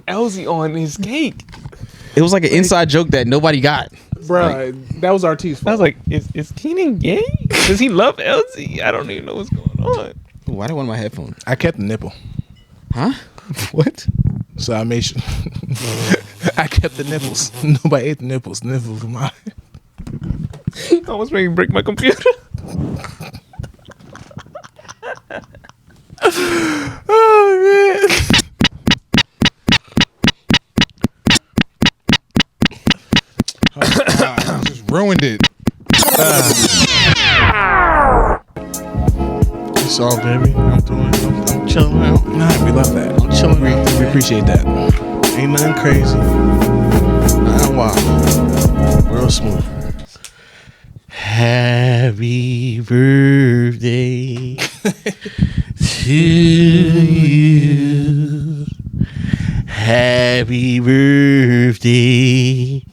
LZ on his cake. It was like an inside joke that nobody got. Bro, that was RT's fault. I was like, is Keenan gay? Does he love LZ? I don't even know what's going on. Ooh, I don't want my headphones. I kept the nipple. Huh? What? So I made sure. I kept the nipples. Nobody ate the nipples. The nipples were mine. Almost made me break my computer. Oh, man. I just ruined it. It's all, baby. I'm chilling out. Nah, we love that. I'm chilling. We appreciate that. Ain't nothing crazy. Nothing wild. Real smooth. Happy birthday to you. Happy birthday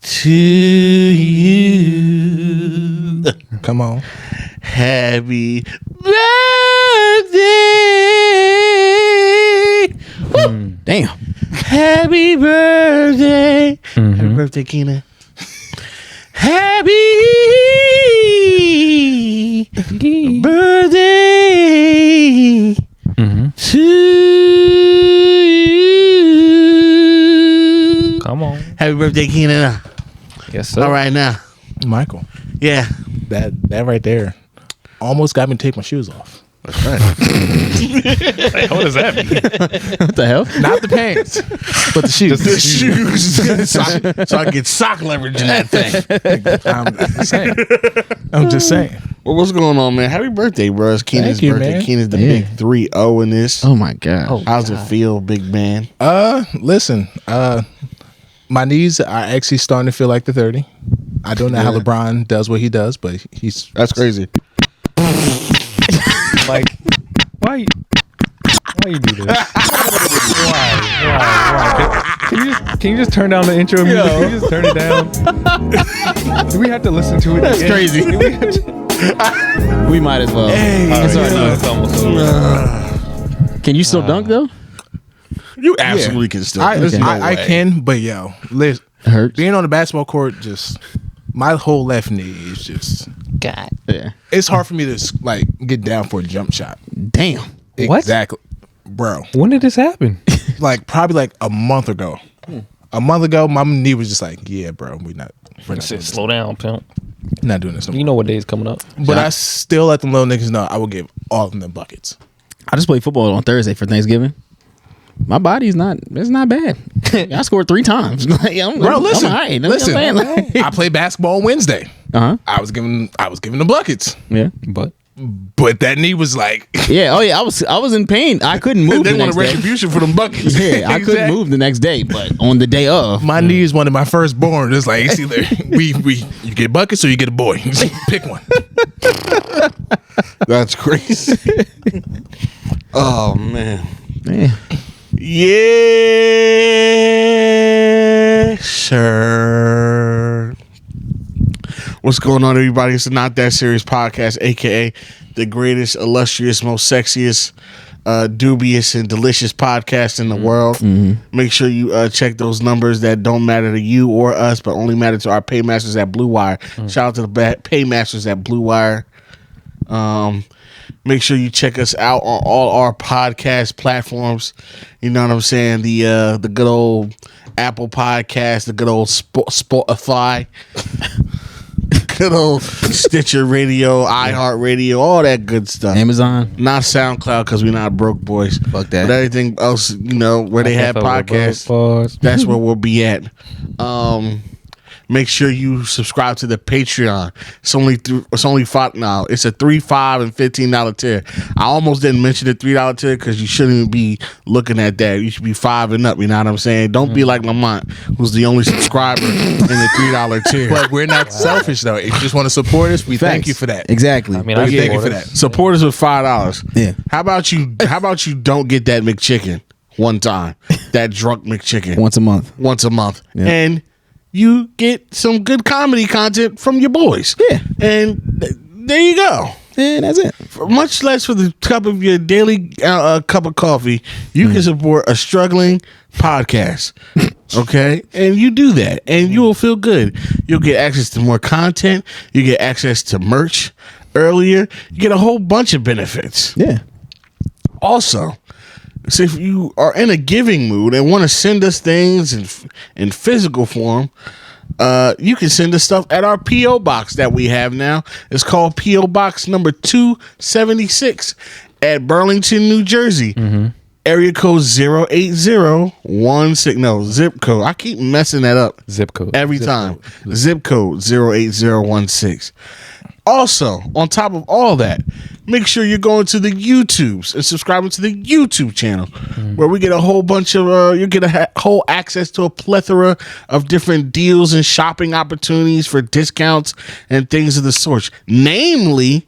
to you. Come on. Happy birthday. Damn. Happy birthday. Happy birthday, Keenan. Happy birthday to you. Come on. Happy birthday, Keenan. Yes, sir. All right, now. Michael. Yeah. That right there almost got me to take my shoes off. That's right. Like, what does that mean? What the hell? Not the pants, but the shoes. The shoes. so I get sock leverage in that thing. I'm just saying. Well, what's going on, man? Happy birthday, bro. It's Keenan's Thank you, birthday. man. Keenan's the Yeah. big 3-0 in this. Oh my god. How's it feel, big man? Listen, my knees are actually starting to feel like the 30. I don't know how LeBron does what he does, but he's That's crazy. Like, why you do this? Why? Can you just turn down the intro music? Can you just turn it down? Do we have to listen to it? That's again? crazy. Do we have to- We might as well. It's already already- it's almost over. Can you still dunk though? You absolutely can still. I There's no I way. can, but yo, listen, It hurts. being on the basketball court, just my whole left knee is just. God. Yeah. It's hard for me to like get down for a jump shot. Damn. What? Exactly, bro. When did this happen? Like probably like a month ago. A month ago, my knee was just like, yeah, bro, we're not doing this. Slow down, pimp. Not doing this no more. You know what day is coming up. But I still let them little niggas know I will give all of them buckets. I just played football on Thursday for Thanksgiving. My body's not. It's not bad. I scored 3 times. Like, Bro, listen, I'm all right. listen. Like, I played basketball on Wednesday. uh-huh. I was giving the buckets, Yeah. But but that knee was like, Yeah. Oh yeah. I was in pain. I couldn't move. They the want next a day. retribution for them buckets. Yeah, I couldn't move the next day, but on the day of, my knee is one of my firstborn. It's like it's either you get buckets or you get a boy. Pick one. That's crazy. Oh man. yeah. Yeah, sure. What's going on, everybody? It's the Not That Serious Podcast, aka the greatest, illustrious, most sexiest, dubious, and delicious podcast in the world. Make sure you check those numbers that don't matter to you or us, but only matter to our paymasters at Blue Wire. Shout out to the paymasters at Blue Wire. Make sure you check us out on all our podcast platforms. You know what I'm saying? The good old Apple Podcast, the good old Spotify, good old Stitcher Radio, iHeartRadio, all that good stuff. Amazon. Not SoundCloud because we're not broke boys. Fuck that. But everything else, you know, where they have podcasts, Pause. that's where we'll be at. Make sure you subscribe to the Patreon. It's only $5 now. It's a $3, $5, and $15 tier. I almost didn't mention the $3 tier because you shouldn't even be looking at that. You should be 5 and up. You know what I'm saying? Don't be like Lamont, who's the only subscriber in the $3 tier. But we're not selfish though. If you just want to support us, we thank Facts. you for that. Exactly. I mean, We I thank you for support that. it. Support us with $5. Yeah. How about you don't get that McChicken one time? That drunk McChicken Once a month. Yeah. And you get some good comedy content from your boys. Yeah. And there you go. and that's it. For much less for the cup of your daily cup of coffee, you can support a struggling podcast. Okay, and you do that, and you will feel good. You'll get access to more content. You get access to merch earlier. You get a whole bunch of benefits. Yeah. Also, so if you are in a giving mood and want to send us things in physical form, you can send us stuff at our P.O. box that we have now. It's called P.O. Box number 276 at Burlington, New Jersey. Area code 08016. No, zip code. I keep messing that up. Zip code. Every time. Zip code 08016. Also, on top of all that, make sure you're going to the YouTubes and subscribing to the YouTube channel, where we get a whole bunch of, you get a whole access to a plethora of different deals and shopping opportunities for discounts and things of the sort. Namely,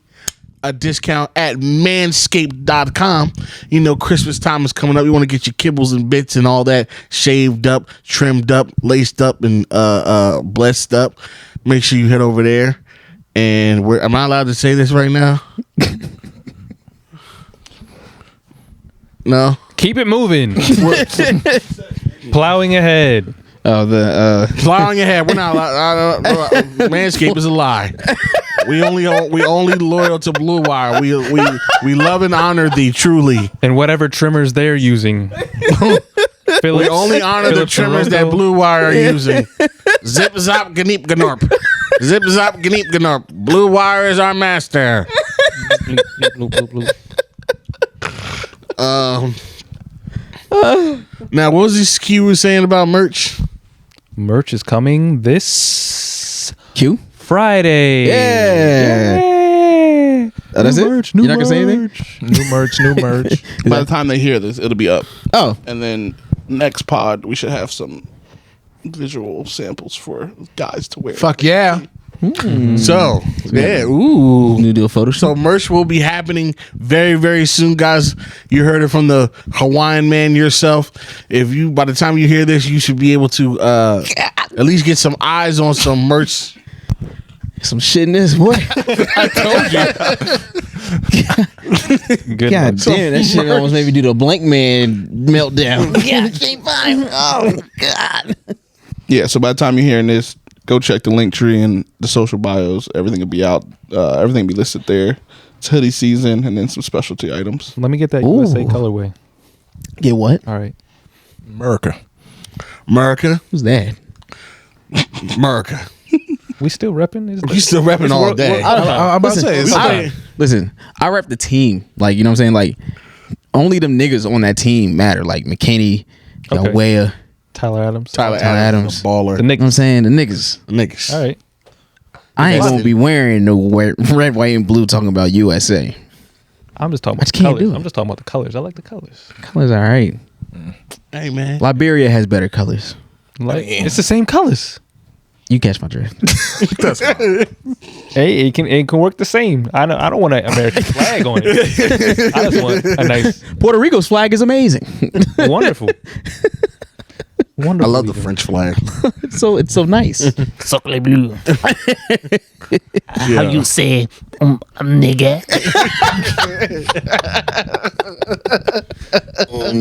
a discount at manscaped.com. You know, Christmas time is coming up. You want to get your kibbles and bits and all that shaved up, trimmed up, laced up, and blessed up. Make sure you head over there. And am I allowed to say this right now? No. Keep it moving. Plowing ahead. Oh, Plowing ahead. We're not allowed. Manscaped is a lie. We only loyal to Blue Wire. We love and honor thee truly. And whatever trimmers they're using. We only honor the trimmers that Blue Wire are using. Zip zop gneep gnorp. Zip zop gneep gnorp. Blue Wire is our master. Now, what was this Q was saying about merch? Merch is coming this Q? Friday. Yeah. Oh, that's New it? merch, new You're not gonna say anything? merch. New merch. By the time they hear this, it'll be up. Oh. And then next pod, we should have some visual samples for guys to wear. Fuck yeah. So, yeah, ooh. New deal photo shoot. So merch will be happening very, very soon, guys. You heard it from the Hawaiian man yourself. If you, by the time you hear this, you should be able to at least get some eyes on some merch. Some shit in this, boy. I told you. Good God one. damn, that shit almost made me do the blank man meltdown. Yeah, can't find. Oh God. Yeah, so by the time you're hearing this, go check the link tree and the social bios. Everything will be out. Everything will be listed there. It's hoodie season and then some specialty items. Let me get that Ooh. USA colorway. Get what? All right. America. Who's that? America. We still repping? You still repping all day. I'm about to say, it's Listen, I rep the team. Like, you know what I'm saying? Like, only them niggas on that team matter. Like McKinney, Okay. Yaguar, Tyler Adams. Tyler Adams. a baller. The you know what I'm Knicks. saying? The niggas. Niggas. All right. I ain't gonna be wearing no red, white, and blue talking about USA. I'm just talking I about just the can't colors. do it. I'm just talking about the colors. I like the colors. Colors all right. Hey, man. Liberia has better colors. Like, it's the same colors. You catch my drift. Hey, it can work the same. I don't want an American flag on it. I just want a nice, Puerto Rico's flag is amazing. wonderful. I love the French flag. It's so nice. Chocolate blue. How you say, nigga?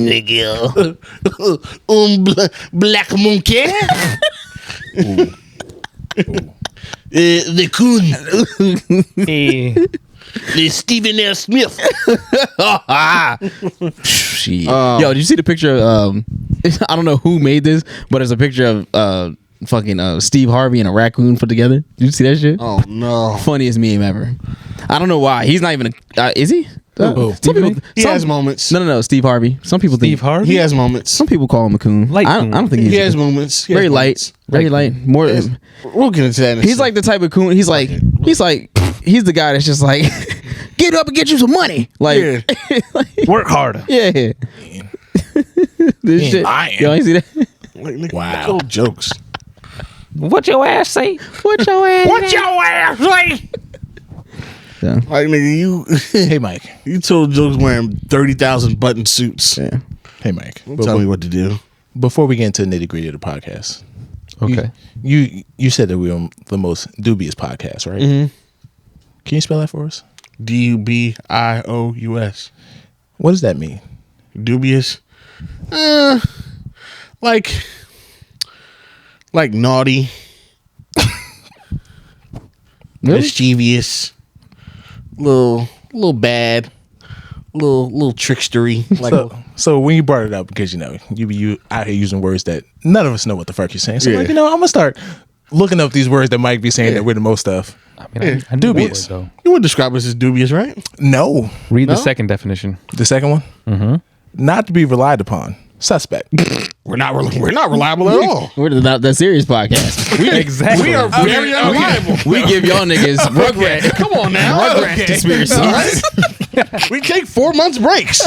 Nigga. Black monkey. The coon. Hey, The Stephen L. Smith. Shit. Yo, did you see the picture of I don't know who made this, but it's a picture of fucking Steve Harvey and a raccoon put together. Did you see that shit? Oh, no. Funniest meme ever. I don't know why. He's not even a is he? Steve Harvey? He has moments. No, Steve Harvey. Some people Steve think Harvey. He has moments. some people call him a coon. Light I coon. don't think He he's has moments. He has very moments. light. Very light. More We'll get into that in a he's second. like the type of coon. He's the guy that's just like get up and get you some money. Like Yeah. Work harder. yeah. This shit. lying. Yo, you see that? Like, Wow. Old jokes. What your ass say? What your ass? What your ass say? Yeah. Like, nigga, Hey, Mike. you told jokes wearing 30,000 button suits. Yeah. Hey, Mike. Don't tell me what to do. Before we get into the nitty gritty of the podcast, Okay. you said that we were the most dubious podcast, right? Mm-hmm. Can you spell that for us? Dubious. What does that mean? Dubious. Like naughty. Mischievous. Little bad. Little trickstery. Like So when you brought it up, because you out here using words that none of us know what the fuck you're saying. So I'm gonna start looking up these words that Mike be saying that we're the most of. I mean, I Dubious. though. you would describe us as dubious, right? No. Read the second definition. The second one? Mm-hmm. Not to be relied upon. Suspect. We're not reliable at all. We're not that serious podcast. Exactly. We are very unreliable. We give y'all niggas Rugrat. Come on now. Rugrat conspiracies. All right. We take 4 months breaks.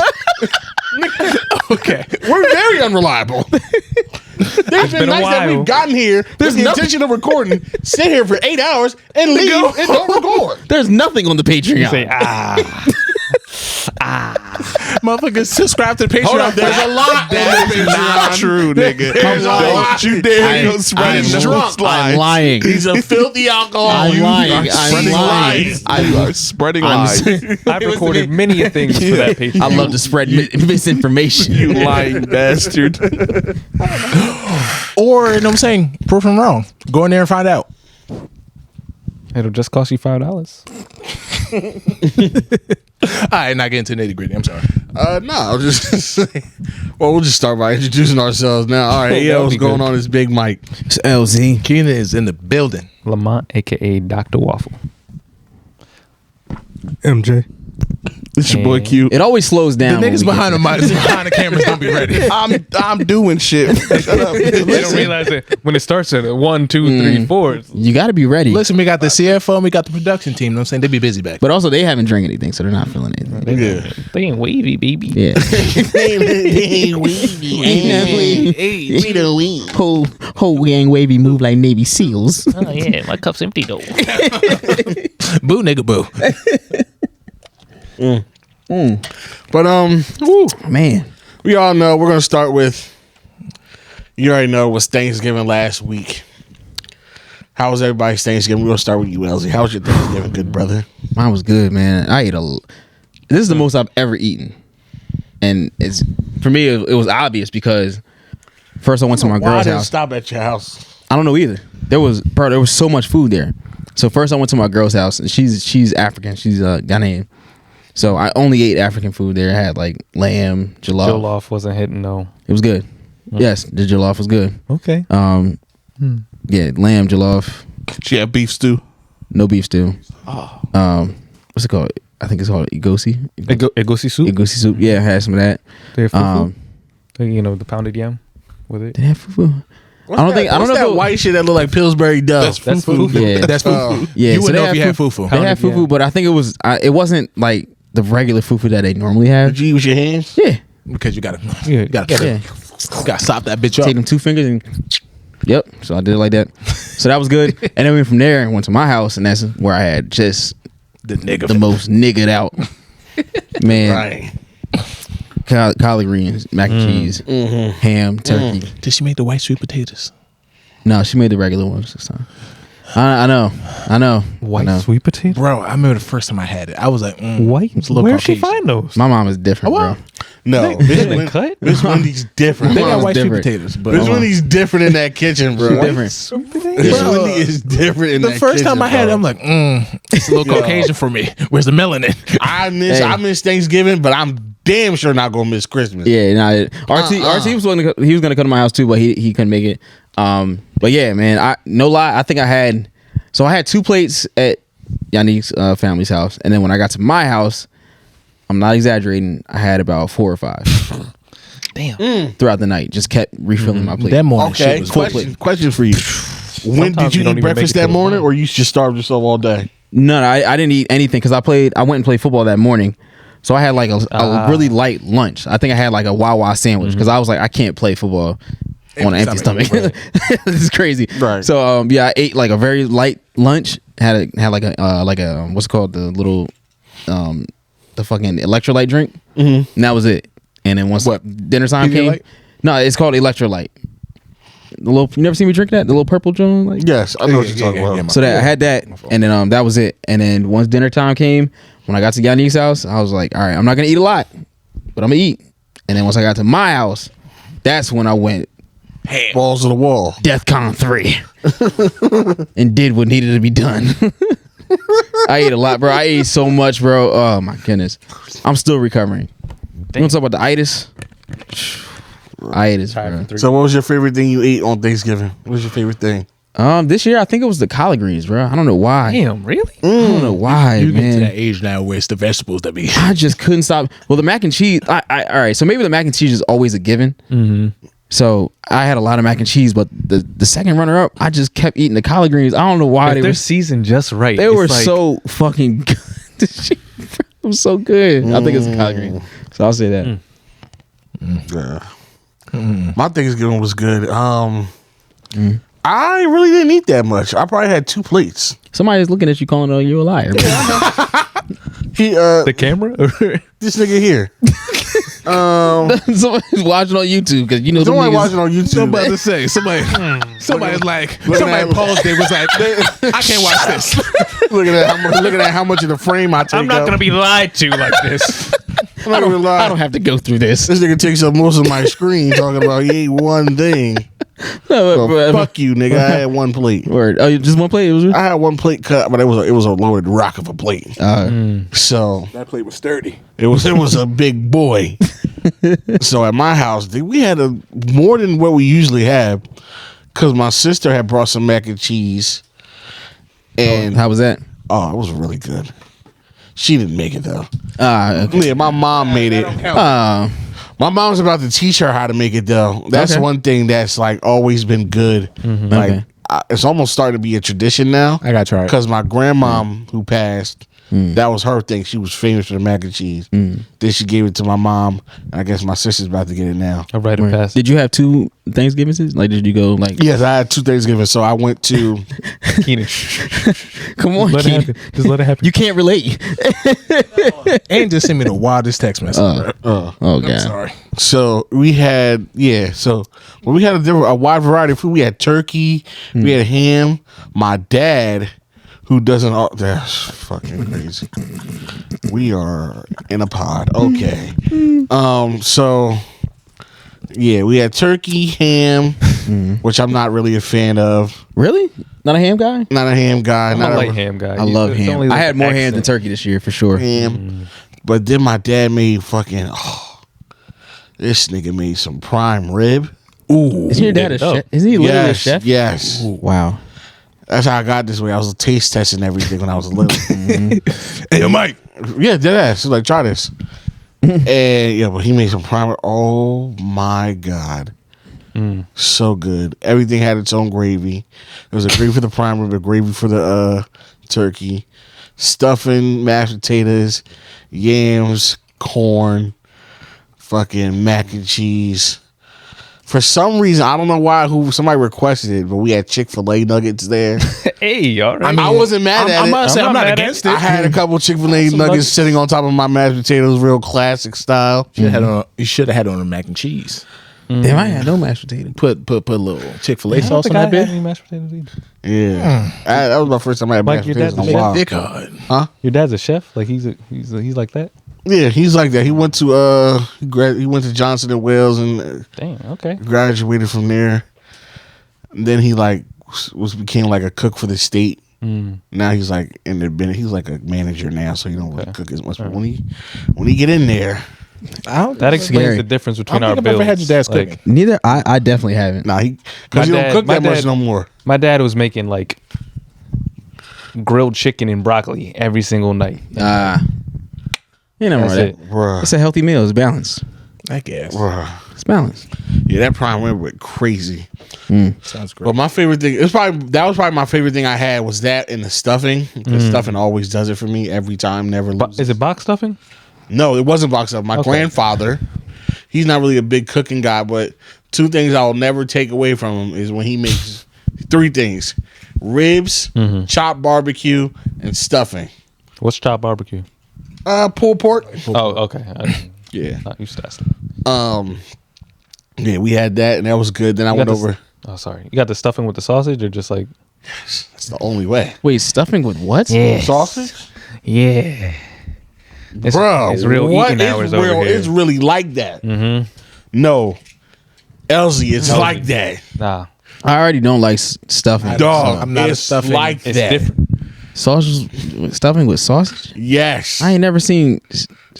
Okay. We're very unreliable. There's been been a nights that while. we've gotten here with the intention of recording, sit here for 8 hours, and leave and don't record. There's nothing on the Patreon. Say, Motherfuckers, subscribe to the Patreon. Hold up, there's a lot. That is not true, nigga. There's a lot. Don't you dare go spreading I'm those drunk. lies. I'm lying. He's a filthy alcoholic. I'm lying. You are I'm spreading lying. lies. You are spreading lies. I've recorded many a things for that Patreon. I love to spread misinformation. You lying bastard. Or, you know what I'm saying? Prove them wrong. Go in there and find out. It'll just cost you $5. All right, not getting to nitty gritty. I'm sorry. No, I'll just say. Well, we'll just start by introducing ourselves now. All right, That'll what's be going good. on? It's Big Mike. It's LZ. Keenan is in the building. Lamont, a.k.a. Dr. Waffle. MJ. It's your boy Q. It always slows The down. when niggas we get behind the mics, behind the cameras don't be ready. I'm doing shit. Shut up. They don't realize that when it starts at 1, 2, 3, 4. it's- You got to be ready. Listen, we got the CFO and we got the production team. You know what I'm saying? They be busy back. But also, they haven't drank anything, so they're not feeling anything. Yeah. They ain't wavy, baby. Yeah. Whole gang wavy move like Navy SEALs. Oh yeah, my cup's empty though. Boo, nigga, boo. But Man. we all know we're gonna start with. You already know it was Thanksgiving last week. How was everybody's Thanksgiving? We're gonna start with you, Elsie. How was your Thanksgiving, good brother? Mine was good, man. I ate this is the most I've ever eaten. And it's for me, it was obvious because first I went to my Why girl's did it house. stop at your house? I don't know either. There was so much food there. So first I went to my girl's house, and she's African. She's Ghanaian. So I only ate African food there. I had like lamb, jollof. Jollof wasn't hitting, though. It was good. Yes, the jollof was good. Okay. Yeah, lamb jollof, She had beef stew. no beef stew. What's it called? I think it's called egusi. Egusi soup. Egusi soup. Yeah, I had some of that. They have fufu. Um, The pounded yam with it. Did they have fufu? I don't know What's if that it- white shit that look like Pillsbury Dove. That's fufu. Yeah, That's fufu. yeah. You so would they know if had you had fufu. They had Pounded fufu, yam. but I think it wasn't like the regular fufu that they normally have. Did you use your hands? Yeah, Because you gotta, Yeah. yeah. gotta stop that bitch Take up. them 2 fingers and yep. So I did it like that. So that was good. And then we went from there and went to my house, and that's where I had just The nigga. the most niggered out. Man, Right. collard greens, mac and cheese, ham, turkey. Did she make the white sweet potatoes? No, she made the regular ones this time. I know. White I know. sweet potato. Bro, I remember the first time I had it. I was like, White. it's a little Where'd she Caucasian. find those? My mom is different, bro. No. They cut? Miss Wendy's different. They got Mom's white sweet different. potatoes, but Miss Wendy's different in that kitchen, bro. Different. Miss Wendy is different in the that first time kitchen, I had it, bro. I'm like, it's a little Caucasian for me. Where's the melanin? I miss Thanksgiving, but I'm damn sure not gonna miss Christmas. Yeah, nah. RT was gonna come to my house too, but he couldn't make it. But yeah, man, I no lie, I think I had 2 plates at Yannick's family's house, and then when I got to my house, I'm not exaggerating, I had about 4 or 5. Damn. Throughout the night, just kept refilling my plate. That morning Okay. shit was Question for you. When Sometimes did you you don't eat even breakfast make it that to the morning, morning. or you just starved yourself all day? No, I didn't eat anything because I went and played football that morning. So I had like a really light lunch. I think I had like a Wawa sandwich because I was like, I can't play football on an empty stomach. This is crazy. Right. So I ate like a very light lunch. Had like a what's it called, the little the fucking electrolyte drink. And that was it. And then once dinner time came, Pedialyte? no, it's called electrolyte. little. You never seen me drink that? The little purple joint. Like, Yes, I know what you're talking about. so that I had that, and then that was it. And then once dinner time came, when I got to Yannick's house, I was like, all right, I'm not gonna eat a lot, but I'm gonna eat. And then once I got to my house, that's when I went Balls to the wall. DEFCON 3 and did what needed to be done. I ate a lot, bro. I ate so much, bro. Oh my goodness, I'm still recovering. You want to talk about the itis? Itis, bro. So what was your favorite thing you ate on Thanksgiving? What was your favorite thing? This year I think it was the collard greens, bro. I don't know why. Damn, really? I don't know why, You get to man. that age now where it's the vegetables that be. I just couldn't stop. Well, the mac and cheese. All right. So maybe the mac and cheese is always a given. Mm-hmm. So I had a lot of mac and cheese, but the second runner up, I just kept eating the collard greens. I don't know why They're seasoned just right. they It's were like- so fucking good. It was so good. I think it's the collard greens. So I'll say that. Yeah. My Thanksgiving was good. I really didn't eat that much. I probably had 2 plates. Somebody's looking at you calling you a liar. He the camera. this nigga here. Somebody's watching on YouTube because you know them Somebody niggas- watching on YouTube. I'm about to say somebody's like somebody at- paused. They was like, I can't watch this. looking at how much of the frame I take. I'm not up. gonna be lied to like this. I'm not gonna lie. I don't have to go through this. This nigga takes up most of my screen talking about he ate one thing. No, Well, fuck you, nigga. I had 1 plate. Word. Oh, just one plate. It was. I had 1 plate cut, but it was a loaded rock of a plate. So That plate was sturdy. it was a big boy. So at my house, we had more than what we usually have because my sister had brought some mac and cheese, and How was that? it was really good. She didn't make it though. Okay. Yeah, my mom made it. My mom's about to teach her how to make it though. That's Okay. one thing that's like always been good. Like Okay. it's almost starting to be a tradition now. I gotta try it. Because my grandmom who passed, that was her thing. She was famous for the mac and cheese. Then she gave it to my mom. And I guess my sister's about to get it now. I write it past. Did you have 2 Thanksgivings? Like, did you go like? Yes, I had 2 Thanksgivings. So I went to Keenan. Come on, Let it Keenan. happen. Just let it happen. You can't relate. And just send me the wildest text message. Oh I'm god. sorry. so we had we had a wide variety of food. We had turkey, we had ham. My dad, who doesn't that's fucking crazy. We are in a pod. Okay. So yeah, we had turkey, ham, which I'm not really a fan of. Really? Not a ham guy? Not a ham guy. I'm not a a light ham guy. I love It's ham. only I like had more ham accent. than turkey this year for sure. ham. But then my dad made fucking this nigga made some prime rib. Ooh. Isn't your dad a chef? Isn't he literally a Yes, chef? yes. Wow. That's how I got this way. I was taste testing everything when I was little. Hey, Mike. Yeah, dead ass. So like, try this. And yeah, but he made some prime. Oh my god, so good. Everything had its own gravy. There was a gravy for the prime rib, a gravy for the turkey, stuffing, mashed potatoes, yams, corn, fucking mac and cheese. For some reason, I don't know why. Somebody requested it, but we had Chick-fil-A nuggets there. Hey, all right. I wasn't mad at I'm it. about to say I'm not mad at against it. it. I had a couple Chick-fil-A nuggets nuggets. sitting on top of my mashed potatoes, real classic style. You should have had on a mac and cheese. Damn, I had no mashed potato. Put a little Chick-fil-A I don't sauce on think I that had bit. any mashed potatoes either. Yeah, that was my first time I had Mike, mashed your potatoes dad in a while. Thick hard. Your dad's a chef. Like he's like that. Yeah, he's like that. He went to he went to Johnson and Wales and Damn. Okay. graduated from there. And then he like became like a cook for the state. Now he's like he's like a manager now, so he don't really cook as much. But when he get in there, That explains Scary. the difference I between don't our think I've bills. ever had your dad's Like, cooking. Neither. I definitely haven't. nah, My because he don't dad- cook my that much dad- no more. My dad was making like grilled chicken and broccoli every single night. You know, That's right? it. Bruh. It's a healthy meal. It's balanced. I guess. Bruh. It's balanced. Yeah, that prime rib went crazy. Sounds great. But my favorite thing, that was probably my favorite thing I had was that and the stuffing. The stuffing always does it for me every time, never loses. Is it box stuffing? No, it wasn't boxed up. My Okay. grandfather, he's not really a big cooking guy, but 2 things I'll never take away from him is when he makes 3 things: ribs, chopped barbecue, and stuffing. What's chopped barbecue? Pulled pork. Oh, okay. Yeah. Not used to that stuff. Yeah, we had that, and that was good. Then I went over. Oh, sorry. You got the stuffing with the sausage, or just like? That's the only way. Wait, stuffing with what? Yes. Sausage? Yeah. Bro, it's real what? eating hours It's over real, here. it's really like that. Mm-hmm. No. Elsie, it's like that. Nah, I already don't like stuffing. Dog, I'm not a it's stuffing. like it's that. different. Sausage, stuffing with sausage? Yes. I ain't never seen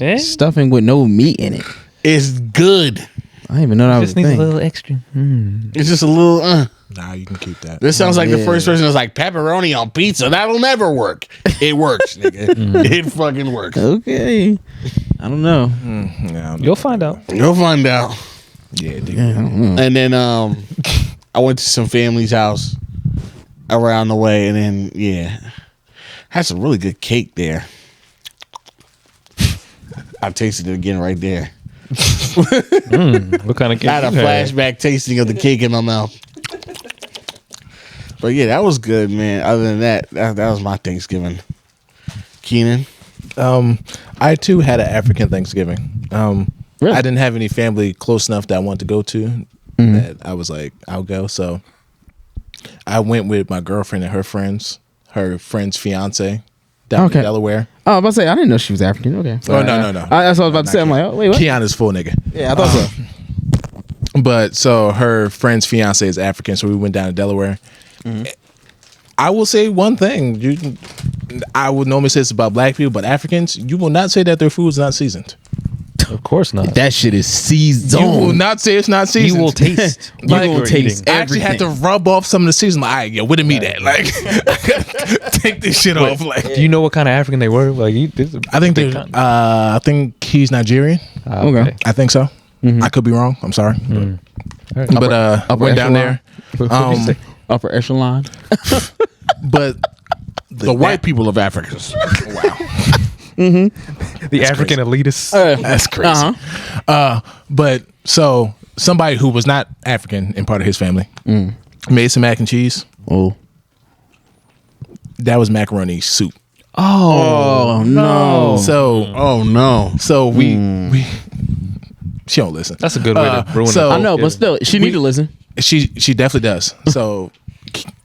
Eh? stuffing with no meat in it. It's good. I didn't even know that was Just a needs a thing. little extra. It's just a little, Nah, you can keep that. This sounds like the Yeah. first person that's like pepperoni on pizza. That'll never work. It works, nigga. It fucking works. Okay. I don't know. Yeah, You'll find out. You'll find out. yeah, dude. Yeah, I don't know. And then I went to some family's house around the way, and then had some really good cake there. I tasted it again right there. What kind of cake? I had a you had? flashback tasting of the cake in my mouth. But yeah, that was good, man. Other than that was my Thanksgiving. Keenan? I too had an African Thanksgiving. Really? I didn't have any family close enough that I wanted to go to. That I was like, I'll go. So I went with my girlfriend and her friend's fiance down Okay. in Delaware. Oh, I was about to say, I didn't know she was African. Okay. Oh, no. That's what I was about to say. I'm like, oh, wait, what? Kiana's full nigga. Yeah, I thought so. But so her friend's fiance is African, so we went down to Delaware. I will say one thing. I would normally say it's about black people, but Africans, you will not say that their food is not seasoned. Of course not. That shit is seasoned. You will not say it's not seasoned. You will taste. You like will you're taste eating. I actually had to rub off some of the seasoning. Like, all right, yo, where the meat at? Like, take this shit off. Like, Do you know what kind of African they were? Like, I think I think he's Nigerian. Okay. I think so. I could be wrong. I'm sorry. Right. But upper went down echelon? there. Upper echelon. But The white people of Africa. The African elitists. that's crazy. Uh-huh. But so somebody who was not African in part of his family made some mac and cheese. Oh. That was macaroni soup. Oh, no. So Oh no. so we she don't listen. That's a good way to ruin so- it. I know, but still, she need to listen. She definitely does. So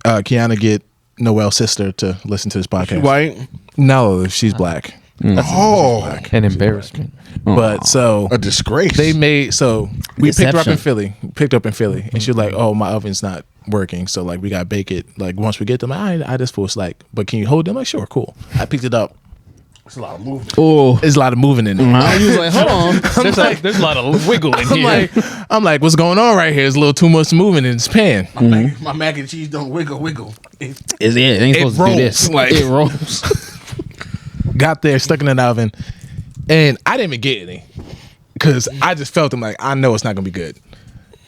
Kiana get Noel's sister to listen to this podcast. White. No, she's black. Oh, An embarrassment. But so a disgrace. they made we picked her up in Deception. Philly. And she was like, oh, my oven's not working, so like we gotta bake it like once we get them. I just was like, but can you hold them? Like, sure, cool. I picked it up. It's a lot of movement. Oh. There's a lot of moving in it. He was like, hold on. There's a lot of wiggle in here. I'm like, what's going on right here? There's a little too much moving in this pan. My mac and cheese don't wiggle. It ain't supposed to do this. rolls, like- It rolls. Got there, stuck it in the oven, and I didn't even get any because I just felt them like I know it's not gonna be good.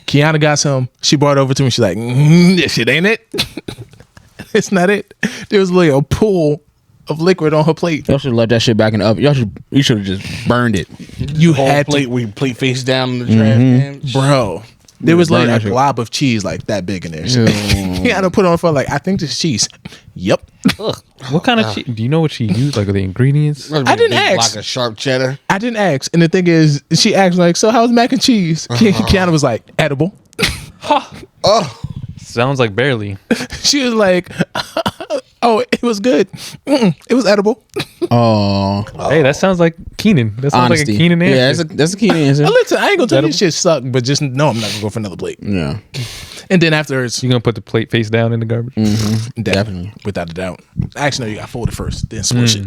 Kiana got some. She brought it over to me. She's like, this shit ain't it. It's not it. There was like a pool of liquid on her plate. Y'all should have left that shit back in the oven. You should have just burned it. You Whole had plate to, where you plate face down in the trash can. bro. There was like burn a that shit. glob of cheese like that big in there. Kiana put on for like, I think this is cheese. Yep. What kind of cheese? Do you know what she used? Like the ingredients? I didn't ask. Like a sharp cheddar. I didn't ask. And the thing is, she asked like, so how's mac and cheese? Kiana was like, edible. Sounds like barely. She was like, oh, it was good. It was edible. Oh. Hey, that sounds like Keenan. That sounds Honesty. like a Keenan answer. Yeah, that's a Keenan answer. Listen, I ain't gonna tell you this shit sucked, but just know I'm not gonna go for another plate. Yeah. And then afterwards, You gonna put the plate face down in the garbage? definitely, without a doubt. Actually, no, you got to fold it first, then squish it.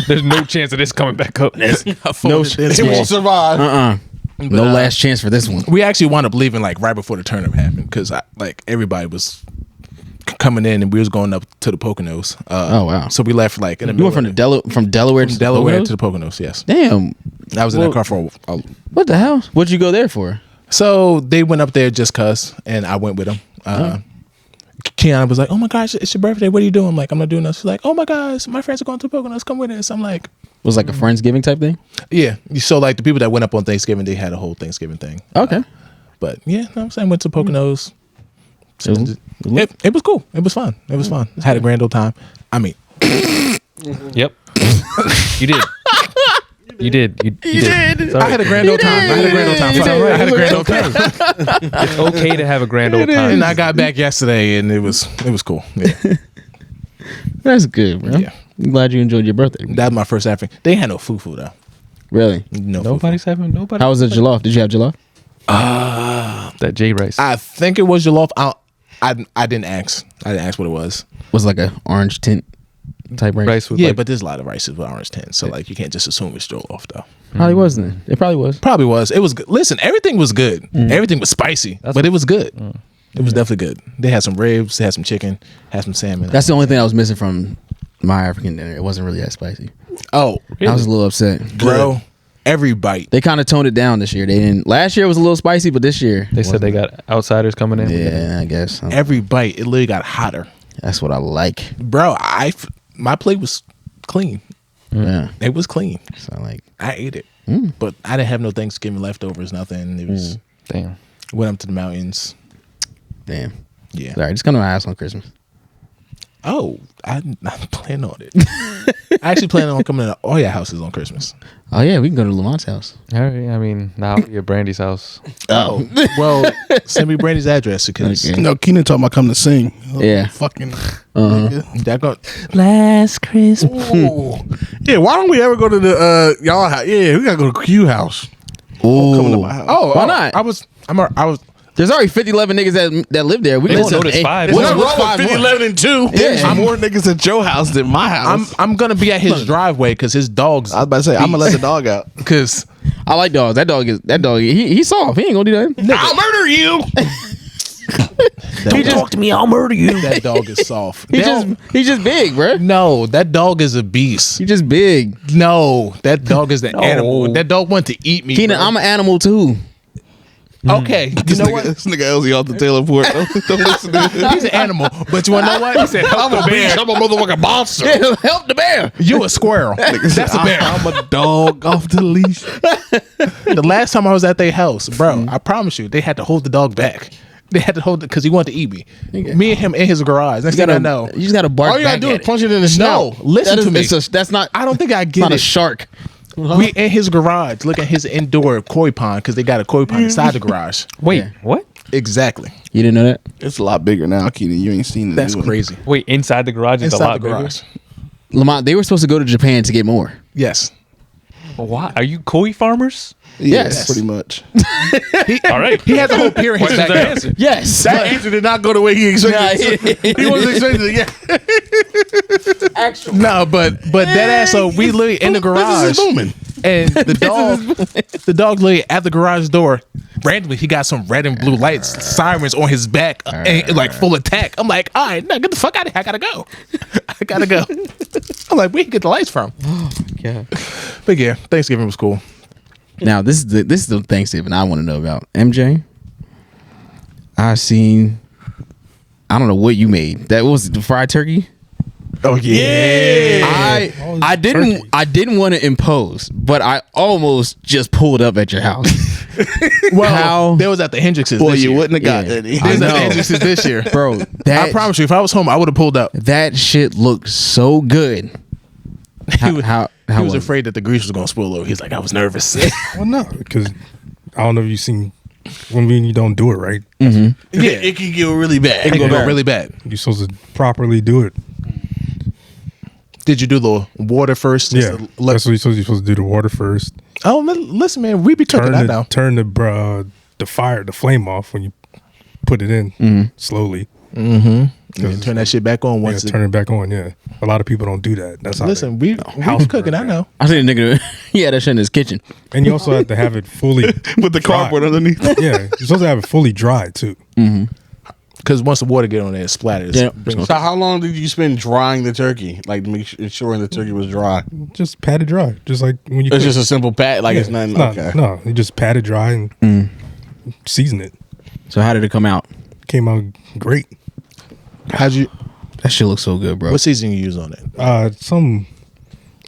There's no chance of this coming back up. Fold No it, then It squish won't survive. No last chance for this one. We actually wound up leaving like right before the tournament happened because like everybody was coming in and we was going up to the Poconos. Oh, wow. So we left like in the You middle went of from Delaware from to Delaware Poconos? to the Poconos. Yes, Damn. I was in that car for. What the hell? What'd you go there for? So they went up there just cuz, and I went with them. Kiana was like, "Oh my gosh, it's your birthday. What are you doing?" I'm like, "I'm not doing this." She's like, "Oh my gosh, my friends are going to the Poconos. Come with us." I'm like, Was it like a Friendsgiving type thing? "Yeah." So like the people that went up on Thanksgiving, they had a whole Thanksgiving thing. Okay. But yeah, no, I'm saying went to Poconos. It It was cool. It was fun. It was fun. Had a grand old time. I mean, Yep. You did. You did. You did. I had a grand old time. I had a grand old time. It's all right. I had a grand old time. It's okay to have a grand old time. And I got back yesterday, and it was cool. Yeah, That's good, bro. Yeah. I'm glad you enjoyed your birthday. that was my first African. They had no fufu though. Really? No, Nobody's having nobody. How was the jollof? Did you have jollof? That J rice? I think it was jollof. I didn't ask. I didn't ask what it was. Was like a orange tint type rice? rice with Yeah, like, but there's a lot of rices with orange tint, so like you can't just assume it's jollof though. Probably wasn't it? It probably was. Probably was. It was good. Listen, everything was good. Everything was spicy, but it was good. It was definitely good. They had some ribs, they had some chicken, had some salmon. That's the only thing I was missing from my African dinner. It wasn't really that spicy. oh, I was a little upset. bro, every bite. They kind of toned it down this year. They didn't. Last year was a little spicy, but this year they said they got outsiders coming in. Yeah, I guess Every bite, it literally got hotter. that's what I like. Bro, my plate was clean. Yeah, It was clean. so like I ate it, but I didn't have no Thanksgiving leftovers. Nothing. It was Damn. went up to the mountains. damn. Yeah. All right, just come to my house on Christmas. Oh, I'm not planning on it. I actually plan on coming to all your houses on Christmas. Oh yeah, we can go to Lamont's house. All right. I mean, now you're Brandy's house. Oh, well, send me Brandy's address because Okay. No, Keenan talking about coming to sing. Yeah. Fucking. that go. Last Christmas. Yeah, why don't we ever go to the y'all house? Yeah, we gotta go to Q house. Ooh, Coming to my house. Oh, Why not? I was. there's already 11 niggas that live there. We Listen, going to there's five. What's There's what's five 50, more? 11, and 2. There's Yeah. more niggas at your house than my house. I'm gonna be at his driveway because his dogs. I was about to say, I'm gonna let the dog out. Because I like dogs. That dog. He's soft. He ain't gonna do that. I'll murder you. Don't talk to me, I'll murder you. that dog is soft. He's just big, bro. No, that dog is a beast. He's just big. No, that dog is the animal. That dog want to eat me. Keenan, bro. I'm an animal too. Okay, you This know nigga, what? this nigga Elsie off the Taylor Port. Don't listen to him. He's an animal, but you wanna know what? He said, "Help the bear." I'm a motherfucking monster. Help the bear. You a squirrel. That's a bear. I'm a dog off the leash. The last time I was at their house, bro, I promise you, they had to hold the dog back. They had to hold it because he wanted to eat me. Me and him in his garage. Next thing I know, You just gotta bark. All you gotta back do at is it. punch it in the snout. no, listen to me. That's not. I don't think I It's get not a it. shark. We in his garage, look at his indoor koi pond because they got a koi pond inside the garage. Wait, Yeah. what? Exactly. You didn't know that? It's a lot bigger now, Keenan. You ain't seen it. That's crazy. Wait, inside the garage is a Inside lot the garage. bigger. Lamont, they were supposed to go to Japan to get more. Yes. Why? Are you koi farmers? Yes. pretty much. All right. He had the whole pier in his Questions are backyard. answered. Yes. That answer did not go the way he expected. He wasn't expecting it. Yeah. No, but that ass. So we literally in the garage, Business is booming. and the dog literally at the garage door. Randomly, he got some red and blue lights, sirens on his back, and like full attack. I'm like, all right, no, get the fuck out of here. I gotta go. I gotta go. I'm like, where you get the lights from? Yeah. But yeah, Thanksgiving was cool. Now this is the Thanksgiving I want to know about. MJ, I seen. I don't know what you made. That was the fried turkey. Oh yeah. I didn't want to impose, but I almost just pulled up at your house. Well, How- they was at the Hendrix's. Boy, this you year. wouldn't have got Yeah. any. They was I at the know. Hendrix's this year. Bro, I that promise you, if I was home, I would have pulled up. that shit looked so good. How He was was it? afraid that the grease was gonna spoil over. He's like, I was nervous. Well, no, because I don't know if you've seen when you don't do it right. Yeah, It can get really bad. it can go really bad. You're supposed to properly do it. Did you do the water first? Yeah, Just to that's what you're supposed to do. The water first. Oh, listen, man, we be cooking that now. Turn the flame off when you put it in slowly. And then turn that shit back on Yeah, once. turn it back on. Yeah, a lot of people don't do that. That's how Listen, they- we house be cooking. burn I know. I seen a nigga. He had that shit in his kitchen. And you also have to have it fully With the dry. cardboard underneath. Yeah, you're supposed to have it fully dry too. Because once the water get on there, it splatters. Yeah. So how long did you spend drying the turkey? Like ensuring the turkey was dry? Just pat it dry, just like when you. It's cook. just a simple pat. Like it's nothing. no, Okay. no, you just pat it dry and season it. So how did it come out? Came out great. How'd you? That shit looks so good, bro. What season you use on it? I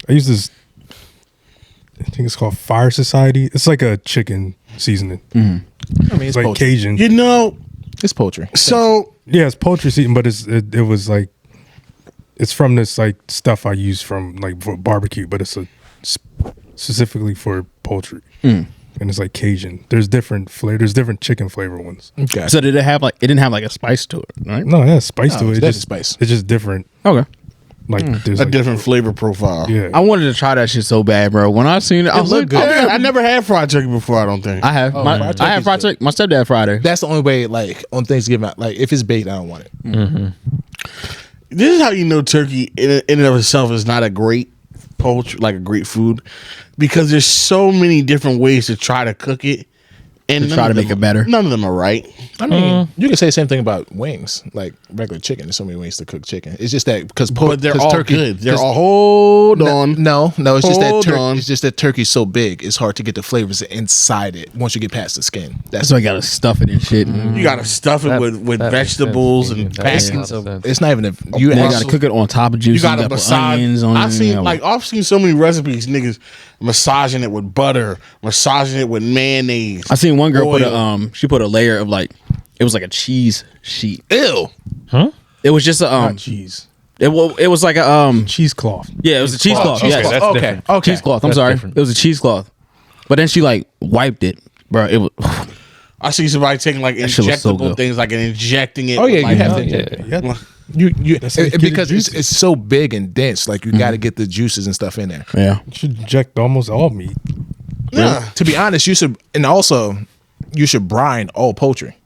use this. I think it's called Fire Society. It's like a chicken seasoning. I mean, it's It's like poultry. Cajun. You know. It's poultry. So Yeah, it's poultry seasoning, but it was like it's from this like stuff I use from like for barbecue, but it's a specifically for poultry, and it's like Cajun. There's different flavor. There's different chicken flavor ones. Okay. So did it have like? It didn't have like a spice to it, right? No, it has spice to it. it's It's just spice. It's just different. Okay. Like there's A like, different flavor profile. Yeah. I wanted to try that shit so bad, bro. When I seen it, I was like, looked good. I never had fried turkey before. I don't think. I have. fried I had fried turkey's turkey. My stepdad fried it. That's the only way. Like on Thanksgiving, like if it's baked, I don't want it. This is how you know turkey in and of itself is not a great poultry, like a great food, because there's so many different ways to try to cook it and To none try of to make them- it better. None of them are right. I mean, you can say the same thing about wings, like regular chicken. There's so many ways to cook chicken. It's just that because But they're all turkey, good. They're 'cause- all hold on. No, it's just that Hold on. it's just that turkey's so big. It's hard to get the flavors inside it once you get past the skin. That's That's why I gotta stuff it and shit. You gotta stuff it with that makes vegetables sense. and That makes packets. a lot of sense. it's not even a You also- gotta cook it on top of juice. You gotta put massage. onions on I've it. seen Yeah. I've seen so many recipes, niggas massaging it with butter, massaging it with mayonnaise. I seen one girl put oil. a she put a layer of like it was like a cheese sheet. Ew. It was just a not cheese. it was like a Cheesecloth. yeah, it was a cheesecloth. Okay, Yes. that's Okay. different. Okay. Cheesecloth. I'm That's sorry. different. It was a cheesecloth. But then she like wiped it, bro. It was I see somebody taking like That shit was so injectable good. things, like injecting it. Oh yeah, with, you like, have to. Yeah. You That's how you get because it it's juicy. it's so big and dense. Like you got to get the juices and stuff in there. yeah. You should inject almost all meat. Yeah. To be honest, you should, and also you should brine all poultry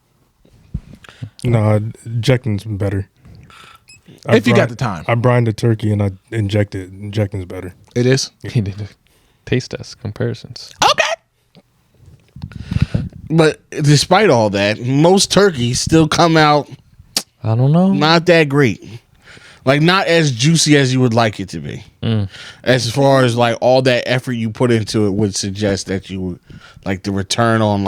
No, injecting's better. if you got the time. I brine the turkey and I inject it. Injecting's better. It is. He did a taste test comparisons. But despite all that, most turkeys still come out I don't know. not that great. Like not as juicy as you would like it to be. As far as like all that effort you put into it would suggest that you would like the return on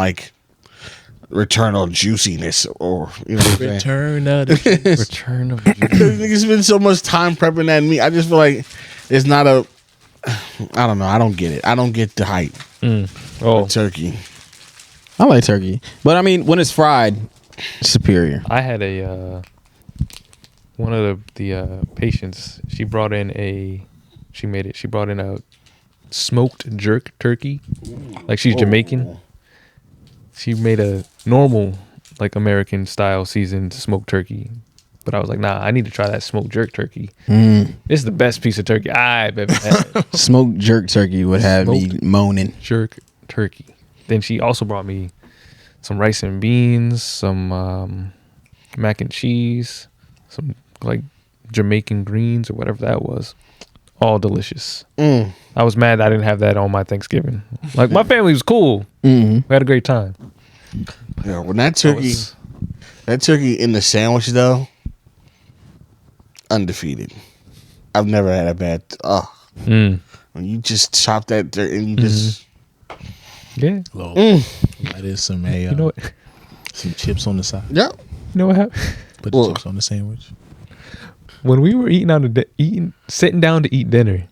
juiciness or you know what I'm saying? Return of the Return of Niggas spend so much time prepping that meat. I just feel like it's not a I don't know. I don't get it. I don't get the hype Oh, of turkey. I like turkey. But I mean when it's fried, it's superior. I had a one of the patients. She brought in a smoked jerk turkey. Like she's Jamaican. She made a normal like American style seasoned smoked turkey. But I was like, nah, I need to try that smoked jerk turkey. This is the best piece of turkey I've ever had. Smoked jerk turkey would have me moaning. Jerk turkey. Then she also brought me some rice and beans, some mac and cheese, some like Jamaican greens or whatever that was. All delicious. I was mad I didn't have that on my Thanksgiving. Like my family was cool. We had a great time. Yeah, when that turkey in the sandwich though, undefeated. I've never had a bad. When you just chop that dirt and you just Yeah. That is some mayo. You know what? Some chips on the side. yeah. You know what happened? Put the chips on the sandwich. When we were sitting down to eat dinner,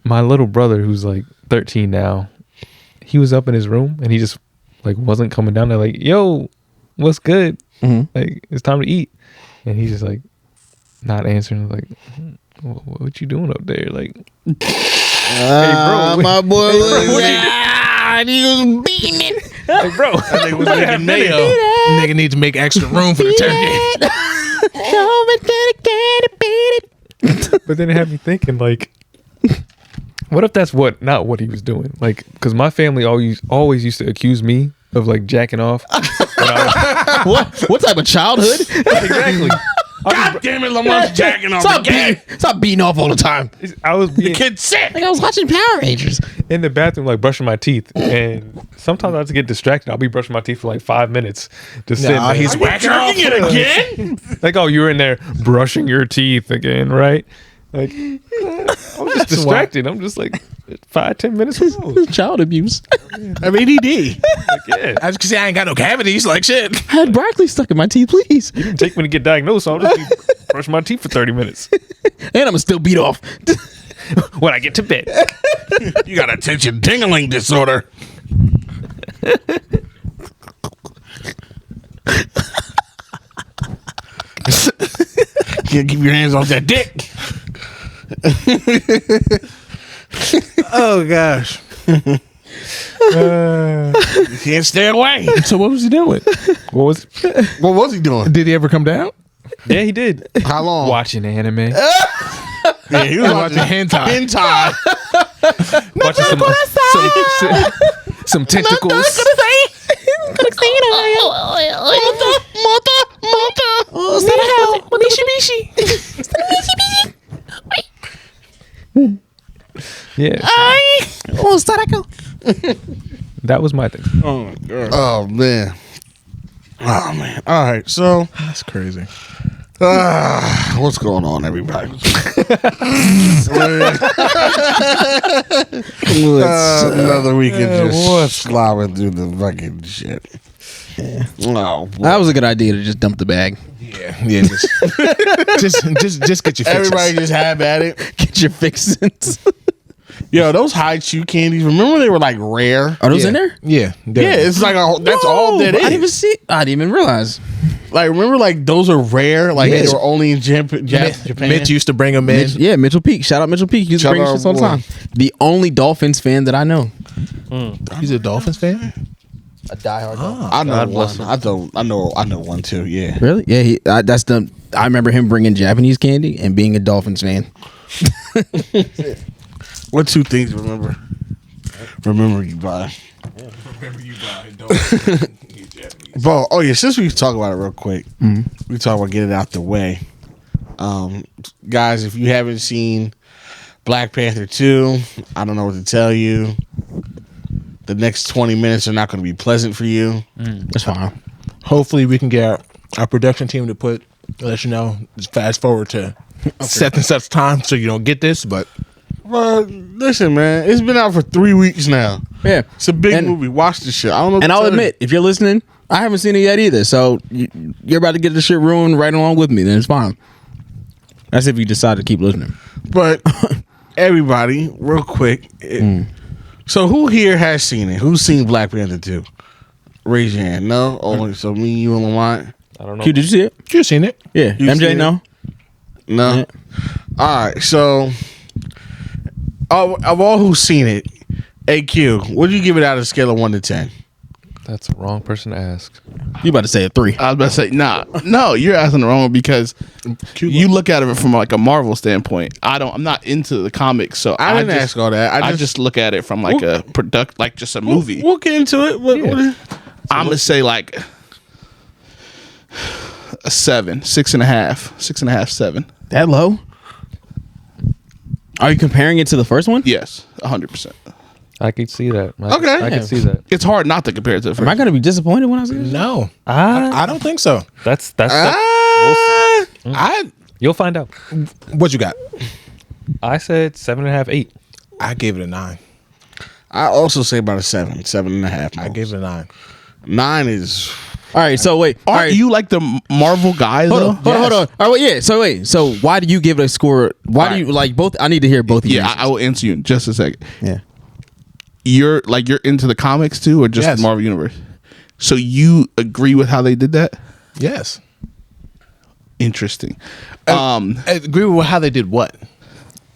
my little brother, who's like 13 now, he was up in his room and he just like wasn't coming down there. Like, yo, what's good? Like, it's time to eat, and he's just like not answering. Like, what you doing up there? Like, hey, bro, My boy he was beating it. like, bro, Nigga was making mayo. Nigga need to make extra room for the turkey. But then it had me thinking, like, what if that's not what he was doing? Like, because my family always used to accuse me of like jacking off. What type of childhood? Exactly. God damn it, Lamar's jacking off again. Stop beating off all the time. I was being Kid sick. Like I was watching Power Rangers. in the bathroom, like brushing my teeth, and sometimes I just get distracted. I'll be brushing my teeth for like 5 minutes, just sitting there. he's whacking off. Jerking it again? Like, oh, you were in there brushing your teeth again, right? Like, I was just distracted. I'm just like 5-10 minutes ago. Child abuse. I'm ADD. Like, yeah, I just say I ain't got no cavities. Like shit. I had broccoli stuck in my teeth, please. you didn't take me to get diagnosed, so I'll just be brushing my teeth for 30 minutes And I'm gonna still beat off. when I get to bed. You got attention tingling disorder. Can't keep your hands off that dick. Oh gosh. You can't stay away. So what was he doing? What was? What was he doing? Did he ever come down? Yeah, he did. How long? Watching anime. Yeah, he was watching hentai. hentai. Watching some tentacles. Yeah. That was my thing. Oh my god. Oh man. Oh man. All right. So That's crazy. what's going on, everybody? Another week of just slobbering through the fucking shit. Oh, boy. That was a good idea to just dump the bag. Yeah. Just get your fixes. Everybody just have at it. Get your fixins. Yo, those high chew candies. Remember they were like rare. Are those in there? Yeah. Yeah, it's like that's all that I is. didn't even see. I didn't even realize. Like, remember, like those are rare. Like Yes. they were only in Japan. Mitch used to bring them in. Yeah, Mitchell Peak. Shout out Mitchell Peak. He used to Shout bring out us all the boy. time. The only Dolphins fan that I know. He's a Dolphins fan. A diehard. I know God bless one. I know one too. Yeah. Really? Yeah. That's the. I remember him bringing Japanese candy and being a Dolphins fan. What two things remember you by? Bro, oh yeah, since we talk about it real quick, we talk about getting it out the way. Guys, if you haven't seen Black Panther 2, I don't know what to tell you. The next 20 minutes are not going to be pleasant for you. That's fine. Hopefully, we can get our production team to let you know. Just fast forward to such and such time so you don't get this. But Listen, man, it's been out for 3 weeks now. Yeah. It's a big And- movie. Watch this shit. I don't know. And I'll admit, if you're listening, I haven't seen it yet either. So you're about to get the shit ruined right along with me. Then it's fine. That's if you decide to keep listening. But everybody, real quick. So who here has seen it? Who's seen Black Panther 2? Raise your hand. No? Only so me, you, and Lamont. I don't know. Q, did you see it? you seen it. Yeah. You MJ, seen it? no? No. Yeah. All right. So of all who's seen it, AQ, what do you give it out of a scale of 1 to 10? That's the wrong person to ask. You about to say a 3. I was about to say, no, you're asking the wrong one because you look at it from like a Marvel standpoint. I'm not into the comics, so I didn't just, ask all that. I just look at it from like a like just a movie. We'll get into it. I'm gonna say like a 7, 6.5, 7. That low? Are you comparing it to the first one? Yes, 100%. I could see that. Okay. I could see that. It's hard not to compare it to the first. Am I going to be disappointed when I see this? No, I don't think so. That's you'll find out. What you got? I said 7.5, 8. I gave it a 9. I also say about a 7.5. I gave it a 9. 9 is. All right, so wait. All Aren't right. you like the Marvel guy though? Hold on. All right, wait, yeah. So wait. So why do you give it a score? Why do you like both? I need to hear both of you. Yeah, I will answer you in just a second. Yeah. You're into the comics too, or just Yes. the Marvel universe? So you agree with how they did that? Yes. Interesting. I agree with how they did what?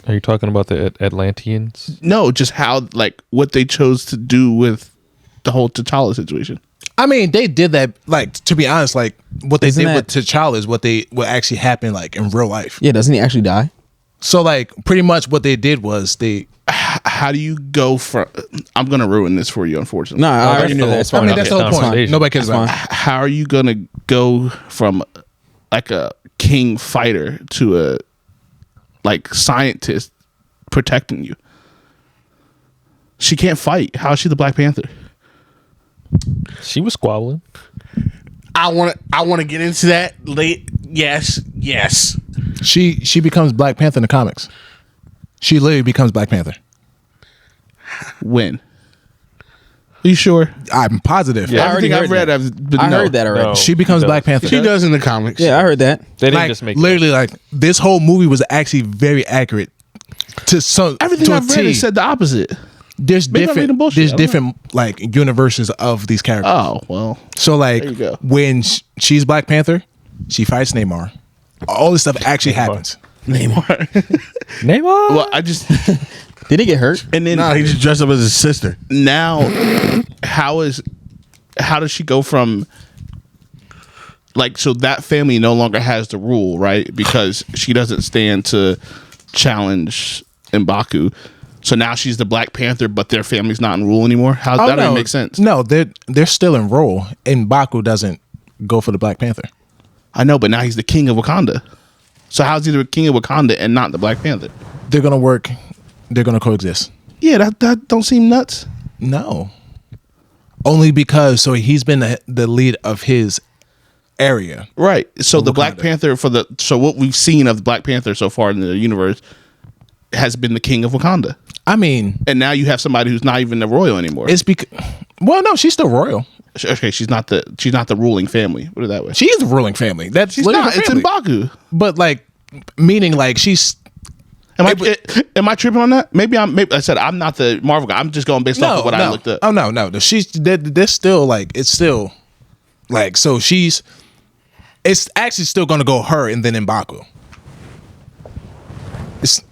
Are you talking about the Atlanteans? No, just how like what they chose to do with the whole T'Challa situation. I mean, they did that. Like, to be honest, like what they Isn't did with that- T'Challa is what actually happened, like in real life. Yeah. Doesn't he actually die? So, like, pretty much what they did was How do you go from? I'm gonna ruin this for you, unfortunately. No, I already that's knew the that. whole It's I fine. mean, that's the whole point. Conversation. Nobody cares about it. How are you gonna go from like a king fighter to a like scientist protecting you? She can't fight. How is she the Black Panther? She was squabbling. I want to get into that late. Yes. She becomes Black Panther in the comics. She literally becomes Black Panther. When? Are you sure? I'm positive. Yeah. I Everything already I've heard read, that. I've I heard that already. No. She becomes She Black does. Panther. She does in the comics. Yeah, I heard that. They didn't Like, just make literally, like this whole movie was actually very accurate to some. Everything to a I've read T. has said the opposite. There's Maybe I'm reading different. bullshit. There's I don't different like universes of these characters. Oh well. So like There you go. when she's Black Panther, she fights Namor. All this stuff actually happens. Neymar. Neymar. Well, I just Did he get hurt? And then No, he just dressed up as his sister. now, how does she go from like, so that family no longer has the rule, right? Because she doesn't stand to challenge M'Baku. So now she's the Black Panther, but their family's not in rule anymore. How that doesn't make sense? No, they're still in role, and M'Baku doesn't go for the Black Panther. I know, but now he's the king of Wakanda. So how's he the king of Wakanda and not the Black Panther? They're gonna work. They're gonna coexist. Yeah, that don't seem nuts. No, only because he's been the lead of his area. Right. So the Wakanda. Black Panther so what we've seen of the Black Panther so far in the universe has been the king of Wakanda. I mean, And now you have somebody who's not even the royal anymore. it's because. Well, no, she's still royal. Okay, she's not the ruling family. Put it that way. She is the ruling family. That's She's literally not. her It's family. M'Baku. But like, meaning like she's. Am I tripping on that? Maybe I said I'm not the Marvel guy. I'm just going based off of what I looked up. Oh no. She's they're still like it's still like so she's. It's actually still going to go her and then M'Baku. It's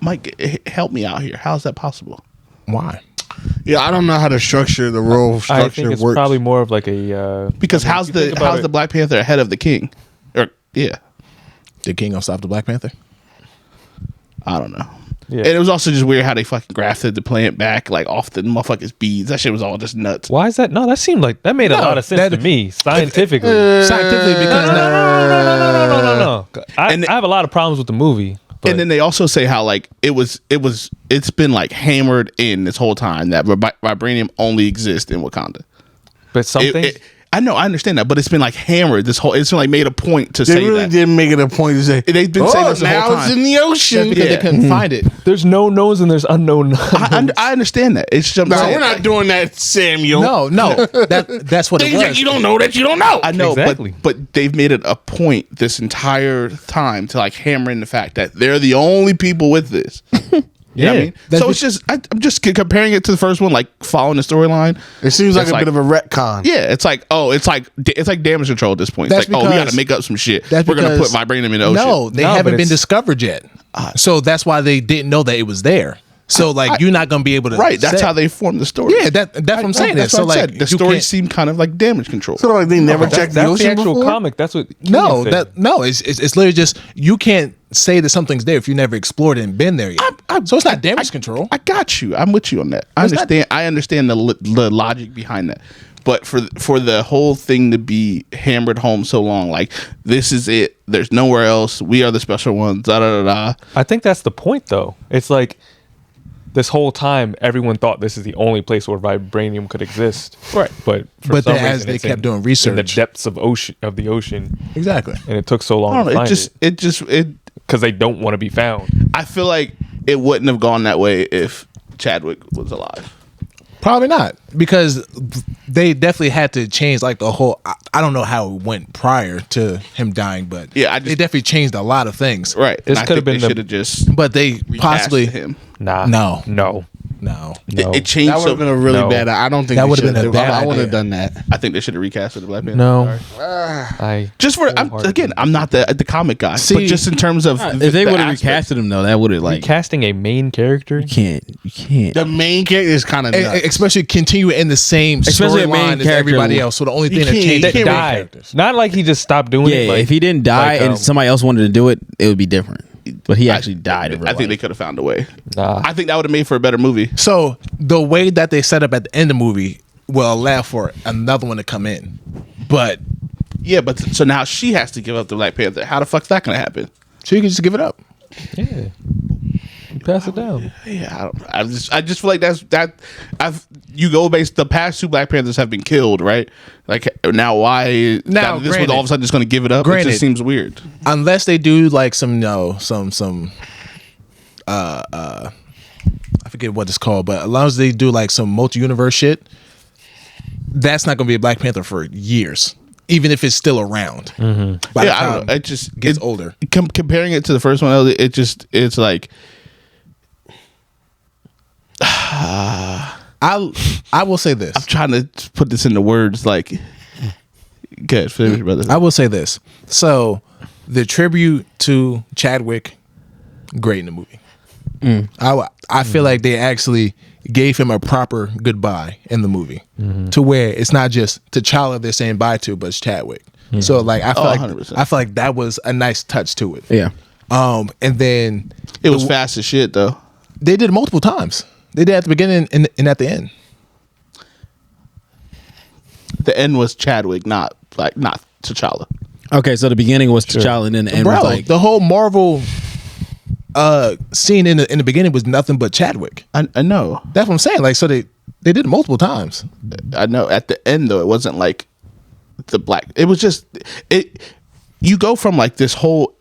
Mike, help me out here. How is that possible? why? Yeah, I don't know how the structure, the role I structure think it's works. probably more of like a Because I mean, how's if you think about the it- Black Panther ahead of the king? Or yeah, The king gonna stop the Black Panther? I don't know. Yeah. And it was also just weird how they fucking grafted the plant back like off the motherfucker's beads. That shit was all just nuts. Why is that? No, that seemed like that made a lot of sense to me scientifically. Scientifically, because No. I And- have a lot of problems with the movie. But And then they also say how like it's been like hammered in this whole time that vibranium only exists in Wakanda. but something I know, I understand that, but it's been like hammered. It's been like made a point to They say really that. didn't make it a point to say. They've been saying this the now whole it's time. in the ocean. because they couldn't find it. there's no knowns and there's unknown. I understand that. It's just No, saying, we're not like, doing that, Samuel. No, that's what it Things was. that you don't know that you don't know. I know, Exactly. but they've made it a point this entire time to like hammer in the fact that they're the only people with this. You know what I mean? That's So it's just I'm just comparing it to the first one, like following the storyline. It seems like It's a like- bit of a retcon. Yeah, it's like damage control at this point. It's That's like, we got because- to make up some shit. that's We're gonna put because- vibranium in the ocean. No, they No, but haven't been it's- discovered yet. So that's why they didn't know that it was there. So like you're not gonna be able to. Right, that's say- how they formed the story. Yeah, that's what I'm saying. That's so what I like said. The you story can't- seemed kind of like damage control. So like they never checked the That's ocean the actual before? comic. That's what. No, Kenyon said. it's literally just you can't say that something's there if you never explored it and been there yet. So it's not damage control. I got you. I'm with you on that. I It's not- understand. I understand the logic behind that. But for the whole thing to be hammered home so long, like this is it. There's nowhere else. We are the special ones. Da da da da. I think that's the point, though. It's like this whole time, everyone thought this is the only place where vibranium could exist. Right. But for But some then as reason, they it's kept doing in the research. depths of the ocean, Exactly. and it took so I long don't to know. find It just because they don't want to be found. I feel like it wouldn't have gone that way if Chadwick was alive. Probably not, because they definitely had to change like the whole. I don't know how it went prior to him dying, but Yeah, they definitely changed a lot of things. Right. This And I could have think been they the- should have just But they recasted possibly him. Nah. No. No. no. No. It changed. That would have been a really No. bad. I don't think That they would've should been a bad I would have idea. done that. I think they should have recasted the Black Panther. No. Sorry. I I'm not the comic guy, but See, just in terms of If they the would have aspect- recasted him though, that would have like recasting a main character. you can't. The main character is kind of nuts. Especially continue in the same Especially a main storyline as character. everybody else. So the only thing that can't- changed you That is can't the died. characters. Not like he just stopped doing Yeah, it. Like, if he didn't die like, and somebody else wanted to do it, it would be different. But he actually died. In real I think they life. could have found a way. Nah. I think that would have made for a better movie. So the way that they set up at the end of the movie will allow for another one to come in. But Yeah, but so now she has to give up the Black Panther. How the fuck's that gonna happen? so you can just give it up. Yeah. You pass it down. Yeah, I just feel like you go based. The past two Black Panthers have been killed, right? Like now, why? Now, this was granted- all of a sudden just gonna give it up. It granted- just seems weird. Unless they do like some I forget what it's called, but as long as they do like some multi-universe shit, that's not gonna be a Black Panther for years, even if it's still around. By the Yeah, I time don't know. It just gets older. Comparing it to the first one, it's like I will say this. trying to put this into words. Like, good, finish, brother. I will say this. So the tribute to Chadwick, great in the movie. I feel like they actually gave him a proper goodbye in the movie, to where it's not just T'Challa they're saying bye to, but it's Chadwick. So like I feel 100%. That was a nice touch to it. Yeah. And then It was fast as shit though. they did it multiple times. They did it at the beginning and at the end. The end was Chadwick, not T'Challa. Okay, so the beginning was T'Challa, and then the end was like the whole Marvel scene in the beginning was nothing but Chadwick. I know. That's what I'm saying. Like, so they did it multiple times. I know. At the end though, it wasn't like the black. It was just it. You go from like this whole.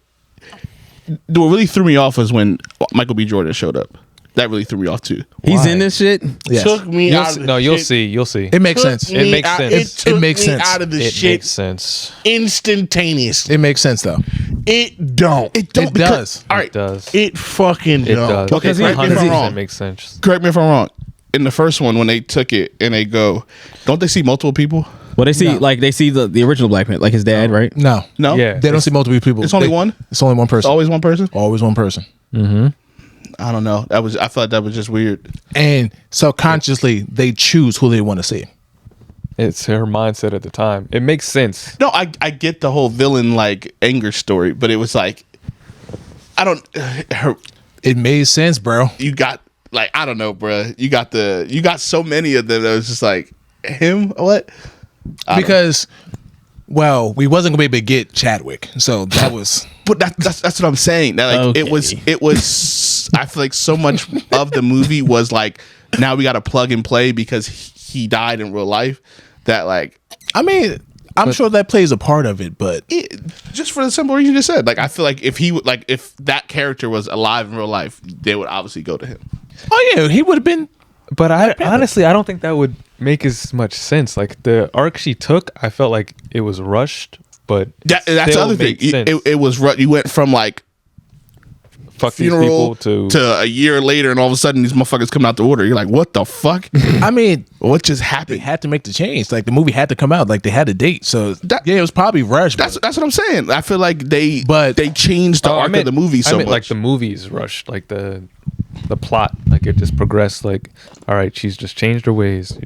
What really threw me off was when Michael B. Jordan showed up. That really threw me off too. he's in this shit. Yes. Took me out of the You'll shit. see. You'll see. It makes sense. It makes sense. It took makes me sense. out of the It shit makes sense. instantaneously. It makes sense though. It don't. It does. All right. It does. It fucking It don't. does. Okay, It correct me if I'm 100% wrong. makes sense. Correct me if I'm wrong. In the first one, when they took it and they go, don't they see multiple people? Well, they see they see the original Black Panther, like his dad, right? No. No. Yeah. They don't see multiple people. It's only one? It's only one It's person. always one person. Always one person. I don't know. I felt like that was just weird. And subconsciously, they choose who they want to see. It's her mindset at the time. It makes sense. No, I get the whole villain like anger story, but it was like, I don't. It made sense, bro. You got like I don't know, bro. You got so many of them that was just like him. What? Because, well, we wasn't gonna be able to get Chadwick, so that was. But that's what I'm saying. That like Okay. it was. I feel like so much of the movie was like now we got to plug and play because he died in real life. That like I mean, I'm sure that plays a part of it, but just for the simple reason you just said. Like I feel like if he would like if that character was alive in real life, they would obviously go to him. oh yeah, he would have been. But honestly, I don't think that would make as much sense. Like the arc she took, I felt like it was rushed, but That's the still other thing. made sense. It was you went from like Fuck these funeral people to a year later, and all of a sudden these motherfuckers coming out the order. You're like, what the fuck? I mean, What just they happened? had to make the change. Like the movie had to come out. Like they had a date. So yeah, it was probably rushed. That's but what I'm saying. I feel like they But- changed the Oh, I arc meant- of the movie so I meant much. like the movie's rushed, like the plot, like it just progressed. Like, all right, she's just changed her ways.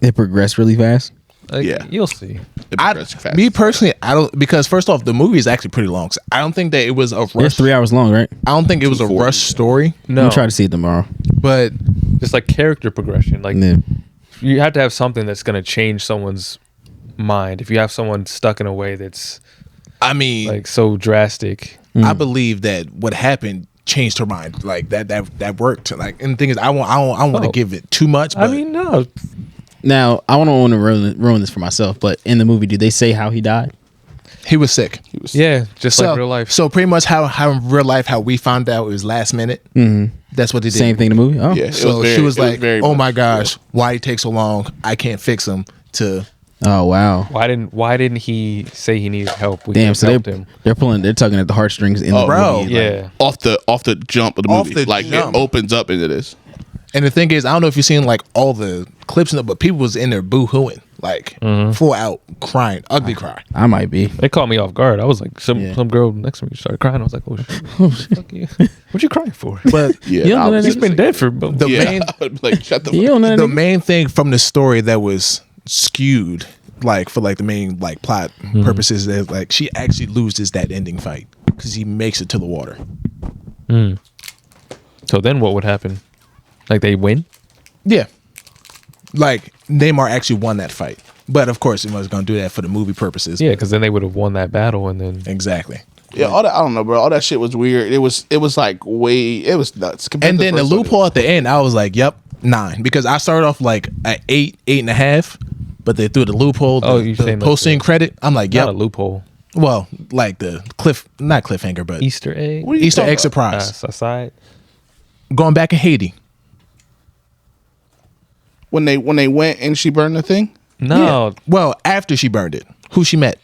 It progressed really fast. Like, Yeah. you'll see. It progressed fast. me personally, I don't because first off, the movie is actually pretty long. So I don't think that it was a It's rush. 3 hours long, right? I don't think it was a 240. rush story. No, We'll try to see it tomorrow. But just like character progression. Like Yeah. you have to have something that's going to change someone's mind. If you have someone stuck in a way that's I mean, like so drastic, I believe that what happened changed her mind. Like that worked. Like, and the thing is, I don't want to Oh. give it too much. But I mean, no. Now, I don't want to ruin this for myself, but in the movie, did they say how he died? he was sick. Yeah, just So like real life. So pretty much how in real life how we found out it was last minute. Mm-hmm. That's what they did. Same thing in the movie? Oh. Yeah. So It she was it like, very "Oh much- my gosh, why he take so long? I can't fix him." To Oh, wow. Why didn't he say he needed help? We Damn, could've so helped him. they're tugging at the heartstrings in the bro. movie. Yeah. off the jump of the Off movie. the Like jump. it opens up into this. and the thing is, I don't know if you've seen like all the clips, but people was in there boo-hooing, like full out crying, ugly cry. I might be. They caught me off guard. I was like, some girl next to me started crying. I was like, oh shit, fuck you. What you crying for? But Yeah, You don't know that He's been dead for. the yeah, main I would be like shut the You fuck don't know the that main thing from the story that was skewed, like for like the main like plot purposes, that like she actually loses that ending fight because he makes it to the water. So then what would happen? Like they win? Yeah, like Neymar actually won that fight, but of course he was going to do that for the movie purposes. Yeah, because then they would have won that battle, and then Exactly. Yeah, all that I don't know, bro. All that shit was weird. It was like it was nuts. compared And to then the first one. loophole at the end, I was like, "Yep, 9," because I started off like at 8.5, but they threw the loophole. Oh, the you're saying like post-scene the- credit. I'm like, not "Yep." a loophole. Well, like the not cliffhanger, but Easter egg. What are you Easter talking egg about? surprise. Aside. Going back in Haiti. When they went and she burned the thing. No. Yeah. Well, after she burned it, who she met.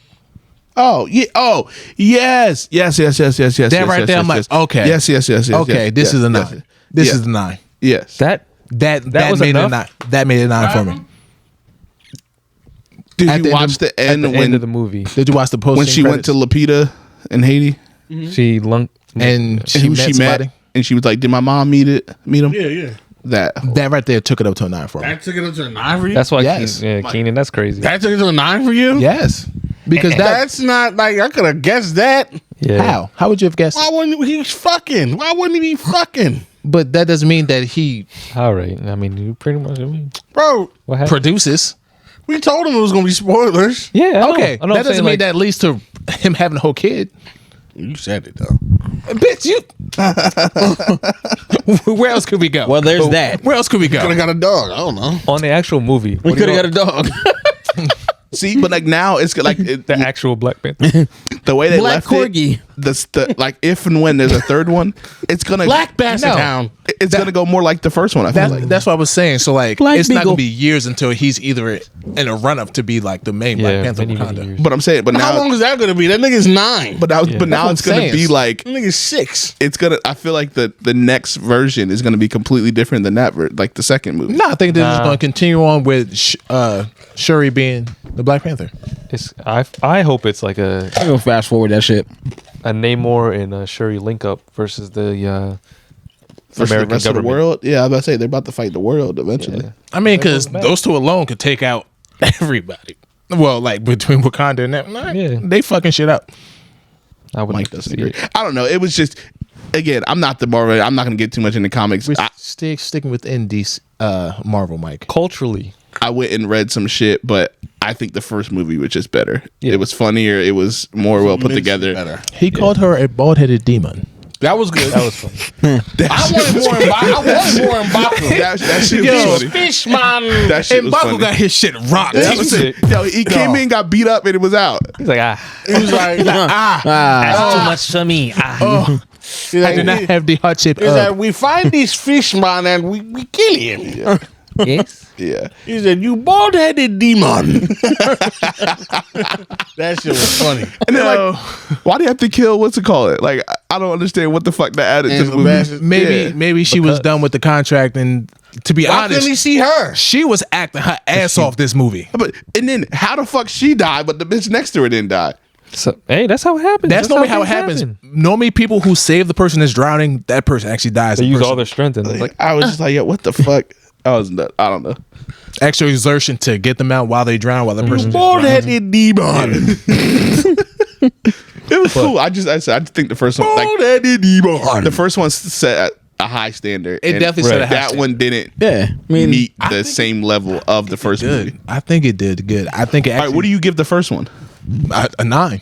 Oh yeah. Oh yes. Yes. Yes. Yes. Yes. Yes. That yes, right yes, there, yes, I'm like, yes. okay. Yes. Yes. Yes. Yes. Okay, yes, this yes, is a 9. yes. This Yeah. is the 9. Yes. That That was made enough? it 9. That made it 9 for me. Did at you the end watch of- the at end the when end of the movie, Did you watch the post when she went to Lapita in Haiti? she lunked and she who met she somebody? met? and she was like, "Did my mom meet him?" Yeah. That right there took it up to a 9 for me. That took it up to a 9 for you? That's why Yes. Keenan, that's crazy. That took it to a 9 for you? Yes, because That's not like I could have guessed that. Yeah. How would you have guessed? Why wouldn't he fucking? Why wouldn't he be fucking? But that doesn't mean that he All right. I mean, you pretty much. Bro, What happened? produces. we told him it was gonna be spoilers. Yeah. I know. Okay, I know that doesn't mean that leads to him having a whole kid. You said it though. Bitch, you. Where else could we go? Well, there's that. Where else could we go? Could have got a dog. I don't know. on the actual movie. We could have got a dog. See, but like now it's like the actual Black Panther. the way they Black left it. The like if and when there's a third one, it's gonna Black Basset No. Town. It's gonna go more like the first one. I feel like. That's what I was saying. So like, Black it's not Beagle. gonna be years until he's either in a run up to be like the main Black Panther many Wakanda. years. But I'm saying, but How long now, is that gonna be? That nigga's 9. but now what it's I'm gonna saying. be like that nigga's 6. it's gonna. I feel like the next version is gonna be completely different than that. Like the second movie. No, I think they're just gonna continue on with Shuri being the Black Panther. It's I hope it's like a I'm gonna fast forward that shit. Namor and a Shuri link up versus the Versus American the rest of the government. world. Yeah, I was about to say they're about to fight the world eventually. Yeah. I mean, because both mad. those two alone could take out everybody. Well, like between Wakanda and that, Yeah. they fucking shit up. I would Mike like to doesn't see agree. it. I don't know. It was just again. I'm not the Marvel. I'm not gonna get too much into comics. We're sticking within DC, Marvel, Mike. Culturally, I went and read some shit, but I think the first movie was just better. Yeah. It was funnier. It was more well put together. Better. He called her a bald-headed demon. That was good. that was fun. I wanted more M'Baku. That shit was funny. Fish man. That shit was Mbaku funny. got his shit rocked. That was it. Yo, he came in, got beat up, and it was out. He's like, He was like, That's too much for me. he's like, I do not have the heart shape he's up. like, we find this fish man and we kill him. Yes. Yeah. He said, "You bald-headed demon." That shit was funny. And then like, why do you have to kill? What's it called? Like, I don't understand what the fuck that added to the Angela movie. Bassett. Maybe she was done with the contract, and to be Why honest, couldn't he see her? she was acting her ass off this movie. But and then how the fuck she died, but the bitch next to her didn't die? so, hey, that's how it happens. That's normally how it things happens. happen. Normally, people who save the person that's drowning, that person actually dies. They The use person- all their strength, and it's Like, like, I was just like, yo, what the fuck? I was nuts. I don't know. extra exertion to get them out while they drown, while the person Bald-headed demon. It was cool. I just think the first one, like, Bald-headed demon. the first one set a high standard. It and definitely set a high that standard. one didn't Yeah, I mean, meet the same level of the first movie. good. I think it did good. I think it All right, actually, what do you give the first one? a 9.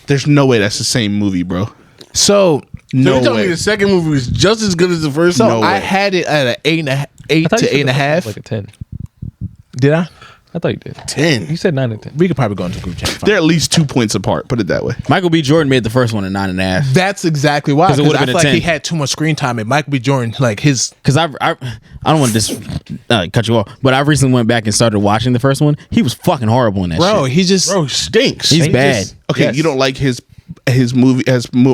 There's no way that's the same movie, bro. So So No you telling me way. the second movie was just as good as the first? So No I way. had it at an 8 I to thought you said 8.5. like a 10. Did I? I thought you did. 10. You said 9 and 10. We could probably go into group chat. They're at least 2 points apart. Put it that way. Michael B. Jordan made the first one a 9.5. That's exactly why. 'Cause it Because would've I been feel a like he 10. had too much screen time. And Michael B. Jordan, like his, Because I don't want to just cut you off, but I recently went back and started watching the first one. He was fucking horrible in that bro, shit. he just Bro, stinks. He's bad. Okay, Yes. you don't like his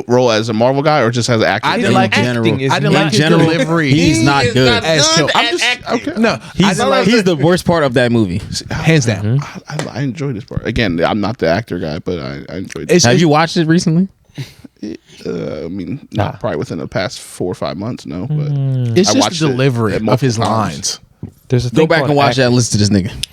role as a Marvel guy, or just as an actor? I didn't In like general. acting. I didn't In like his general, delivery. he's He not is good. not As good I'm at just- acting. no, He's the worst part of that movie. hands down. I enjoyed this part. Again, I'm not the actor guy, but I enjoyed it. It's, Have you watched it recently? I mean, not probably within the past 4 or 5 months, no. But it's I just watched the it delivery at of his multiple times. lines. There's a Go thing back called and watch acting. that and listen to this nigga.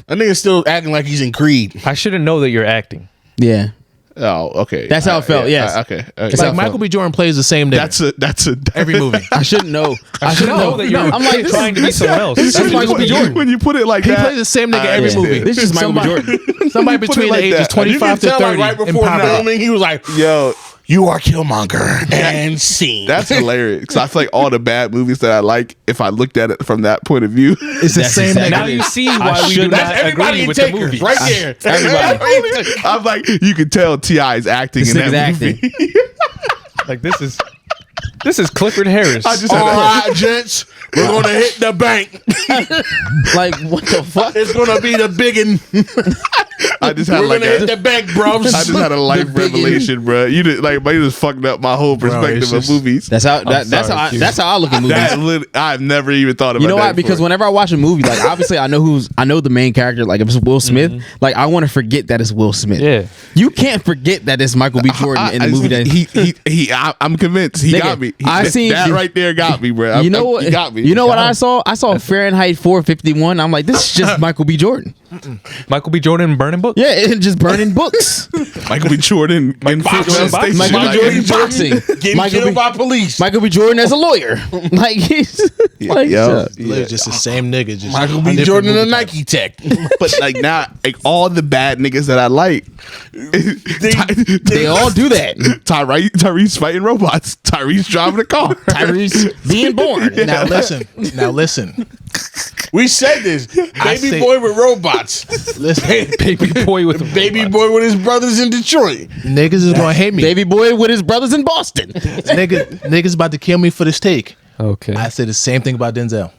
That nigga's still acting like he's in Creed. I shouldn't know that you're acting. Yeah. Oh, okay. That's how it felt, yes. Okay. It's Like how it Michael felt. B. Jordan plays the same nigga. That's a every movie. I shouldn't know. I should know that you're I'm like, trying to be someone else. It's That's just Michael B. Jordan. When you put it like He that, plays the same nigga I every understand. movie. This is Michael B. Jordan. Somebody put it between like the ages that. You 25 can to tell 30 like right in before poverty. filming, he was like, Yo, "You are Killmonger," and scene. that's hilarious. Because I feel like all the bad movies that I like, if I looked at it from that point of view, It's the That's same exactly- nigga. Now you see why we do should- not That's everybody agree in with the Takers, movie. right there. Everybody. I'm like, you can tell T.I. is acting This in that nigga's movie. acting. Like this is Clifford Harris. I just All had right, gents, we're gonna hit the bank. Like, what the fuck? It's gonna be the biggin. I just had We're like gonna hit the bank, bro. I just had a life revelation, bro. You did like, you just fucked up my whole perspective it's of just- movies. That's how I look at movies. I've never even thought about. You know that why? Because before. whenever I watch a movie, like obviously I know the main character. Like if it's Will Smith, like I want to forget that it's Will Smith. Yeah. You can't forget that it's Michael B. Jordan in the movie. That I'm convinced he Nigga, got me. I seen that right there got me, bro. you know what? He got me. You know what I saw? I saw Fahrenheit 451. I'm like, this is just Michael B. Jordan. Michael B. Jordan burning books. Yeah, and just burning books. Michael B. Jordan in Jordan boxing. boxing. Michael B. Jordan boxing. Getting Michael killed B. by police. Michael B. Jordan as a lawyer. Like he's like, Yo. Literally just the same nigga. Just Michael on B. different Jordan and movie a types. Nike Tech. But like now, like all the bad niggas that I like, they all do that. Tyrese fighting robots. Tyrese driving a car. Tyrese being born. Now listen. We said this. Baby say- boy with robots. Listen. Baby boy with the Baby boy with his brothers in Detroit. Niggas is gonna hate me. Baby boy with his brothers in Boston. Niggas about to kill me for this take. Okay. I said the same thing about Denzel.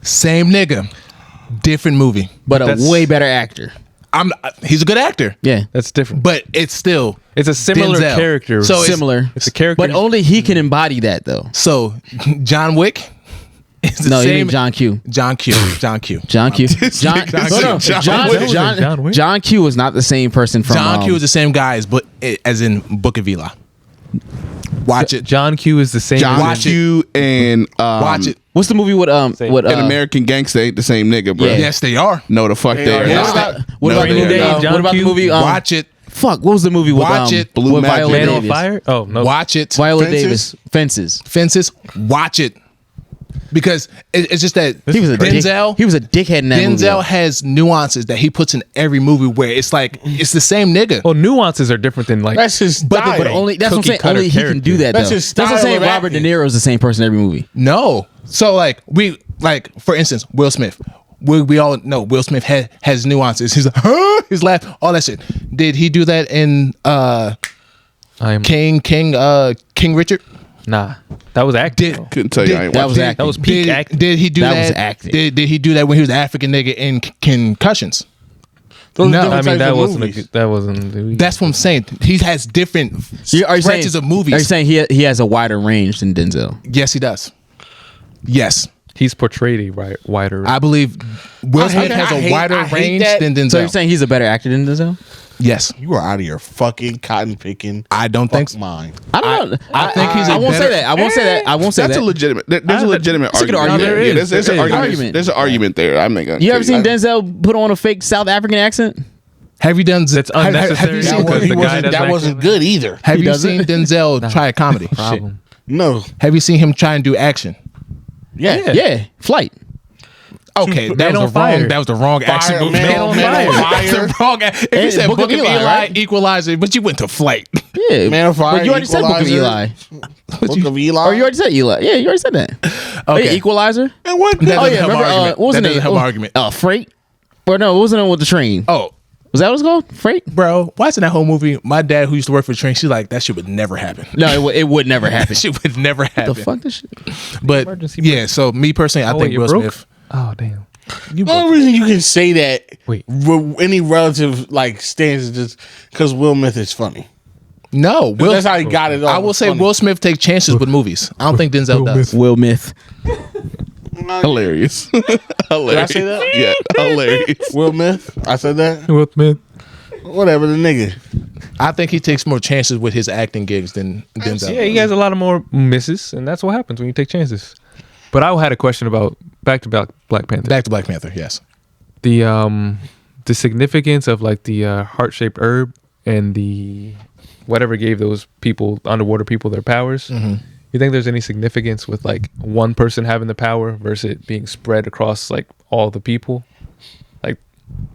Same nigga, different movie. But a That's- way better actor. He's a good actor, Yeah. That's different. but it's still It's a similar Denzel. character. So it's- Similar. It's a character. But only he can embody that though. so John Wick. Is the No, you same. mean John Q. John Q. John Q. John Q. John Wick. John Q is not the same person from John Q is the same guy as in Book of Eli. Watch it. John Q is the same. John Watch it. Q and Watch it. What's the movie with Same. with An American Gangster ain't the same nigga, bro. Yeah. Yes, they are. No, the fuck they are. Yeah. What about, what No, about the they movie? don't. John What about the Q? movie? Watch it. Fuck, what was the movie with Watch it. Blue with Magic. Viola Man on Davis? Fire. Oh no. Watch it. Viola Fences? Davis. Fences. Fences. Watch it. Because it's just that He was a Denzel. He was a dickhead in that movie. Denzel has nuances that he puts in every movie where it's like it's the same nigga. Well, nuances are different than like. That's his style. But only that's what I'm saying. Cookie-cutter Only he can do that. That's though. his That's what I'm style saying. of Robert De acting. Niro is the same person in every movie. No. So for instance, Will Smith. We all know Will Smith has nuances. He's like, huh? His laugh, all that shit. Did he do that in I am King Richard? nah. That was acting. though. Couldn't tell you. I ain't That was watching. acting. That was peak acting. Did he do That that? was acting. Did he do that when he was the African nigga in Concussions? Those are No, different I mean types that of wasn't. movies. That wasn't. That's what I'm saying. He has different Are you stretches of movies. Are you saying he has a wider range than Denzel? Yes, he does. Yes. He's portrayed a wider. I believe Will Smith has a wider I hate range that. than Denzel. So you're saying he's a better actor than Denzel? Yes. You are out of your fucking cotton picking. I don't think Fuck so. mine. I don't know. I think he's a I won't say better- that. I won't say that. I won't say That's that. a legitimate. There's a legitimate It's a good argument. argument. Yeah, There is. there's an There is. argument. There's an argument there. I'm not gonna. You ever seen I- Denzel put on a fake South African accent? Have you done That's have you unnecessary seen, because the guy doesn't That act wasn't like good either. have He you doesn't? seen Denzel try a comedy? problem. No. Have you seen him try and do action? Yeah. Flight. Okay, Man that on was Fire. That was the wrong action movie. Man on Fire. That's the wrong. If you And said Book of Eli, right? Equalizer, but you went to Flight. Yeah. Man on Fire, But you already said Book of Equalizer. Eli. Book of Eli. Or you already said Eli. Yeah, you already said that. Okay. Yeah, Equalizer. And what? That Oh doesn't yeah, help remember argument. what was That the doesn't name? help argument. Freight. Or no, it wasn't with the train. Oh, Was that what it's called? Freight? bro, watching that whole movie, my dad who used to work for the train, she's like, that shit would never happen. No, it would never happen. That shit would never happen. The fuck this shit? But Emergency yeah, so me personally, I Oh, think wait, you Will broke? Smith. Oh damn. You The only reason you can say that Wait. any relative like stance is just because Will Smith is funny. No, Will. That's how he got it. I will say Will Smith takes chances with movies. I don't think Denzel does. Will Myth. Hilarious. Hilarious. say that? Yeah, hilarious. Will Smith. I said that. Will Smith. Whatever the nigga. I think he takes more chances with his acting gigs than Denzel. Yeah, he has a lot of more misses, and that's what happens when you take chances. But I had a question about back to Black Panther. Back to Black Panther, yes. The significance of like the heart-shaped herb and the whatever gave those people, underwater people, their powers. Mm-hmm. You think there's any significance with like one person having the power versus it being spread across like all the people? Like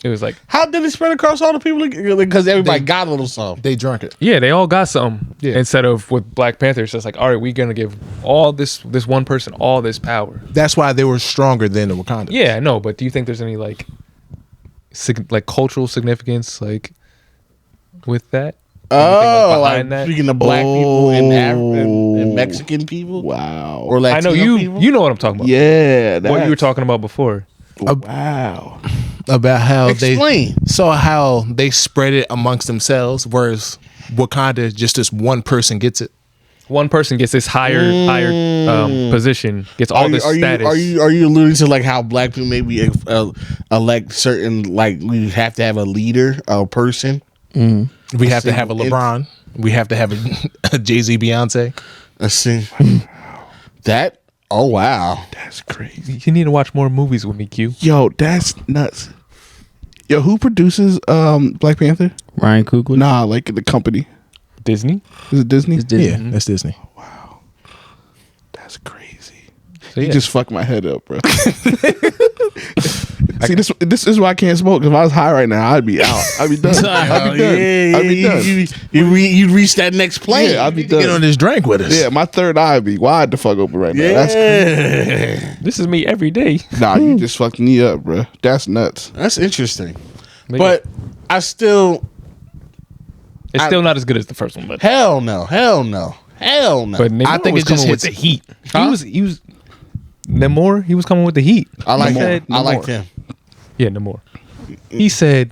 it was like, How did it spread across all the people? Because everybody got a little something. They drunk it. yeah, they all got something. Yeah. Instead of with Black Panther, it's just like, all right, we're gonna give all this one person all this power. That's why they were stronger than the Wakanda. Yeah, I know, but do you think there's any like cultural significance like with that? Oh, behind like that? speaking of black people and African and Mexican people, Wow. or I Latino know you. people? You know what I'm talking about. Yeah. What you were talking about before. Wow. about how Explain. how they spread it amongst themselves, whereas Wakanda, just this one person gets it. One person gets this higher position, gets all this status. Are you alluding to like how black people maybe elect certain, like we have to have a leader, a person? We have to have a LeBron. We have to have a Jay-Z, Beyonce. That. Oh wow, That's crazy. You need to watch more movies with me, Q. Yo, that's nuts. Yo, who produces Black Panther? Ryan Coogler. Nah, like the company. Disney. Is it Disney? It's Disney. Yeah, that's Disney. That's crazy. So, You yeah. just fucked my head up, bro. See, this is why I can't smoke. If I was high right now, I'd be out. I'd be done. I'd be done. I'd be done. You reach that next plane. Yeah, I'd be Get on done. this drink with us. Yeah, my third eye would be wide the fuck open right now. That's crazy. This is me every day. Nah, you just fucked me up, bro. That's nuts. That's interesting. But But I still, it's still not as good as the first one. But hell no. but Namor I think was it just coming with hits the heat. He was Namor. He was coming with the heat. I like He him. said I like Namor. him. Yeah, Namor. He said,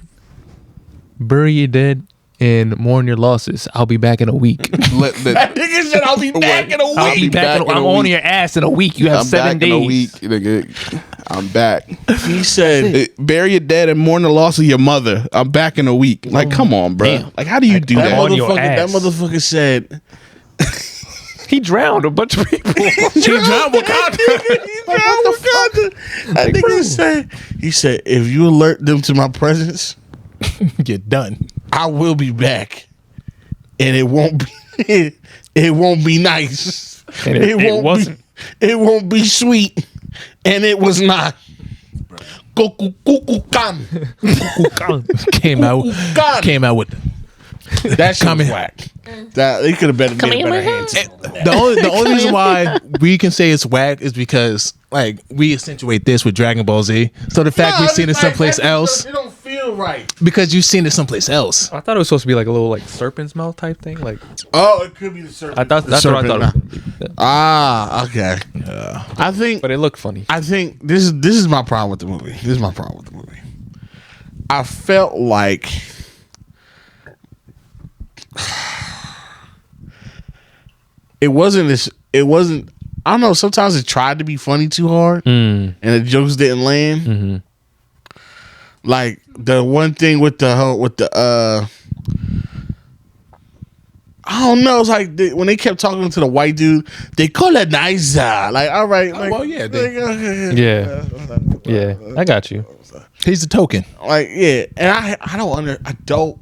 "Bury your dead and mourn your losses. I'll be back in a week. Nigga said I'll be back in a week. I'll be back. I'm on your ass in a week. You have I'm 7 back days. in a week, nigga. I'm back. He said Bury your dead and mourn the loss of your mother. I'm back in a week. Like, come on, bro. Damn. Like, how do you do that that? on your motherfucker. That ass. motherfucker said. He drowned a bunch of people. He drowned Wakanda. That nigga said. He said, if you alert them to my presence, You're done. I will be back, and it won't be. It won't be nice. And it wasn't. It won't be sweet, and it was not. Kukukukan. Came out with That shit Coming. was whack. That they could have made a better hands. the only reason why we can say it's whack is because like we accentuate this with Dragon Ball Z. So the fact we've seen it someplace else It don't feel right. because you've seen it someplace else. I thought it was supposed to be like a little like serpent's mouth type thing. Like Oh, it could be the serpent. I thought that's what I thought. It was. Ah, okay. I think. But it looked funny. I think this is my problem with the movie. I felt like it wasn't. I don't know. Sometimes it tried to be funny too hard, and the jokes didn't land. Like the one thing with the I don't know. It's like when they kept talking to the white dude, they colonizer. Like, all right, like, well, yeah, Yeah. Yeah. I got you. He's the token. like, yeah. And I don't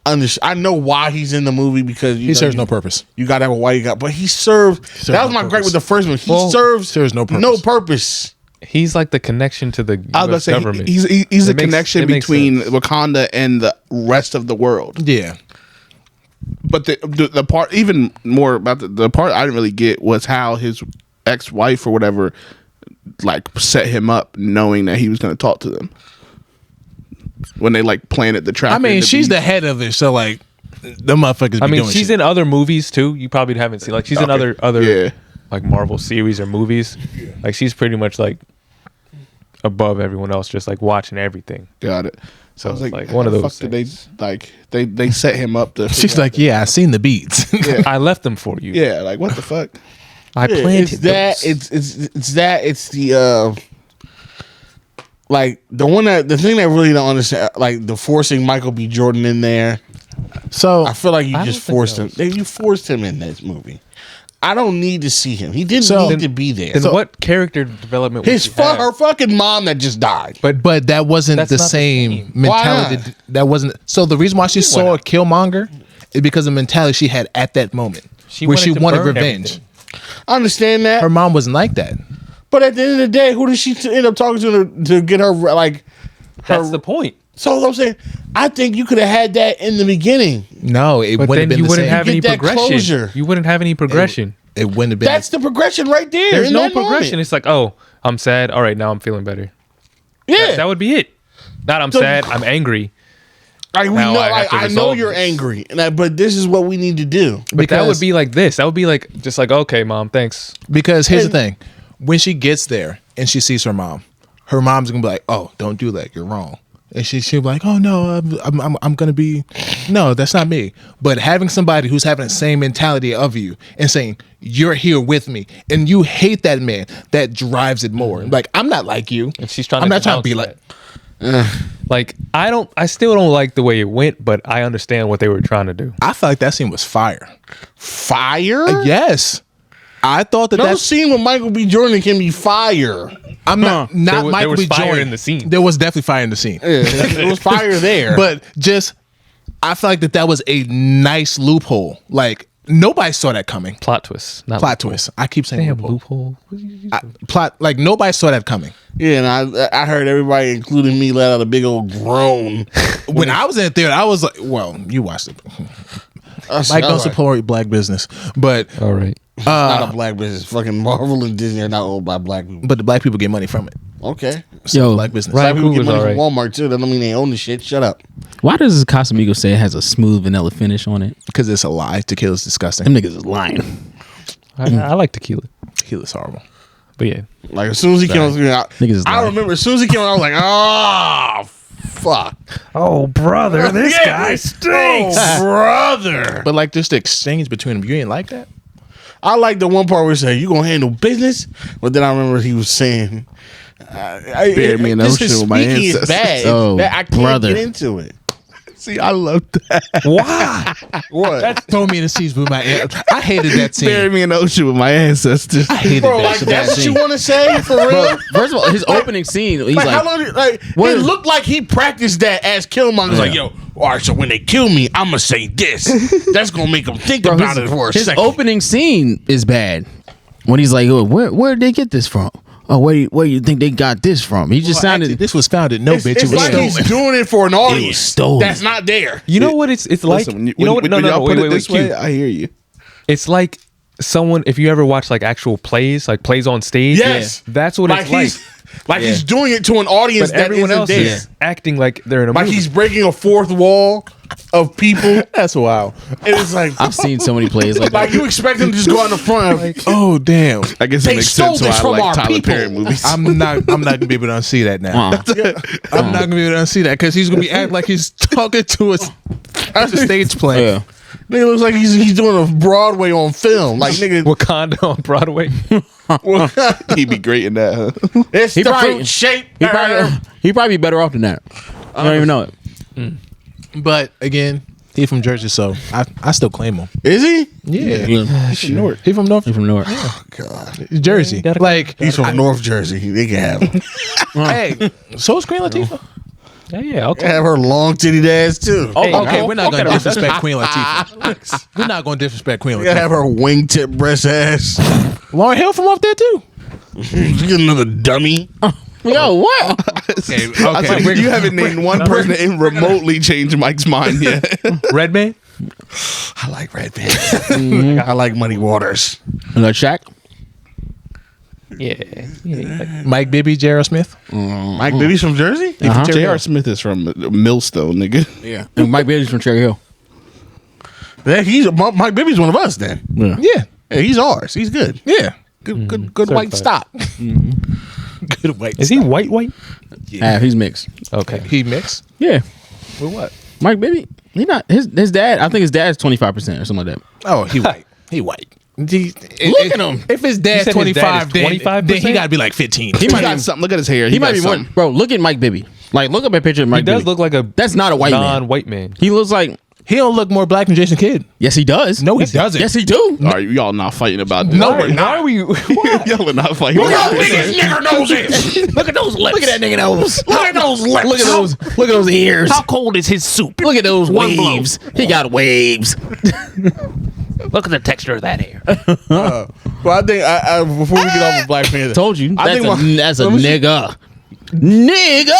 understand. I know why he's in the movie because He serves no purpose. You got to have a white guy, but he served. That was no my gripe purpose. with the first one. He Well, serves serves no No purpose. purpose. He's like the connection to the I was about to US say government. he's It a makes- connection it makes between sense. Wakanda and the rest of the world. Yeah. But the part, even more about the part I didn't really get was how his ex-wife or whatever like set him up knowing that he was going to talk to them when they like planted the trap. I mean, she's the head of it, so like the motherfuckers. I be mean, doing she's shit. in other movies too. You probably haven't seen like she's in other Yeah. like Marvel series or movies. Like she's pretty much like above everyone else, just like watching everything. Got it. So I was like one of how the those fuck did things. they set him up to She's like, yeah, I seen the beats. I left them for you. yeah, like what the fuck? I planted It's that. those. It's that. It's the like the thing that really don't understand, like the forcing Michael B. Jordan in there. So I feel like you I just don't think forced that him. You forced him in this movie. I don't need to see him. He didn't So- need to be there. Then what character development would His she have? her fucking mom that just died. but that wasn't That's the not the same same. mentality. Why not? That wasn't. So the reason why she saw a Killmonger is because of the mentality she had at that moment, She where wanted she to wanted burn revenge. everything. I understand that, Her mom wasn't like that. but at the end of the day, who did she end up talking to get her like? That's the point. So I'm saying, I think you could have had that in the beginning. No, it But wouldn't have then been you the wouldn't same. have Get any that progression. closure. You wouldn't have any progression. It wouldn't have been. That's the progression right there. There's in no that progression. moment. It's like, oh, I'm sad. All right, now I'm feeling better. Yeah, That would be it. Not I'm So- sad. I'm angry. like, we now know. I have Like, to I know resolve you're this. angry, but this is what we need to do. But that Because- would be like this. That would be like just like, okay, mom, thanks. Because here's And- the thing: when she gets there and she sees her mom, her mom's gonna be like, "Oh, don't do that. You're wrong." And she'll be like, "Oh no, I'm gonna be, no, that's not me." But having somebody who's having the same mentality of you and saying you're here with me, and you hate that man, that drives it more. Like, I'm not like you, And she's trying. I'm to not trying to be denounce like. that. Like I still don't like the way it went, but I understand what they were trying to do. I felt like that scene was fire. Fire? Yes, I thought No that scene with Michael B. Jordan can be fire. I'm not There Michael was B. fire Jordan in the scene. There was definitely fire in the scene. It was fire there. But just, I feel like that was a nice loophole. Like, nobody saw that coming. Plot twist. Not Plot loophole. twist. I keep saying Damn loophole. loophole. Like, nobody saw that coming. yeah, and I heard everybody, including me, let out a big old groan. When I was in the theater, I was like, well, you watched it. Mike don't support black business. But All right. It's not a black business. Fucking Marvel and Disney are not owned by black people. the black people get money from it. Okay. Yo, Black business. Black Ryan people get Coogler's money from all Walmart too. That don't mean they own the shit. Shut up. why does Casamigos say it has a smooth vanilla finish on it? Because it's a lie. Tequila's disgusting. Them niggas is lying. I like tequila, Tequila's horrible. but yeah, Like, as soon as he came on screen, Niggas is I lying. remember as soon as he came on, I was like, oh, fuck. oh brother, this guy stinks. Oh, brother. But like, just the exchange between them, you ain't like that? I like the one part where he said, you gonna handle business? But then I remember he was saying, Buried me in the this ocean is with my speaking is ancestors. bad. Oh, I can't brother. get into it. See, I love that. Why? What? Throw me in the seas with my I hated that scene. Bury me in the ocean with my ancestors. I hated Bro, that like, scene. that's what you want to say? For real? First of all, his opening scene, he's Like, like, how long did, like, What it is- looked like he practiced that as Killmonger. He's like, yo, all right, so when they kill me, I'm going to say this. That's going to make them think bro, about it for a his second. opening scene is bad. When he's like, oh, where did they get this from? Oh, where do you think they got this from? He just sounded. Actually, this was founded. No, It's, bitch. it's It was like stolen. he's doing it for an audience stolen. that's not there. You know what it's like? Listen, you know what? No, y'all wait, put it this Q. way, I hear you. It's like someone, if you ever watch like actual plays, like plays on stage. Yes. That's what Like it's like. he's doing it to an audience But that everyone isn't else there. is acting like they're in a Like movie. he's breaking a fourth wall of people. That's wild. And it's like, I've seen so many plays like like that. you expect them to just go out in the front. Like, Oh damn! I guess They it makes stole sense why this I from like our Tyler people. Perry movies. I'm not gonna be able to unsee that now. I'm not gonna be able to unsee that because he's gonna be acting like he's talking to us. That's a stage play. Yeah. nigga looks like he's doing a Broadway on film. Like, nigga, Wakanda on Broadway. He'd be great in that, huh? it's He the probably- fruit shape. He'd probably be better off than that. I don't even know it. But again, he's from Jersey, so I still claim him. Is he? Yeah, He's North. He from North from North. Jersey. Like He's from North Jersey. They can have him. hey, so is Queen Latifah. Yeah, okay. Have her long titty ass too. Hey, Okay, we're not okay, gonna that's disrespect Queen Latifah. We're not gonna disrespect Queen You gotta have Latifah. her wingtip breast ass. Lauren Hill from up there too. You get another dummy. Yo, what? Okay, I was like, you haven't named one person that ain't remotely changed Mike's mind yet. Redman. I like Red Band. I like Muddy Waters. You know Shaq? Yeah. Mike Bibby, J.R. Smith. Mike Bibby's from Jersey? J.R. Smith is from Millstone, nigga. Yeah. And Mike Bailey's from Cherry Hill. Yeah, Mike Bibby's one of us then. Yeah. Yeah, Yeah, he's ours. He's good. yeah. Good white Certified. stop. Good white. Is he white? Yeah, he's mixed. Okay. He mixed Yeah. with what? Mike Bailey, he not his dad. I think his dad's 25% or something like that. Oh, he white. He white. Look at him. If his You dad's said his dad 25, is then 25%? he got to be like 15. He might got something. Look at his hair. He might be got more. something. Bro, look at Mike Bibby. Like, look up a picture of Mike He does Bibby. look like a That's not a white man. non-white man. He looks like. He don't look more black than Jason Kidd. Yes, he does. No, he doesn't. Yes, he do. All right, y'all not fighting about this. No, we're not. Why are we? Y'all are not fighting about this. nigger nose is. Look at those lips. Look at that nigga nose. Look at those lips. Look at those. Look at those ears. How cold is his soup? Look at those One blow. waves. He got waves. Look at the texture of that hair. Well, I think before we get off of Black Panther, Told you. I That's think that's a nigga. Nigga.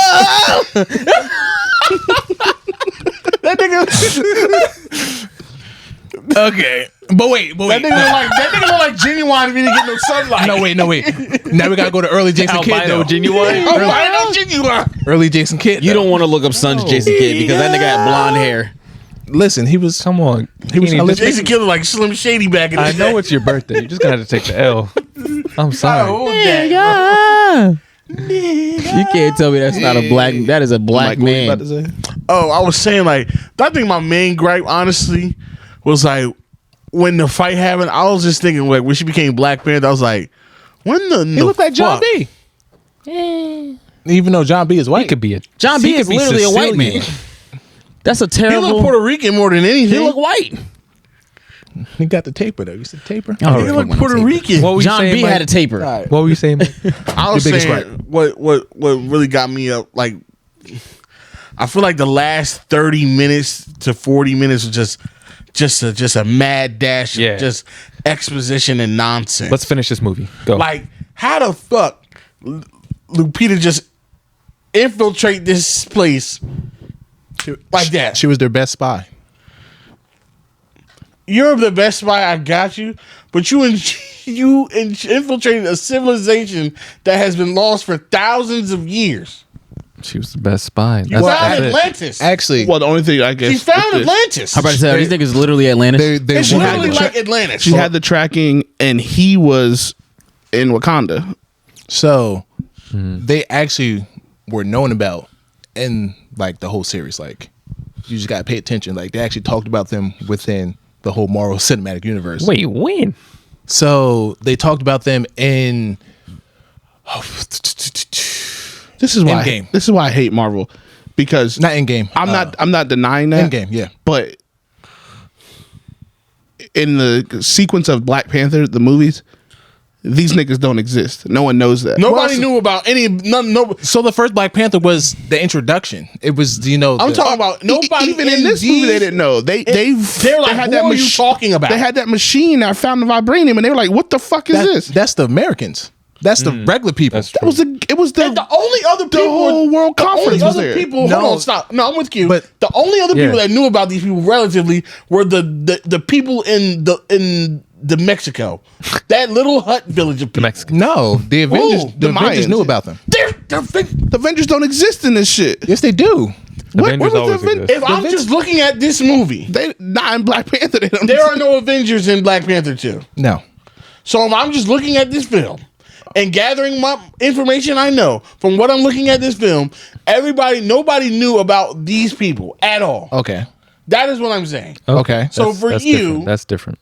Okay. But wait. that nigga look like Genuine if he didn't get no sunlight. No, wait. Now we got to go to early Jason Kidd, Albino though. genuine. Oh, I know Genuine. Early Jason Kidd. You though. don't want to look up Son's Jason Kidd because that nigga had blonde hair. Listen, he was. Come on. He was. Kenny, just- Jason Kidd looked like Slim Shady back in the I day. know it's your birthday. You just gotta have to take the L. I'm sorry. Oh, You can't tell me that's not a black. That is a black Mike, what you man. about to say? Oh, I was saying like I think my main gripe, honestly, was like when the fight happened. I was just thinking like when she became Black Panther, I was like, when the He looked like John B. Even though John B is white, He could be a John B he is could be literally a white Sicilian. man. That's a He terrible. looked Puerto Rican more than anything. He look white. He got the taper though. You said taper. I don't He really looked fuck with Puerto no taper. Rican. What were you John saying, B Mike? had a taper. What were you saying? Mike? I was Your biggest saying what really got me up like I feel like the last 30 minutes to 40 minutes was just a mad dash Yeah. of just exposition and nonsense. Let's finish this movie. Go. Like how the fuck Lupita just infiltrate this place like that? She was their best spy. You're the best spy. I got you, but you infiltrated a civilization that has been lost for thousands of years. She was the best spy. You found Atlantis. Actually, Well, the only thing I guess She found with this- Atlantis. How about to say these niggas literally Atlantis? they It's wanted literally to- like Atlantis. she had the tracking, and he was in Wakanda. So they actually were known about in like the whole series. Like you just gotta pay attention. Like they actually talked about them within the whole Marvel Cinematic Universe. Wait, when? So they talked about them in This is why. Endgame. This is why I hate Marvel, because not Endgame. I'm not denying that. Endgame, yeah. But in the sequence of Black Panther, the movies, these niggas don't exist. No one knows that. Nobody knew about any. No. So the first Black Panther was the introduction. It was I'm talking about nobody. Even in this movie, they didn't know. They're like, had who that are you talking about? They had that machine that found the vibranium, and they were like, "What the fuck is this?" That's the Americans. That's the regular people. That's That true. was the And the only other people, whole world conference the was only there. other people. No. Hold on, stop. No, I'm with you. But- the only other people Yeah. that knew about these people relatively were the people in the Mexico, that little hut village of people. Mexican. No, the Avengers. Ooh, the the Avengers Mayans. knew about them. The Avengers don't exist in this shit. Yes, they do. Avengers was the always Aven- exist. If I'm just looking at this movie, They not in Black Panther. They don't there are exist. no Avengers in Black Panther 2. No. So if I'm just looking at this film and gathering my information I know from what I'm looking at this film, nobody knew about these people at all. Okay. That is what I'm saying. Okay. So for you- different. That's different.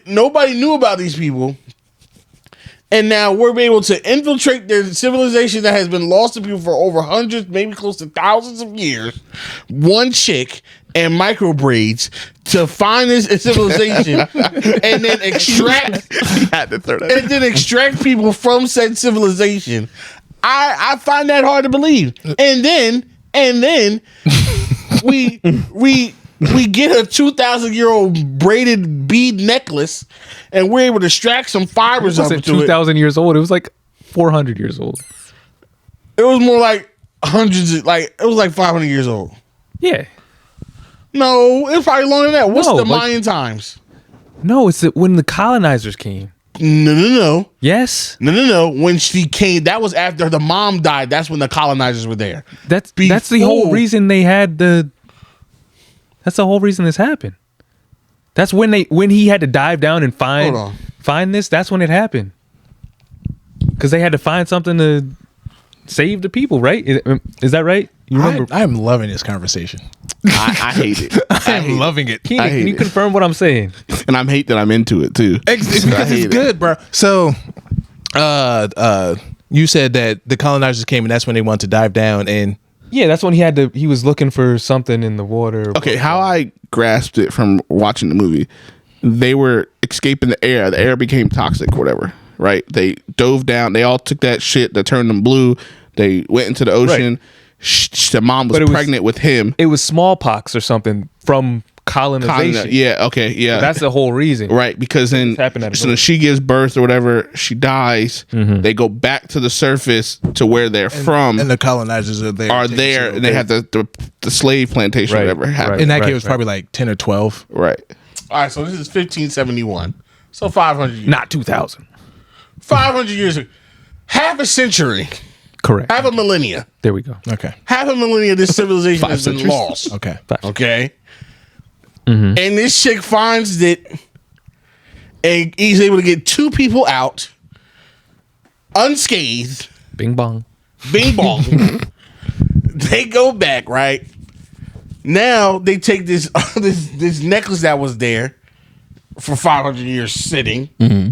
Nobody knew about these people. And now we're able to infiltrate their civilization that has been lost to people for over hundreds, maybe close to thousands of years. One chick and micro braids to find this civilization and then extract had to throw that. and then extract people from said civilization. I find that hard to believe. And then we get a 2,000-year-old braided bead necklace, and we're able to extract some fibers It up wasn't to it. 2,000 years old. It was like 400 years old. It was more like it was like 500 years old. Yeah. No, it was probably longer than that. What's No, the like- Mayan times? No, it's when the colonizers came. No. Yes. No. When she came, that was after the mom died. That's when the colonizers were there. That's the whole Before- reason they had the. That's the whole reason this happened. That's when he had to dive down and Hold on. find this. That's when it happened. Because they had to find something to save the people, right? Is that right? You remember? I am loving this conversation. I hate it. I am loving it. Keenan, I hate can you it. confirm what I'm saying? And I hate that I'm into it too. Because I hate it's it. good, bro. So, you said that the colonizers came and that's when they wanted to dive down and Yeah, that's when he was looking for something in the water. Okay, how I grasped it from watching the movie, they were escaping the air. The air became toxic, whatever. Right? They dove down. They all took that shit that turned them blue. They went into the ocean. The mom was pregnant with him. It was smallpox or something from colonization. Yeah. Okay. Yeah. That's the whole reason. right, because then happened at a so when she gives birth or whatever, she dies. They go back to the surface to where they're from. and the colonizers are there. And they have the slave plantation, or Right, whatever happened. In that Right, case, it was right. probably like 10 or 12. Right. All right, so this is 1571. So 500 years. Not 2000. 500 years. Half a century. Correct. Half a millennia. There we go. Okay. Half a millennia this civilization has been lost. Okay. Okay. And this chick finds it, and he's able to get two people out unscathed. Bing bong. Bing bong. They go back, right? Now they take this this necklace that was there for 500 years sitting,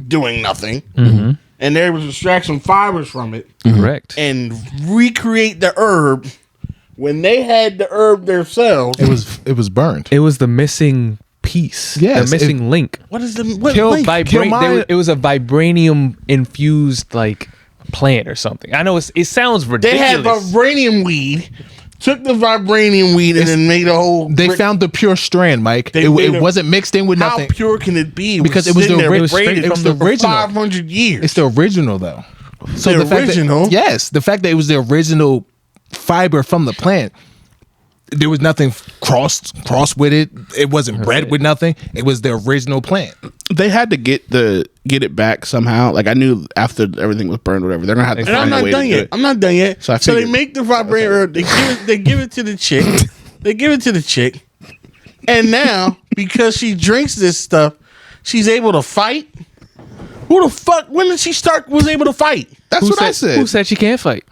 doing nothing, and they're able to extract some fibers from it Correct. and recreate the herb. When they had the herb themselves, It was burned. It was the missing piece. Yes, the missing link. what is the what Kill- link? kill my- It was a vibranium infused like plant or something. I know it sounds They had ridiculous. vibranium weed. Took the vibranium weed and then made a whole. They found the pure strand, Mike. They It made a- wasn't mixed in with How nothing. pure can it be? Because it was sitting the there ori- it was braided straight- it was from the original. 500 years. It's the original though. The fact original? That, yes, the fact that it was the original fiber from the plant. There was nothing crossed with it. It wasn't bred with nothing. It was the original plant. They had to get it back somehow. Like I knew after everything was burned, or whatever, they're gonna have to And I'm find a not way done to do yet. it. I'm not done yet. So I So they figured- make the vibrator herb. They give it to the chick. They give it to the chick. And now, because she drinks this stuff, she's able to fight. Who the fuck? When did she was able to fight? That's what I said. Who said she can't fight?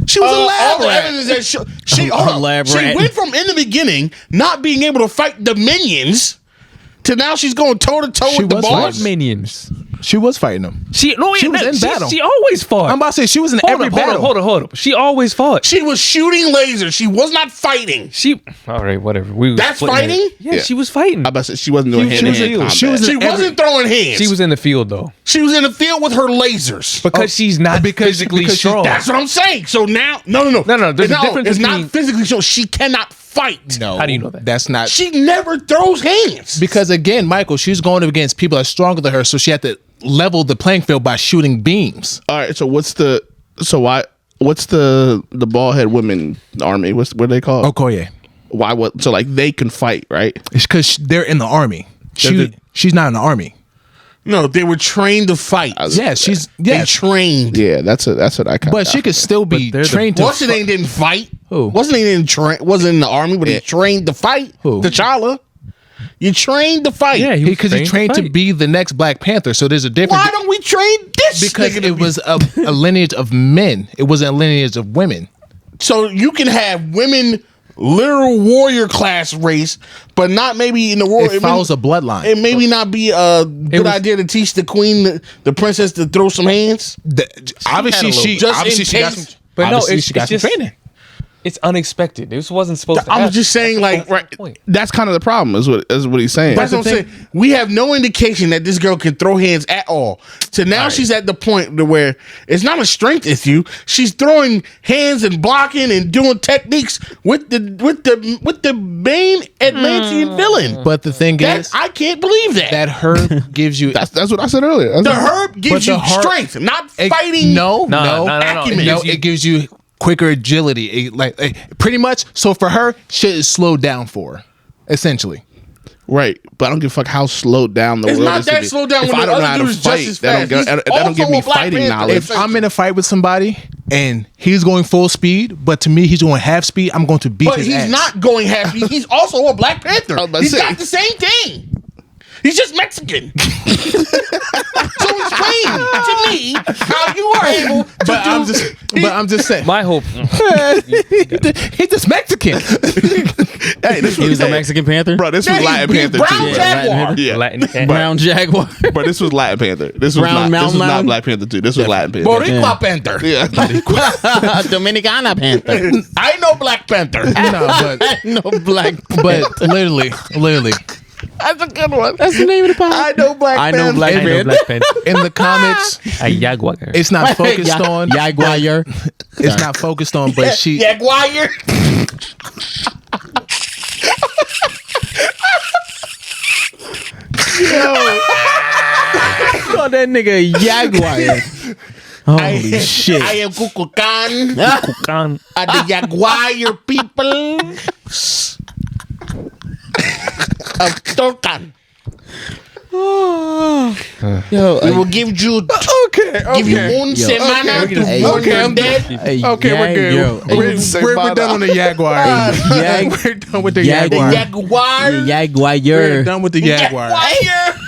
She was a All the lab rat. evidence that she lab she rat. went from in the beginning not being able to fight the minions to now she's going toe to toe She with the was boss. What minions? She was fighting them. She She was in battle. She always fought. I'm about to say she was in hold every up, battle. Hold up. She always fought. She was shooting lasers. She was not fighting. She all right, whatever. We was That's splitting fighting? hairs. Yeah, she was fighting. I about to say she wasn't doing hand to hand combat. she was She in every- wasn't throwing hands. She was in the field though. She was in the field with her lasers. Because she's not physically because she's- strong. That's what I'm saying. So now, no. There's a difference It's between- not physically strong. She cannot fight. No, How do you know that? That's not She never throws hands. because again, Michael, she's going up against people that are stronger than her, so she had to level the playing field by shooting beams. All right, so what's the bald head women army? What are they called? Okoye, Why? What? So like they can fight, right? it's because they're in the army. She's not in the army. No, they were trained to fight. Yeah, she's They yeah, trained. Yeah, that's what I kind of. but she could still be But they're the- trained to. What's her name didn't fight. Who? Wasn't he wasn't in the army, but he trained to fight. Who? T'Challa. You trained to fight. Yeah, Because he trained to fight. be the next Black Panther. So there's a difference. Why don't we train this? Because nigga to it be- was a lineage of men. It wasn't a lineage of women. so you can have women, literal warrior class race, but not maybe in the war. It follows a bloodline. It maybe not be a good was- idea to teach the queen, the princess, to throw some hands. Obviously, she Just obviously in she got case. some. But no, obviously it's, she got it's some just training. It's unexpected. This wasn't supposed to I'm happen. just saying, like, That's the point. That's kind of the problem. Is what he's saying. That's what I'm saying. We have no indication that this girl can throw hands at all. So now she's at the point to where it's not a strength issue. She's throwing hands and blocking and doing techniques with the main Atlantean villain. But the thing is, I can't believe that. that herb gives you That's what I said earlier. The herb gives the you herb- strength, not it- fighting. No, No. acumen. It gives you quicker agility. Pretty much. So for her, shit is slowed down for her, essentially. Right, but I don't give a fuck how slowed down the It's world not is to that be. slowed down If when I the don't know other how dude to is just as fight, that fast. don't He's give me also a Black fighting Panther. knowledge. If I'm in a fight with somebody and he's going full speed, but to me he's going half speed, I'm going to beat But his he's ass. not going happy. He's also a Black Panther. I was about to He's say. got the same thing. He's just Mexican. So explain to me how you are able to But I'm just saying. My hope. He's just Mexican. Hey, this He was was a Mexican Panther. bro. This was Yeah, Latin he's Panther brown too. jaguar. Yeah, Latin cat. Brown Jaguar. but this was Latin Panther. This was Brown not. This was not Mountain. Black Panther too. This was Latin Panther. Boricua Panther. Yeah, Dominicana Panther. I know Black Panther. No, No black. but literally, That's a good one. That's the name of the podcast. I know Black I Panther. know Black I know Panther. Black Panther. in the comics, A Yaguar. it's not focused on. Yaguar. It's not focused on, but she. Yaguar. Oh, that nigga Yaguar. Holy shit. I am Kukulkan. Kukan. Are the Yaguar people of Turkan. Yo, We will give you give you one semana to Hey, warn okay, your I'm dead. Okay, we're good. We're done on the Jaguar. We're done with the Jaguar. Jaguar. We're Jaguar. done with the Jaguar.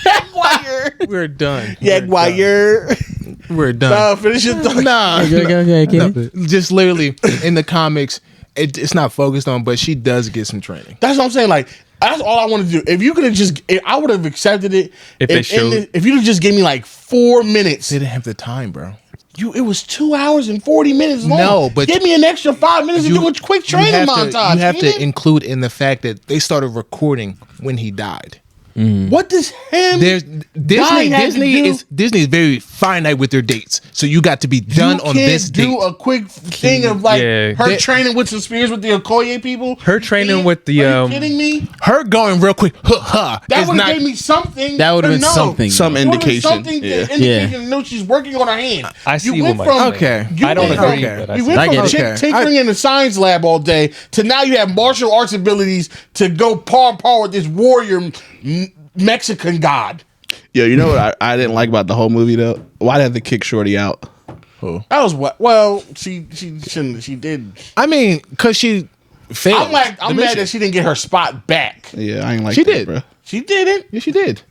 Jaguar. We're done. Jaguar. We're done. Finish your thought. Okay. Just literally in the comics, it's not focused on, but she does get some training. That's what I'm saying. Like, that's all I want to do. If you could have I would have accepted it. If you just gave me like 4 minutes. They didn't have the time, bro. It was 2 hours and 40 minutes long. No, but give me an extra 5 minutes to do a quick training montage. You have to include in the fact that they started recording when he died. What does him? Disney is very finite with their dates, so you got to be done on this date. Do a quick thing of like her training with some spears with the Okoye people. Her training with the Are you kidding me? Her going real quick. That would have gave me something. That would have been something. Some indication. Something to indicate to know she's working on her hand. I see you what went from okay. I don't agree. You went from a chick tinkering in the science lab all day to now you have martial arts abilities to go paw with this warrior Mexican god. Yo, you know what I didn't like about the whole movie though? Why'd they have to kick Shorty out? Who? That was what? Well, she shouldn't. She did. I mean, because she failed. I'm mad that she didn't get her spot back. Yeah, I ain't like She that, did. bro. She didn't. Yeah, she did.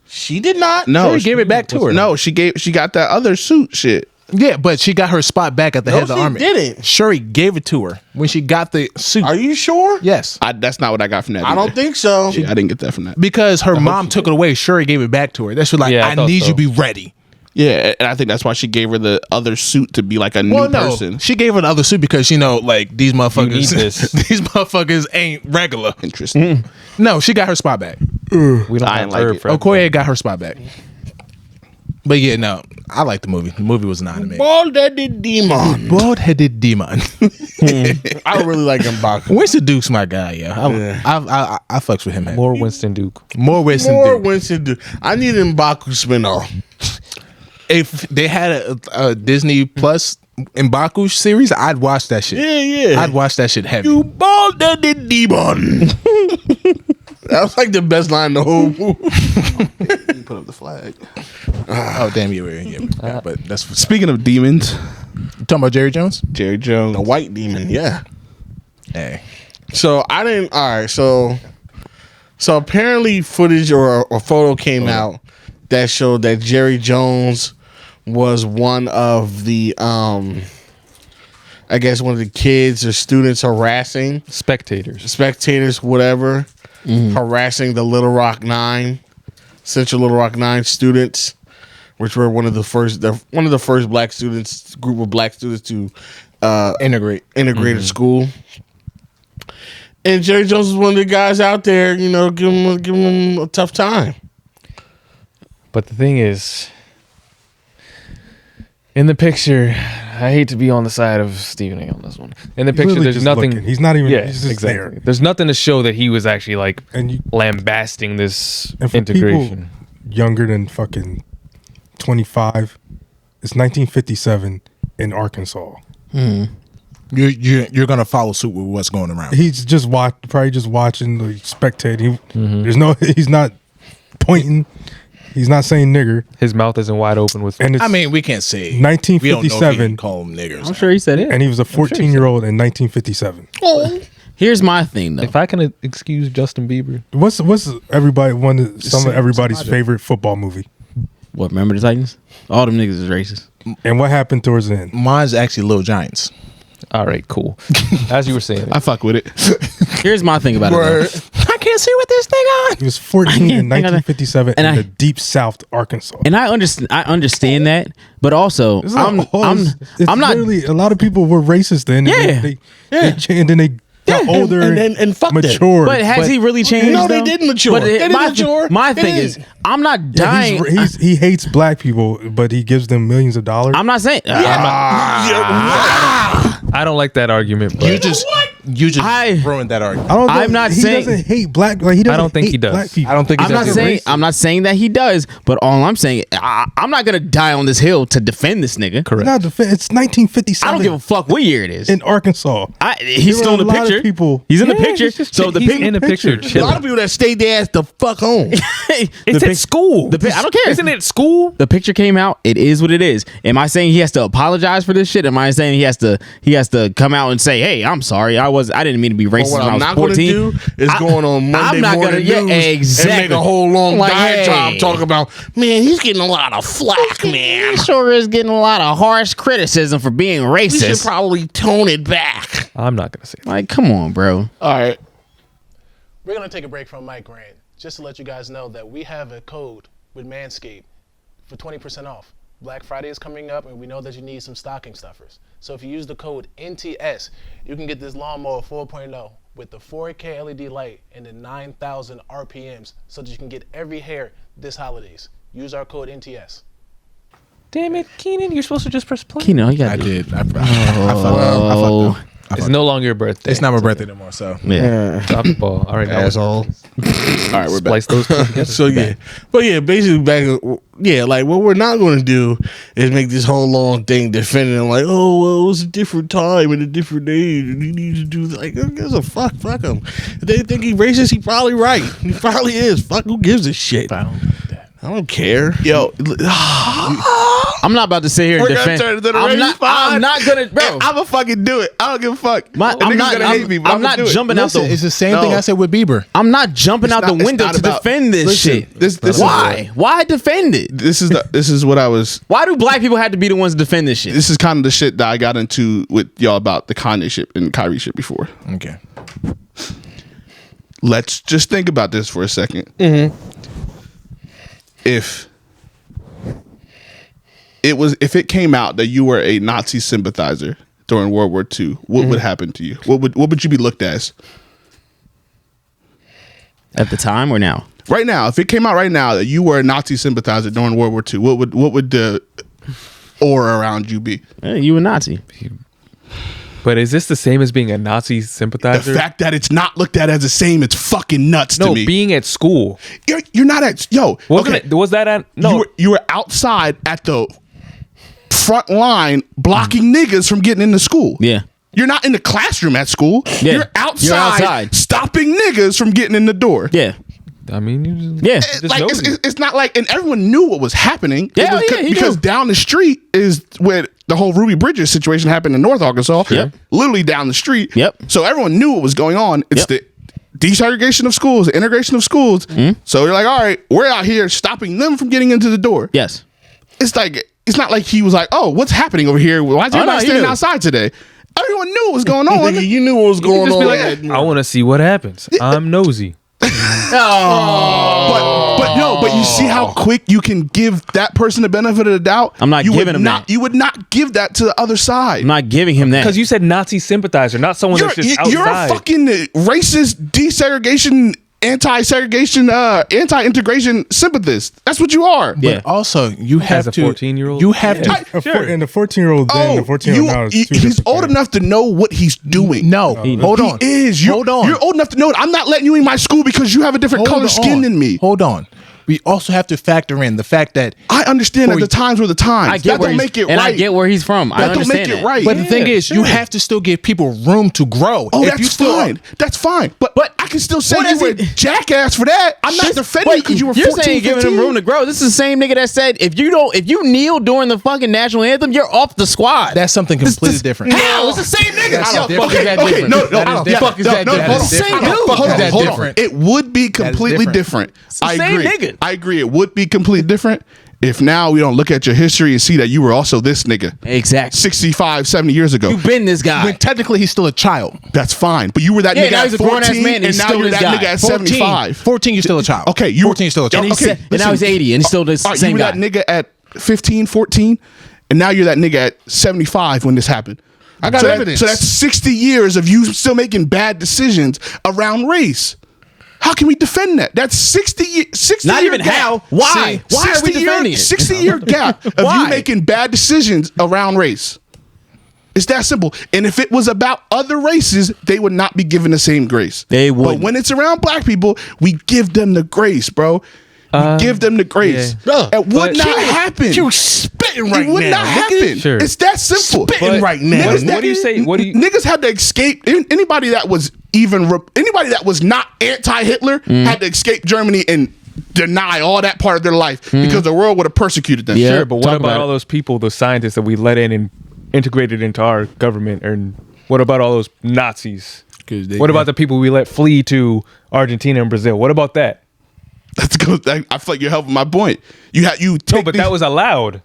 She did not. No, She gave it back to her. No, she got that other suit shit. Yeah, but she got her spot back at the head of the army. Didn't. Shuri gave it to her when she got the suit. Are you sure? Yes. That's not what I got from that. I don't think so. Yeah, I didn't get that from that. Because her mom took it away. Shuri gave it back to her. That's what I thought need so. you to be ready. Yeah, and I think that's why she gave her the other suit to be like a new person. She gave her the other suit because like these motherfuckers need this. these motherfuckers ain't regular. Interesting. No, she got her spot back. We don't I have ain't like her it. for Okoye got her spot back. But yeah, no, I like the movie. The movie was an anime. Bald-headed demon. Bald-headed demon. I really like M'Baku. Winston Duke's my guy, yeah. I fucks with him. Man. more Winston Duke. More Winston More Duke. Winston Duke. I need an M'Baku spinoff. If they had a Disney Plus M'Baku series, I'd watch that shit. Yeah. I'd watch that shit heavy. You bald-headed demon. That was like the best line in the whole movie. Put up the flag. Oh damn, yeah. But that's Speaking of demons, you talking about Jerry Jones. Jerry Jones. The white demon, yeah. Hey, So I didn't. All right. So apparently, footage or a photo came out that showed that Jerry Jones was one of the I guess one of the kids or students harassing spectators, whatever, harassing the Central Little Rock 9 students, which were one of the first black students, group of black students to integrated school. And Jerry Jones was one of the guys out there, give him a tough time. But the thing is, in the picture, I hate to be on the side of Stephen A. on this one. In the picture, Literally there's just nothing. looking. He's not even. Yeah, he's just exactly. there. There's nothing to show that he was actually like And lambasting this and for integration. people younger than fucking 25, it's 1957 in Arkansas. you're gonna follow suit with what's going around. He's just probably just watching, like, spectating. He's not pointing. He's not saying nigger. His mouth isn't wide open with. And it's I mean, we can't say 1957. We don't know if he can call them niggers. I'm sure he said it. And he was a 14-year-old in 1957. Here's my thing though. if I can excuse Justin Bieber, What's some of everybody's favorite football movie? What? Remember the Titans? All them niggas is racist. And what happened towards the end? Mine's actually Little Giants. all right, cool. As you were saying, I fuck with it. Here's my thing about it. I can't see what this thing on. He was 14 in 1957 And in the deep South Arkansas. And I understand that, but also It's I'm not. literally, a lot of people were racist then. Yeah. And then they got older and fucked it. matured. But has he really changed? No, they though? didn't mature. But They didn't mature. My They thing didn't. is, I'm not dying. He hates black people, but he gives them millions of dollars. I'm not saying. I don't like that argument. But You just I- ruined that argument. I don't know. I'm not he saying- doesn't hate black. Like, he doesn't. I don't think hate he does. Black people. I don't think I'm not he's saying. I'm not saying that he does. But all I'm saying, I'm not gonna die on this hill to defend this nigga. It's not it's 1957. I don't give a fuck what year it is. in Arkansas. He's There were still in a the lot of picture. people- He's in the Yeah, picture. he's just So the he's pic- in the picture. A lot chilling. of people that stayed their ass the fuck home. It's at school. I don't care. Isn't it school? The picture came out. It is what it is. Am I saying he has to apologize for this shit? Am I saying he has to come out and say, "Hey, I'm sorry. I I didn't mean to be racist But what when I I'm was not going to 14. do is going on Monday morning news exactly. and make a whole long Like, diatribe hey. talking about, man, he's getting a lot of flack, man. He sure is getting a lot of harsh criticism for being We should racist. probably tone it back. I'm not gonna say that. Like, come on, bro. All right. We're going to take a break from Mike Grant just to let you guys know that we have a code with Manscaped for 20% off. Black Friday is coming up, and we know that you need some stocking stuffers. So if you use the code NTS, you can get this lawnmower 4.0 with the 4K LED light and the 9,000 RPMs so that you can get every hair this holidays. Use our code NTS. Damn it, Keenan! You're supposed to just press play. Keno, you got I did. I fucked Oh, up. It's no longer your birthday. It's not my birthday anymore, so. yeah. Drop the ball. All right, now Asshole. All right, we're back. splice those two together. So yeah, but yeah, basically back. Yeah, like what we're not going to do is make this whole long thing defending him, like, oh well, it was a different time and a different age, and he needs to do like, who gives a fuck? Fuck him. If they think he's racist, he probably right. He probably is. Fuck, who gives a shit? I don't care. Yo, I'm not about to sit here and We're gonna defend. turn it to the I'm race not gonna, bro. I'm gonna fucking do it. I don't give a fuck. I'm Niggas not. gonna hate me, but I'm not gonna do it. jumping out Listen, the. it's the same thing I said with Bieber. I'm not jumping out not- the it's window not to about- defend this Listen, shit. this is Why? Why defend it? This is what I was. Why do black people have to be the ones to defend this shit? This is kind of the shit that I got into with y'all about the Kanye shit and Kyrie shit before. Okay. Let's just think about this for a second. If it came out that you were a Nazi sympathizer during World War II, what would happen to you? What would you be looked as? At the time or now? Right now, if it came out right now that you were a Nazi sympathizer during World War II, what would the aura around you be? Hey, you a Nazi? But is this the same as being a Nazi The sympathizer? fact that it's not looked at as the same, it's fucking nuts to No, me. being at school. You're not at Wasn't it? Was that at no? You were outside at the front line blocking niggas from getting into school. Yeah. You're not in the classroom at school. Yeah. You're outside, You're outside. stopping niggas from getting in the door. Yeah. I mean, you just, Yeah. just Like nosy. it's not like, and everyone knew what was happening. It Yeah, was yeah, he because knew. down the street is where the whole Ruby Bridges situation happened in North Arkansas. Yep. Literally down the street. Yep. So everyone knew what was going on. It's Yep. the desegregation of schools, the integration of schools. So you're like, all right, we're out here stopping them from getting into the door. Yes. It's like, it's not like he was like, oh, what's happening over here? Why is Oh, no, everybody he standing knew. outside today? Everyone knew what was going on. Nigga, you knew what was going just on. be like, I want to see what happens. I'm nosy. But you see how quick you can give that person the benefit of the doubt. I'm not you giving would him not, that. You would not give that to the other side. I'm not giving him that. Because you said Nazi sympathizer, not someone that's just outside. You're a fucking racist, desegregation, anti-segregation, anti-integration sympathist. That's what you are. Yeah. But also, you have a to 14-year-old? You have to. And the 14-year-old then, and the 14-year-old now is two he's different old things. enough to know what he's doing. No, hold on. He is. Hold on. You're old enough to know it. I'm not letting you in my school because you have a different color skin than me. Hold on. We also have to factor in the fact that I understand that the times were the times. I get that where don't he's, make it and right. I get where he's from. I That don't understand make it that. right. But the thing is, you have to still give people room to grow. Oh, If that's you still, fine. That's fine. But I can still say What you is were a it? jackass for that. I'm not defending you because you were 14, You're saying giving 15. him room to grow. This is the same nigga that said if you kneel during the fucking national anthem, you're off the squad. That's something completely different. How? It's the same nigga. That's Yo, different. okay, That okay, different. no, That is different. fuck is that? That Hold on, is different. same dude. Hold on, Hold on. different. It would be completely different. I the same agree. nigga. I agree. It would be completely different if now we don't look at your history and see that you were also this nigga Exactly. 65, 70 years ago. You've been this guy. When technically he's still a child. That's fine. But you were that Yeah, nigga now at he's a grown-ass 14 man and he's and now still you're this that guy. nigga at 14, 75. 14, you're still a child. Okay, 14, you're still a child. And, Okay, and now he's 80 and he's still the All right, same you were guy. that nigga at 15, 14, and now you're that nigga at 75 when this happened. I got evidence. So that's 60 years of you still making bad decisions around race. How can we defend that? That's 60 Not year even gap. how. Why? Why are we defending it? 60-year gap of Why? you making bad decisions around race. It's that simple. And if it was about other races, they would not be given the same grace. They But wouldn't. when it's around black people, we give them the grace, bro. We give them the grace. yeah. It would not happen. You spitting right It would now. not nigga. happen. Sure. It's that simple. Spitting right now. What do you say? What do you? Niggas had to escape. Anybody that was anybody that was not anti-Hitler had to escape Germany and deny all that part of their life because the world would have persecuted them. Yeah. Sure, but what Talk about about all it. those people, those scientists that we let in and integrated into our government? And what about all those Nazis? What about the people we let flee to Argentina and Brazil? What about that? That's good. I feel like you're helping my point. You No, but that was allowed.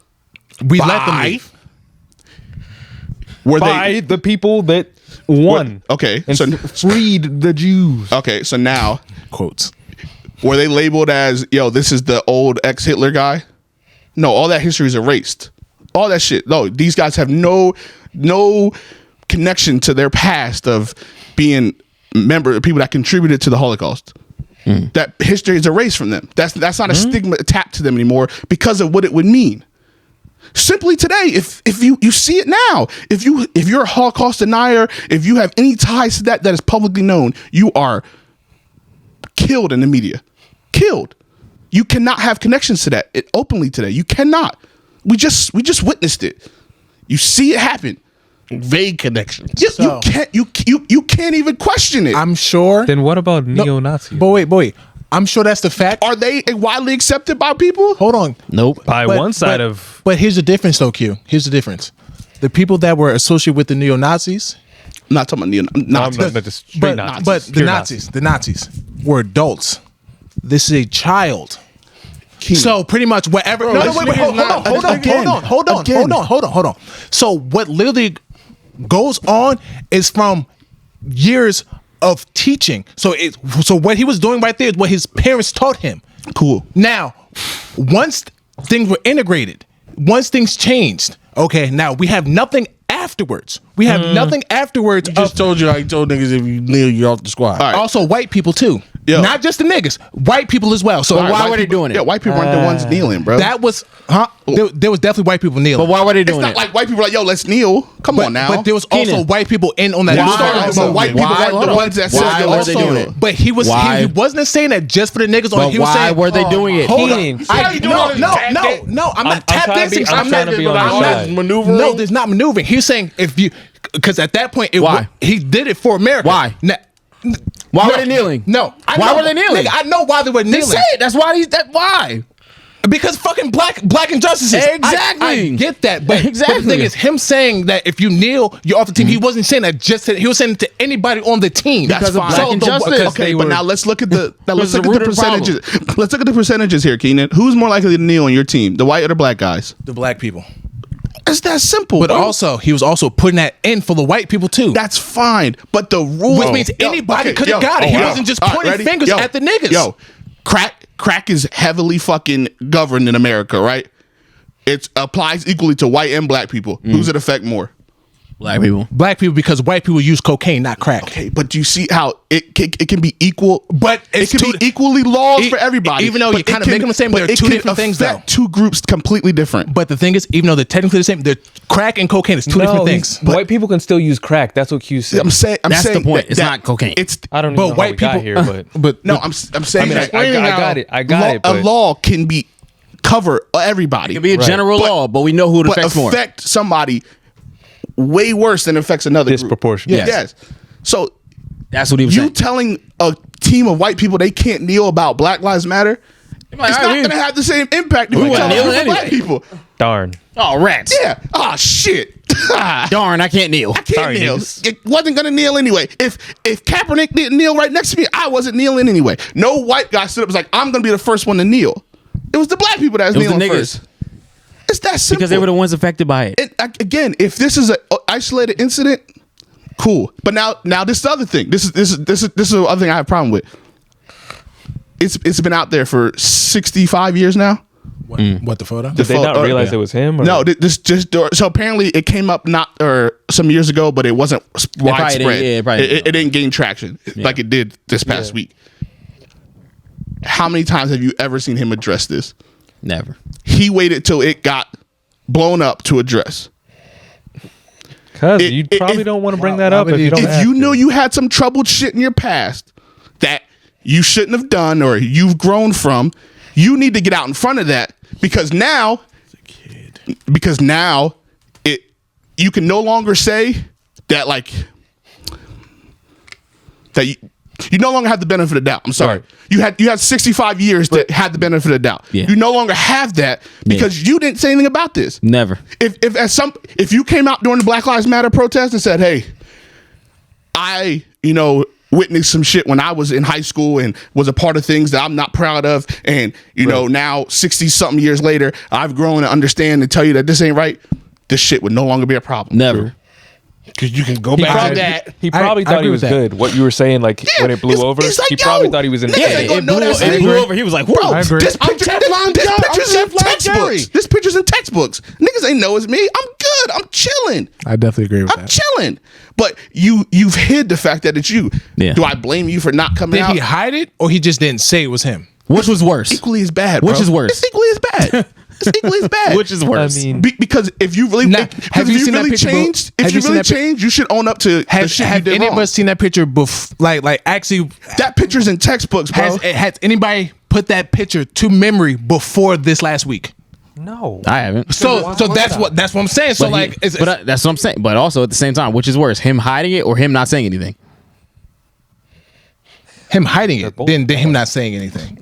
We let them leave. Were By the people that won. Okay, And so freed the Jews. okay, so now Quotes. were they labeled as this is the old ex-Hitler guy? No, all that history is erased. All that shit. No, these guys have no connection to their past of being people that contributed to the Holocaust. That history is erased from them. That's not a stigma attached to them anymore because of what it would mean. Simply today, if you see it now, if you're a Holocaust denier, if you have any ties to that is publicly known, you are killed in the media. Killed. You cannot have connections to that openly today. You cannot. We just witnessed it. You see it happen. Vague connections. You can't even question it. I'm sure. Then what about neo-Nazis? But wait. I'm sure that's the fact. Are they widely accepted by people? Hold on. Nope. By one side of... But here's the difference, though, Q. Here's the difference. The people that were associated with the neo-Nazis... I'm not talking about Nazis. But the straight Nazis. But the Nazis were adults. This is a child. So pretty much whatever... Bro, No, wait, hold on. So what literally goes on is from years of teaching. So what he was doing right there is what his parents taught him. Cool. Now, once things were integrated, once things changed, okay, now we have nothing afterwards. We have nothing afterwards. I just told you how you told niggas if you kneel, you're off the squad. All right. Also, white people too. Yo. Not just the niggas, white people as well. So Why were they doing it? Yeah, white people weren't the ones kneeling, bro. that was, there was definitely white people kneeling. But why were they It's doing not it? like white people are like, yo, let's kneel. Come on now. But there was also Keenan. white people in on that. Why? But white people Why? weren't the ones that said Why yo, were let's they kneel. doing it? But he wasn't saying that just for the niggas. But He was why saying, were they doing it? Hold Keenan. on. No. I'm not tap trying to be- dancing. I'm trying to be on your I'm not side. Maneuvering. No, there's not maneuvering. He's saying because at that point, Why? he did it for America. Why? Why were they kneeling? No. Why were they kneeling? Nigga, I know why they were They kneeling. say it. That's why why? Because fucking black injustices. Exactly. I get that. But the Exactly. thing is, him saying that if you kneel, you're off the team, he wasn't saying that he was saying it to anybody on the team. That's Because of fine. black injustice. Okay, but now let's look at the Because the root of the problem. percentages. Let's look at the percentages here, Keenan. Who's more likely to kneel on your team, the white or the black guys? the black people. It's that simple. But bro. also, he was also putting that in for the white people too. That's fine. But the rule, Which means anybody could have got it. He wasn't just pointing fingers at the niggas. Yo, crack is heavily fucking governed in America, right? It applies equally to white and black people. Who's it affect more? Black people. Black people, because white people use cocaine, not crack. Okay, but you see how it can be equal, But it it's can be equally laws for everybody. Even though But you kind it of make them the same, but they're it two can different things, though. affect two groups completely different. But the thing is, even though they're technically the same, they're crack and cocaine is two different things. White people can still use crack. That's what Q said. I'm saying That's the point. that- It's that- not cocaine. It's I don't But even know white how we people- got here, but no. I'm saying I mean, that I got it. I got it. a But law can be cover everybody. It can be a general law, but we know who it but affects more. affect somebody way worse than it affects another group. Disproportionate. Yes. So That's what he was you saying. telling a team of white people they can't kneel about Black Lives Matter, Like, it's all not right, going to have the same impact if We you wouldn't tell a kneel group of black anyway. people. darn. Oh, rats. Yeah. Oh shit. Darn, I can't kneel. I can't Sorry, kneel. niggas. It wasn't gonna kneel anyway. If Kaepernick didn't kneel right next to me, I wasn't kneeling anyway. No white guy stood up and was like, I'm gonna be the first one to kneel. It was the black people that was It was the kneeling niggas. first. It's that simple. Because they were the ones affected by it. Again, if this is an isolated incident, cool. But now this is the other thing. This is the other thing I have a problem with. It's been out there for 65 years now. What the photo? Did they not realize it was him? Or? No, this just so apparently it came up some years ago, but it wasn't widespread. It didn't gain traction like it did this past week. How many times have you ever seen him address this? Never. He waited till it got blown up to address. Because you probably don't want to bring that up if you don't have If you to. knew you had some troubled shit in your past that you shouldn't have done or you've grown from, you need to get out in front of that because now you can no longer say that you no longer have the benefit of doubt. I'm sorry. Right. You had 65 years that had the benefit of doubt. Yeah. You no longer have that because you didn't say anything about this. Never. If you came out during the Black Lives Matter protest and said, "Hey, I, you know, witnessed some shit when I was in high school and was a part of things that I'm not proud of. And, you know, now 60 something years later, I've grown to understand and tell you that this ain't right. This shit would no longer be a problem. Never. Because you can go back to that. He probably thought he was good. What you were saying, like when it blew over, it's like, he probably thought he was in. It blew over. He was like, Bro, whoa. I agree. this picture's in textbooks. This picture's in textbooks. Niggas ain't know it's me. I'm good. I'm chilling. I definitely agree with I'm that. chilling. But you've hid the fact that it's you. Yeah. Do I blame you for not coming Did out? he hide it, or he just didn't say it was him? Which was worse? Equally as bad. Bro. Which is worse? It's equally as bad. It's equally as bad. Which is worse? I mean, Because if you really, Have you seen that really picture, changed, bro? if you really changed, you should own up to the shit you Have did any wrong. of us seen that picture before? Like actually, That picture's in textbooks, bro. has anybody put that picture to memory before this last week? no. I haven't. So that's what I'm saying. So like, it's, That's what I'm saying. But also at the same time, which is worse, him hiding it or him not saying anything? him hiding it, both then him not saying anything.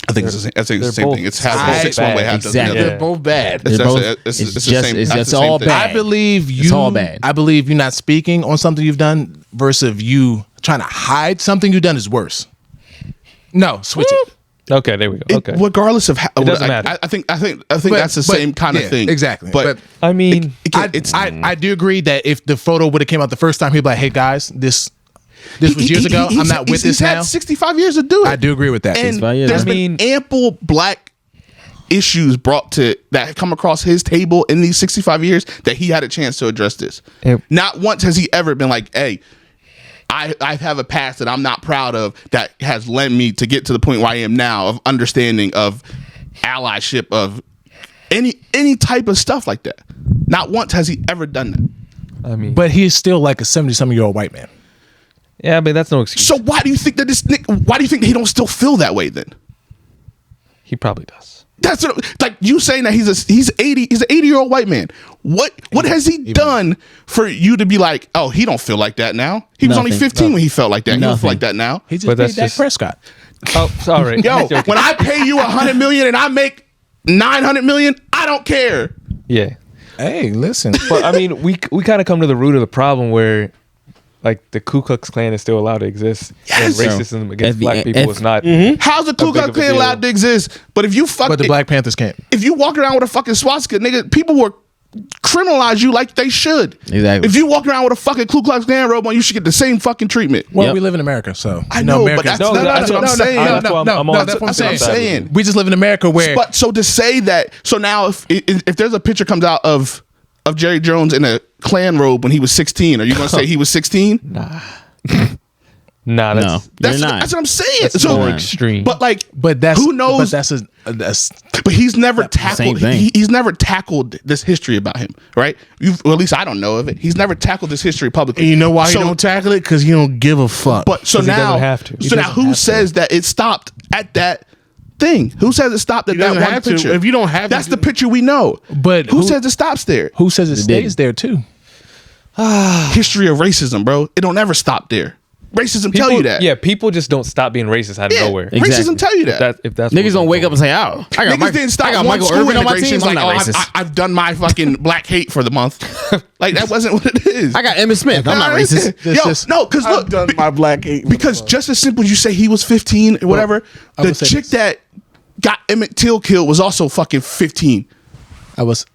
I think it's the same both thing. It's half bad. six one way, half the Exactly. other. They're both bad. It's They're both- the it's same. just- that's it's the same all thing. bad. I believe you. It's all bad. I believe you not speaking on something you've done versus you trying to hide something you've done is worse. No, switch it. Okay, there we go. Okay. Regardless of how, It doesn't matter. I think that's the same kind of thing. Exactly. But I mean, I do agree that if the photo would have came out the first time, he'd be like, "Hey guys, this was years ago. I'm not with this he's now." had 65 years to do it. I do agree with that. And 65 years. there's I mean- been ample black issues brought to that have come across his table in these 65 years that he had a chance to address this. Yep. Not once has he ever been like, "Hey, I have a past that I'm not proud of that has led me to get to the point where I am now of understanding of allyship of any type of stuff like that." Not once has he ever done that. I mean, But he's still like a 70-something-year-old white man. yeah, but that's no excuse. So why do you think that why do you think that he don't still feel that way then? He probably does. That's what, like you saying that he's an 80-year-old white man. What has he done for you to be like, "Oh, he don't feel like that now"? He was only Nothing. 15 when he felt like that. He don't feel Nothing. like that now. He just But made that's Dak just- Prescott. Oh, sorry. Yo, when I pay you $100 million and I make $900 million, I don't care. Yeah. Hey, listen. But I mean, we kind of come to the root of the problem where, like, the Ku Klux Klan is still allowed to exist, and Yes. racism against If- black people if- is not. How's the Ku big Klux of a Klan deal. allowed to exist? But if you fuck, But the Black Panthers can't. if you walk around with a fucking swastika, nigga, people will criminalize you like they should. Exactly. If you walk around with a fucking Ku Klux Klan robe on, you should get the same fucking treatment. Well, Yep. we live in America, so I know, but America's- that's what I'm saying. That's why I'm on- that's what I'm that's saying. what We just live in America where But so to say that, so now if there's a picture comes out of Jerry Jones in a Klan robe when he was 16, are you going to say he was 16? Nah, No, That's you're not. what I'm saying. that's So, more extreme. but like, but that's who knows? But that's But he's never tackled. thing. He's never tackled this history about him, right? Well, at least I don't know of it. He's never tackled this history publicly. And you know why So- he don't tackle it? Because he don't give a fuck. But so 'Cause he now, doesn't have to. He so now, doesn't who have to. says that it stopped at that thing? Who says it stopped at He that doesn't one have to. picture? If you don't have to that's do- the picture we know. But who says it stops there? who says it stays didn't. there too? History of racism, bro. It don't ever stop there. Racism tell you that. Yeah, people just don't stop being racist out of Yeah, nowhere. Exactly. racism tell you that. If that's Niggas what- don't wake up and say, "Oh, I got, Niggas didn't stop I got one Michael school Irvin on my integration. team. I'm Like, not oh, racist. I've done my fucking black hate for the month. Like that wasn't what it is. I got Emmitt Smith. I'm not Nah, racist." Yo, no, because I've look, done my black hate. because just as simple as you say he was 15 or whatever, I the will say chick this. that got Emmett Till killed was also fucking 15. I was.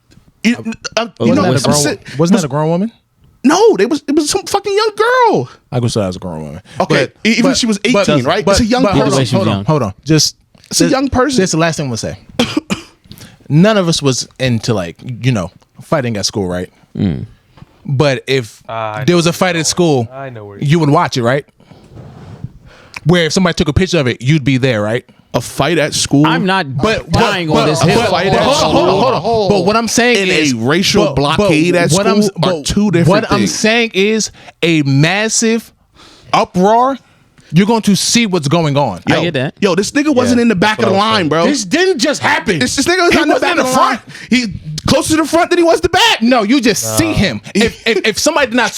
You know, Wasn't I'm that a grown? si- Wasn't that a grown woman? no, it was some fucking young girl. I could say I was a grown woman. Okay, even if she was 18, right? It's a young hold person. on, She was hold on, young. hold on. Just It's a young person. That's the last thing I'm gonna say. None of us was into fighting at school, right? But if there was a fight at school, I know where you would watch it, right? Where if somebody took a picture of it, you'd be there, right? A fight at school. I'm not dying on this but- hill. fight at hold school. on. But what I'm saying In is a racial blockade at what school are two different What I'm things. saying is a massive uproar. You're going to see what's going on. I get that. Yo, this nigga wasn't Yeah, in the back of that's the what I was line, bro. This didn't just happen. This nigga was He not in the wasn't back in of the the front. front. He closer to the front than he was the back. No, you just see him. If somebody did not,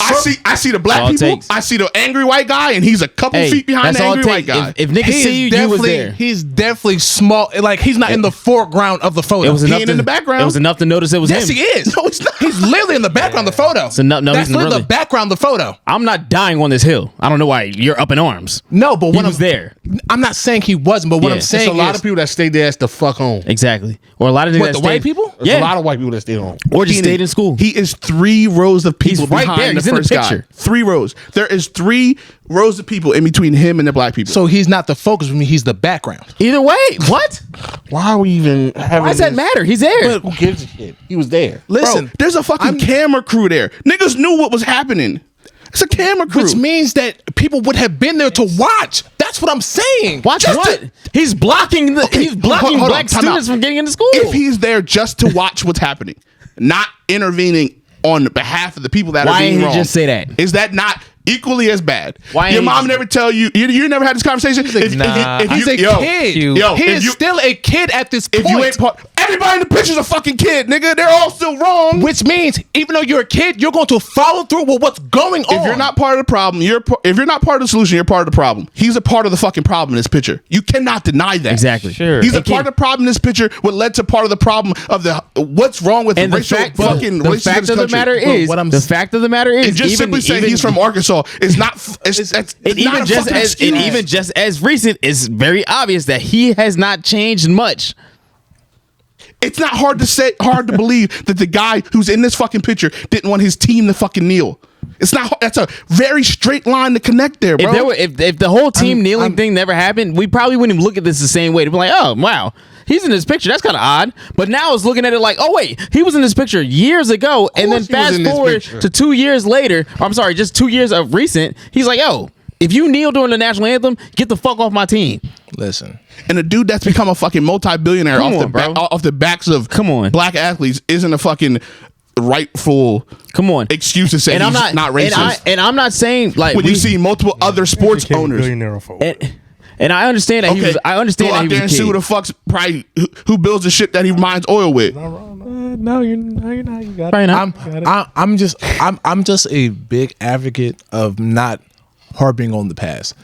I see the black all it people. takes. I see the angry white guy, and he's a couple feet behind the angry white guy. If niggas see you, you was there. He's definitely small. Like he's not in the foreground of the photo. It was He enough ain't to, in the background. It was enough to notice it was Yes, him. he is. No, he's not. He's literally in the background of the photo. So no, That's he's literally really. the background of the photo. I'm not dying on this hill. I don't know why you're up in arms. No, but He when was there. I'm not saying he wasn't, but what Yeah. I'm It's saying There's a lot is, of people that stayed there the fuck home. Exactly. Or a lot of niggas What, that the white stayed- people? There's Yeah. a lot of white people that stayed home. Or just Keenan, stayed in school. He is 3 rows of people He's right behind there. the He's in the first guy. picture. 3 rows. There is 3 rows of people in between him and the black people. so he's not the focus for me. He's the background. Either way, what? Why are we even having? Why does that this? matter? He's there. Who gives a shit? He was there. Listen, Bro, there's a fucking camera crew there. Niggas knew what was happening. It's a camera crew. which means that people would have been there to watch. That's what I'm saying. Watch Just what? to- He's blocking the. He's blocking hold on, black time students out. from getting into school. if he's there just to watch what's happening, not intervening on behalf of the people that Why are being ain't he wrong, just say that? Is that not equally as bad? Why ain't Your he mom just- never tell you? You never had this conversation. nah. He's a kid. yo, he if is you- still a kid at this point. If you ain't part, everybody in the picture's a fucking kid, nigga. They're all still wrong. Which means, even though you're a kid, you're going to follow through with what's going on. If you're not part of the problem, if you're not part of the solution, you're part of the problem. He's a part of the fucking problem in this picture. You cannot deny that. Exactly. Sure. He's a And part of the problem in this picture. What led to part of the problem of the what's wrong with and the racial fact, fucking the relations in fact this of the country. matter Bro, is, what I'm the s- fact of the matter is, And just simply saying he's from Arkansas is not. It's not a fucking excuse. even just as recent, it's very obvious that he has not changed much. It's not hard to believe that the guy who's in this fucking picture didn't want his team to fucking kneel. It's not. That's a very straight line to connect there, bro. If there were, if the whole team kneeling thing never happened, we probably wouldn't even look at this the same way. To be like, oh wow, he's in this picture. That's kind of odd. But now it's looking at it like, oh wait, he was in this picture years ago, and then course he was fast in this forward picture. to 2 years later. I'm sorry, just 2 years of recent. He's like, yo, if you kneel during the national anthem, get the fuck off my team. Listen, and a dude that's become a fucking multi-billionaire Come off on, bro. off the backs of Come on. black athletes isn't a fucking rightful Come on, excuse to say and he's I'm not racist. And I'm not saying like when you see multiple other sports Became a owners billionaire off of it. and I understand that he was. I understand go that out he there and was a see kid. who the fuck's probably who builds the shit that he mines oil with. No, you're not. You got Probably it. not. I'm just a big advocate of not harping on the past.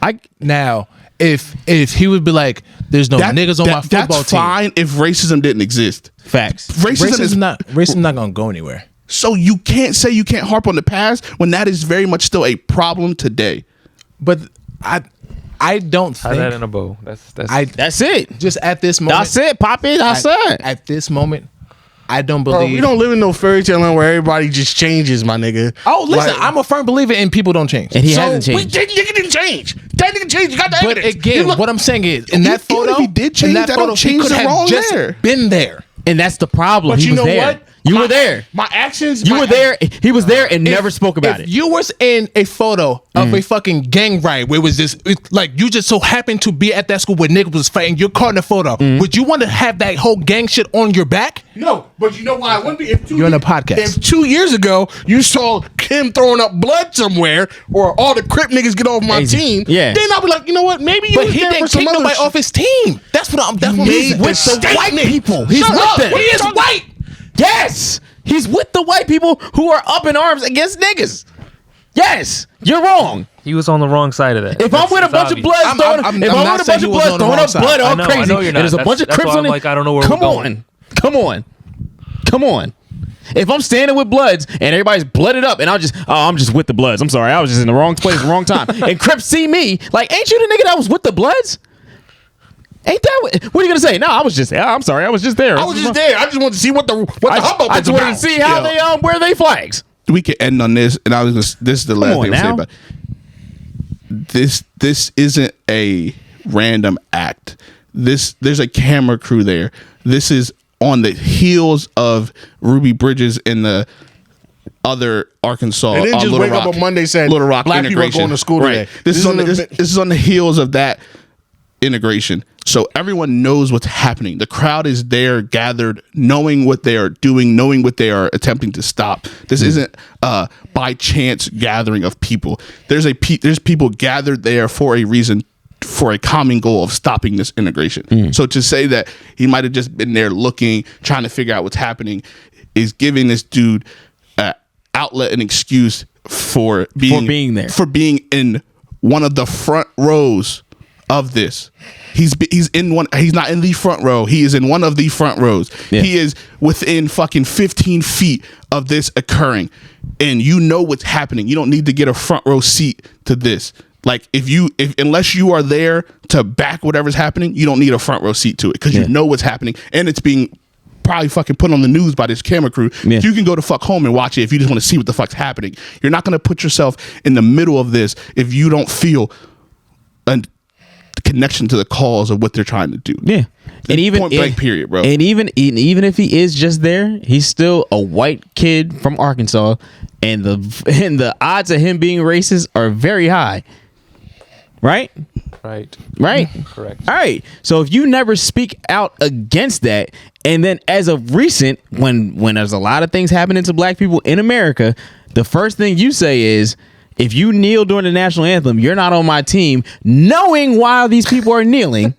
Now, if he would be like, there's no niggas on my football that's team. fine if racism didn't exist. Facts. Racism is Racism not gonna go anywhere. so you can't say you can't harp on the past when that is very much still a problem today. But I don't Tie that in think a bow. That's That's it. just at this moment. That's it. Pop it. That's it. At this moment, I don't Bro, believe. we don't live in no fairy tale land where everybody just changes, my nigga. Oh, listen, Like- I'm a firm believer in people don't change. And he hasn't changed. That nigga didn't change. That nigga changed. You got the But evidence. again, what I'm saying is, in that Even photo, if he did change, in that that photo, don't he change could the have wrong just there. been there. And that's the problem. But He you was know there. what? You were there. My actions. You were there. He was there and never spoke about If it. you was in a photo of a fucking gang riot where it was this, like you just so happened to be at that school where niggas was fighting, you're caught in a photo. Would you want to have that whole gang shit on your back? No, but you know why? I wouldn't be. If You're on a podcast. If 2 years ago you saw Kim throwing up blood somewhere, or all the Crip niggas get off my Easy. team, Yeah. then I'll be like, you know what? Maybe you But was he there for didn't some kick other nobody shit. off his team. That's what I'm. That's what Made I'm the with the white statement. people. He's Shut with up. them. He is white. Yes. He's with the white people who are up in arms against niggas. Yes. You're wrong. he was on the wrong side of that. If I'm with a bunch of bloods I'm throwing, not if I'm with a saying bunch he of was bloods on the throwing wrong up side. blood all I know crazy, you're not. and there's a bunch of That's Crips why on I'm it. like, I don't know where Come we're going. on. Come on. Come on. If I'm standing with bloods and everybody's blooded up, and I'm just with the bloods. I'm sorry, I was just in the wrong place, wrong time. And Crips see me, like, ain't you the nigga that was with the bloods? Ain't that what are you gonna say? No, I was just. I'm sorry, I was just there. I was just there. I just wanted to see what the hubbub I was just wanted about. to see how they wear they flags. We can end on this, and this is the last on thing I'll say now. about it. This isn't a random act. There's a camera crew there. This is on the heels of Ruby Bridges and the other Arkansas. They didn't just Little wake up Rock- on Monday saying Little Rock black people are integration. going to school Right. today. This is on isn't a- this is on the heels of that integration. So everyone knows what's happening. The crowd is there, gathered, knowing what they are doing, knowing what they are attempting to stop. This isn't by chance gathering of people. There's people gathered there for a reason, for a common goal of stopping this integration. So to say that he might have just been there looking, trying to figure out what's happening, is giving this dude outlet and excuse for being there, for being in one of the front rows of this. He's in one. He's not in the front row. He is in one of the front rows. Yeah. He is within fucking 15 feet of this occurring, and you know what's happening. You don't need to get a front row seat to this. Like if unless you are there to back whatever's happening, you don't need a front row seat to it because you know what's happening, and it's being probably fucking put on the news by this camera crew. Yeah. You can go to fuck home and watch it if you just want to see what the fuck's happening. You're not going to put yourself in the middle of this if you don't feel a connection to the cause of what they're trying to do. Yeah, and even point blank period, bro. And even if he is just there, he's still a white kid from Arkansas, and the odds of him being racist are very high. Right. Correct. All right. So if you never speak out against that, and then as of recent, when there's a lot of things happening to black people in America, the first thing you say is, if you kneel during the national anthem, you're not on my team, knowing why these people are kneeling.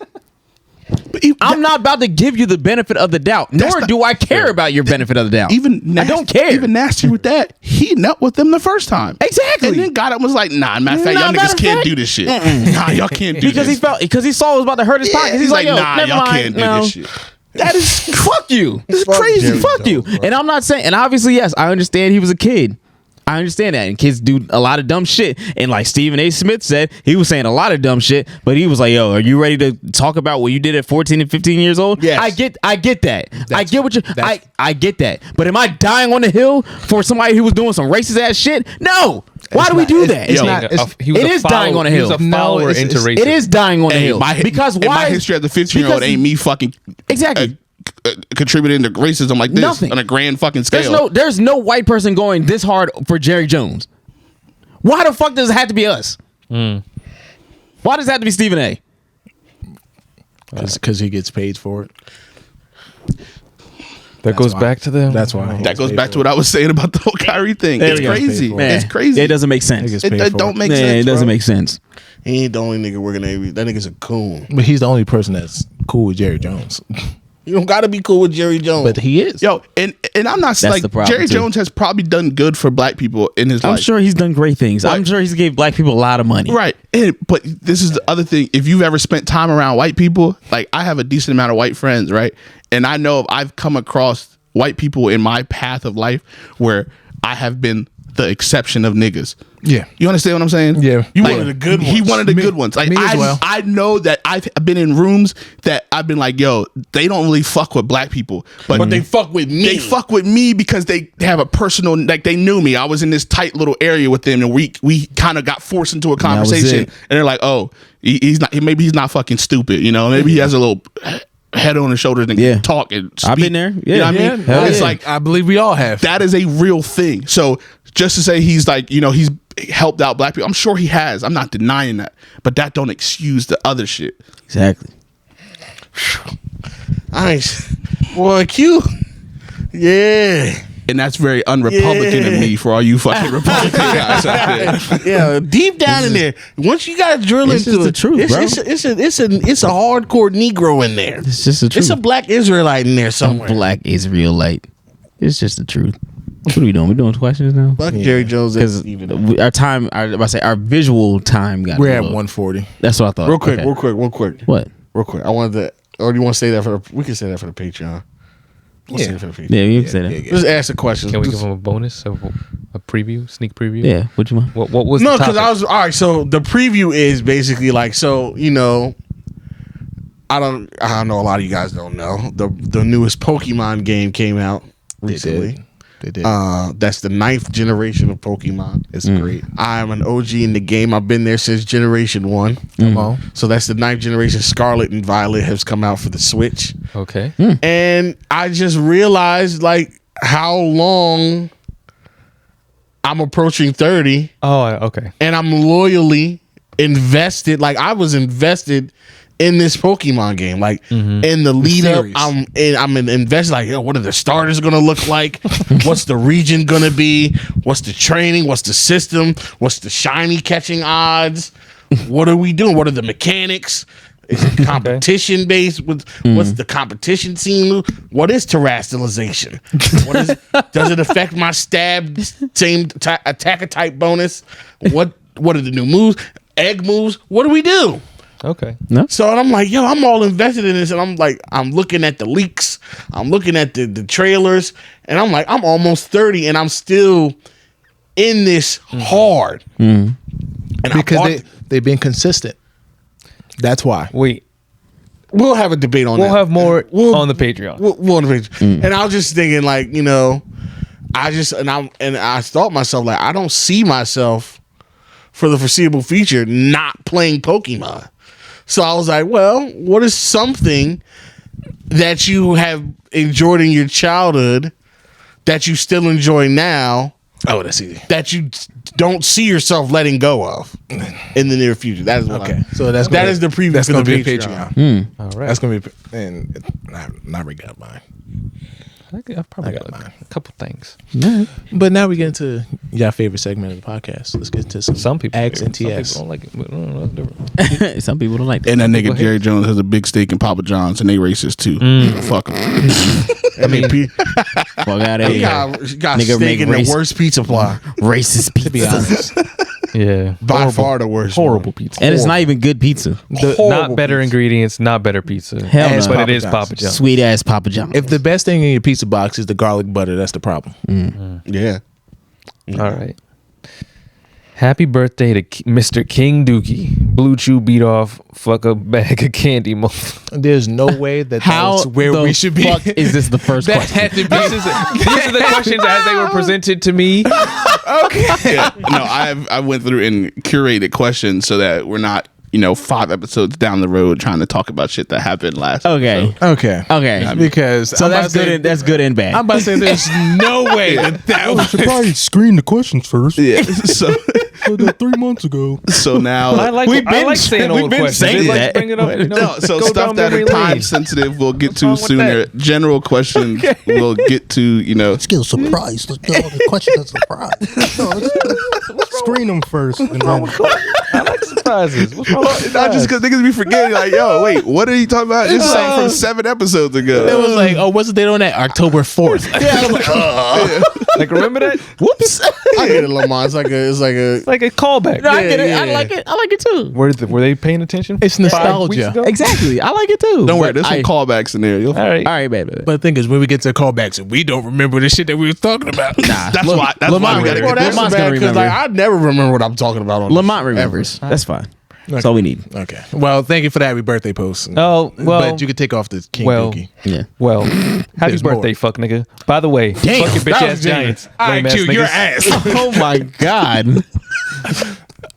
I'm not about to give you the benefit of the doubt, nor do I care about your benefit of the doubt. I don't care. Even nasty with that, he knelt with them the first time. Exactly. And then got up and was like, nah, matter of fact, y'all niggas can't do this shit. Nah, y'all can't do because this. because he saw it was about to hurt his pockets. He's like, yo, nah, never y'all mind. can't do this shit. That is fuck you. This is Fuck crazy. Jerry Fuck you. Jones, bro. And I'm not saying, and obviously, yes, I understand he was a kid. I understand that. And kids do a lot of dumb shit. And like Stephen A. Smith said, he was saying a lot of dumb shit, but he was like, yo, are you ready to talk about what you did at 14 and 15 years old? Yes. I get that. I get what you I get that. But am I dying on the hill for somebody who was doing some racist ass shit? No. Why do we do that? He was it a is dying on a hill. He was a follower into racism. It is dying on the hill. Because why? My history as a 15-year-old ain't me fucking Exactly. contributing to racism like this Nothing. on a grand fucking scale. There's no white person going this hard for Jerry Jones. Why the fuck does it have to be us? Why does it have to be Stephen A? Because he gets paid for it. That goes back to the. That's why. That goes back to what I was saying about the whole Kyrie thing. There It's we go. crazy. Man, It's crazy. It doesn't make sense. It don't make sense. It doesn't bro. make sense. He ain't the only nigga working at that nigga's a coon. But he's the only person that's cool with Jerry Jones. You don't gotta be cool with Jerry Jones. But he is. Yo, and I'm not That's like the problem, Jerry too. Jones has probably done good for black people in his I'm life. sure he's done great things. I'm sure he's gave black people a lot of money. Right. But this is the other thing. If you've ever spent time around white people, like I have a decent amount of white friends, right? And I know I've come across white people in my path of life where I have been the exception of niggas. Yeah. You understand what I'm saying? Yeah. You One of the good He ones. wanted the good ones. Like me as well. I know that I've been in rooms that I've been like, yo, they don't really fuck with black people. But they fuck with me. They fuck with me because they have a personal, like they knew me. I was in this tight little area with them, and we kind of got forced into a was conversation. it. And they're like, oh, he's not. Maybe he's not fucking stupid. You know, maybe he has a little head on his shoulders and Yeah. talk and speak. I've been there. You know what I Yeah. mean? Hell It's yeah. like I believe we all have. that is a real thing. So just to say he's like, you know, he's helped out black people, I'm sure he has. I'm not denying that, but that don't excuse the other shit. Exactly. Nice. Boy, Q. Yeah. And that's very un-Republican of me for all you fucking Republican guys out there. Yeah, deep down in there. Once you got to drill It's into just the it, truth, it's, bro. it's a hardcore Negro in there. It's just the truth. It's a black Israelite in there somewhere. Black Israelite. It's just the truth. What are we doing? We doing questions now? Fuck Jerry Jones. Because our time, our visual time got. We're a at little- 140. That's what I thought. Real quick, Okay. real quick. What? Real quick. I wanted to. Or do you want to say that for the? We can say that for the Patreon. We'll say it for the Patreon. Yeah, you can say that. Just ask the questions. Can we give him a bonus of a preview, sneak preview? Yeah. What you want? What was No, the because topic? I was all right. So the preview is basically like, so you know, I don't know. A lot of you guys don't know the newest Pokemon game came out recently. They did. That's the 9th generation of Pokemon. It's great. I'm an OG in the game. I've been there since Generation 1. Come on. So that's the 9th generation. Scarlet and Violet has come out for the Switch. Okay. And I just realized like how long I'm approaching 30 Oh, okay. and I'm loyally invested. Like I was invested in this Pokemon game, like in the lead up. series. I'm invested. Like, yo, what are the starters gonna look like? What's the region gonna be? What's the training? What's the system? What's the shiny catching odds? What are we doing? What are the mechanics? Is it competition based? What's the competition scene? What is terrestrialization? Does it affect my stab same attacker type bonus? What are the new moves? Egg moves? What do we do? Okay. So I'm like, yo, I'm all invested in this, and I'm looking at the leaks, I'm looking at the trailers, and I'm like, I'm almost 30, and I'm still in this hard. And Because they've been consistent. That's why. Wait. we'll have a debate on that. We'll have more on the Patreon. We'll on the Patreon. And I was just thinking, like, you know, I thought myself, like, I don't see myself for the foreseeable future not playing Pokemon. So I was like, well, what is something that you have enjoyed in your childhood that you still enjoy now? Oh, that's easy. That you don't see yourself letting go of in the near future. That is what Okay. So that is the preview. That's for going to the be a Patreon. Patreon. All right. That's going to be and not regret mine. I've probably I got got mine. a couple things. But now we get into your favorite segment of the podcast. Let's get to Some people Ask some people NTS. don't like it. But I don't know, it's different. Some people don't like that. And that Go nigga ahead. Jerry Jones has a big steak in Papa John's, and they racist too. Fuck him. I mean, Fuck out of he here. got Nigga steak make in the race- worst pizza fly. Racist pizza. To be honest. Yeah. By far the worst. Horrible pizza. And it's not even good pizza. Not better ingredients, not better pizza. Hell But no. it is Papa Papa John's. John's. Sweet ass Papa John's. If the best thing in your pizza box is the garlic butter, that's the problem. Yeah. All right. Happy birthday to Mr. King Dookie. Blue Chew beat off, fuck a bag of candy. There's no way that How that's where the we should be. fuck is this the first That question? had to be. These are the questions as they were presented to me. Yeah. No, I went through and curated questions so that we're not, 5 episodes down the road trying to talk about shit that happened last. Okay. Okay. Okay. Because So that's good. That's good and bad. I'm about to say there's no way that We was should probably screen the questions first. Yeah. So So that 3 months ago. now I like saying old questions. saying They like that. bring it up. no, so go stuff down that memory are time lane. sensitive we'll get What's to wrong with sooner. that? General questions we'll get to, Still surprised. Let's do all the questions of surprise. No, let's screen them first. And then, I like surprises. What's wrong with not just because niggas be forgetting, like, yo, wait, what are you talking about? This is something from 7 episodes ago. It was like, oh, what's the date on that? October 4th. Like, remember that? Whoops. I get it, Lamar. It's like It's like a callback. I get it. yeah. I like it. I like it too. Were they paying attention? It's 5 weeks nostalgia. ago? Exactly. I like it too. Don't worry, But there's some I- callbacks in there. All right. All right, baby. But the thing is, when we get to callbacks, we don't remember the shit that we were talking about. Nah, That's why we Lamont, gotta Well, get that's Lamont's bad gonna because remember. I never remember what I'm talking about on Lamont this, remembers. That's fine. That's all we need. Okay. Well, thank you for that happy birthday post. Oh, well. But you could take off the King Well, Dookie. Yeah. Well, happy There's birthday, more. fuck nigga. By the way, fuck your bitch that ass was genius. Giants. All right, Lame ass Q, your niggas. ass. Oh my God.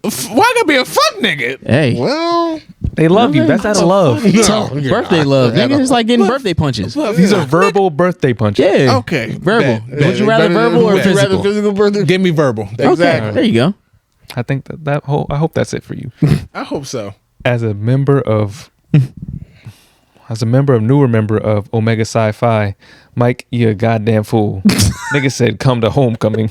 Why gotta be a fuck nigga? Hey. Well, They love you. That's out of love. Birthday love. Nigga, it's like getting birthday punches. These are verbal birthday punches. Yeah. Okay. Verbal. Bet. Would you rather verbal or would you rather physical? physical birthday? Give me verbal. Okay. There you go. I think I hope that's it for you. I hope so. As a newer member of Omega Sci-Fi, Mike, you a goddamn fool. Nigga said, "Come to homecoming."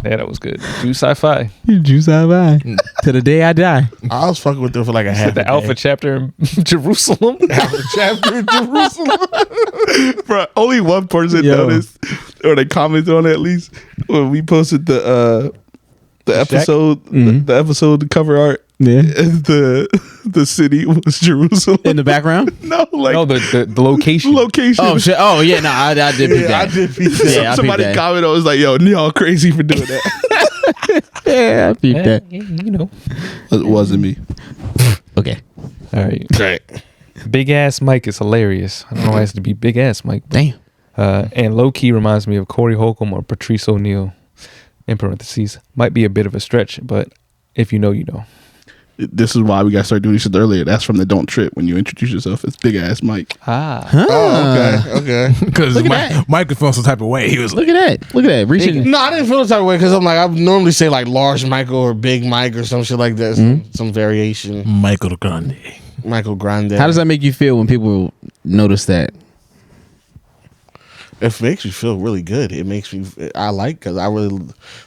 Yeah, that was good. Do Sci-Fi. Juice I buy. To the day I die. I was fucking with them for like a half Said the Alpha chapter in Jerusalem. Alpha chapter in Jerusalem. Bro, only one person Yo. noticed, or they commented on it at least, when we posted the episode, the episode cover art. Yeah. And the city was Jerusalem. In the background? No, like No, the location. location. Oh shit. Oh yeah, no, I did peep Yeah, I that. did beat that. Yeah, I Somebody peeped that. commented, I was like, yo, y'all crazy for doing that. Yeah, I peeped that. You know. It wasn't me. Okay. All right. Great. Big ass Mike is hilarious. I don't know why it has to be big ass Mike. Damn. And low key reminds me of Corey Holcomb or Patrice O'Neal. In parentheses, might be a bit of a stretch, but if you know, you know. This is why we got to start doing this shit earlier. That's from the Don't Trip when you introduce yourself as Big Ass Mike. Ah, Oh, okay. Because Look at that. Mike felt some type of way. He was like, Look at that. Look at that. Reaching. No, I didn't feel the type of way because I'm like, I would normally say like large Michael or big Mike or some shit like that. Some variation. Michael the Grande. Michael Grande. How does that make you feel when people notice that? It makes me feel really good. It makes me, I like, because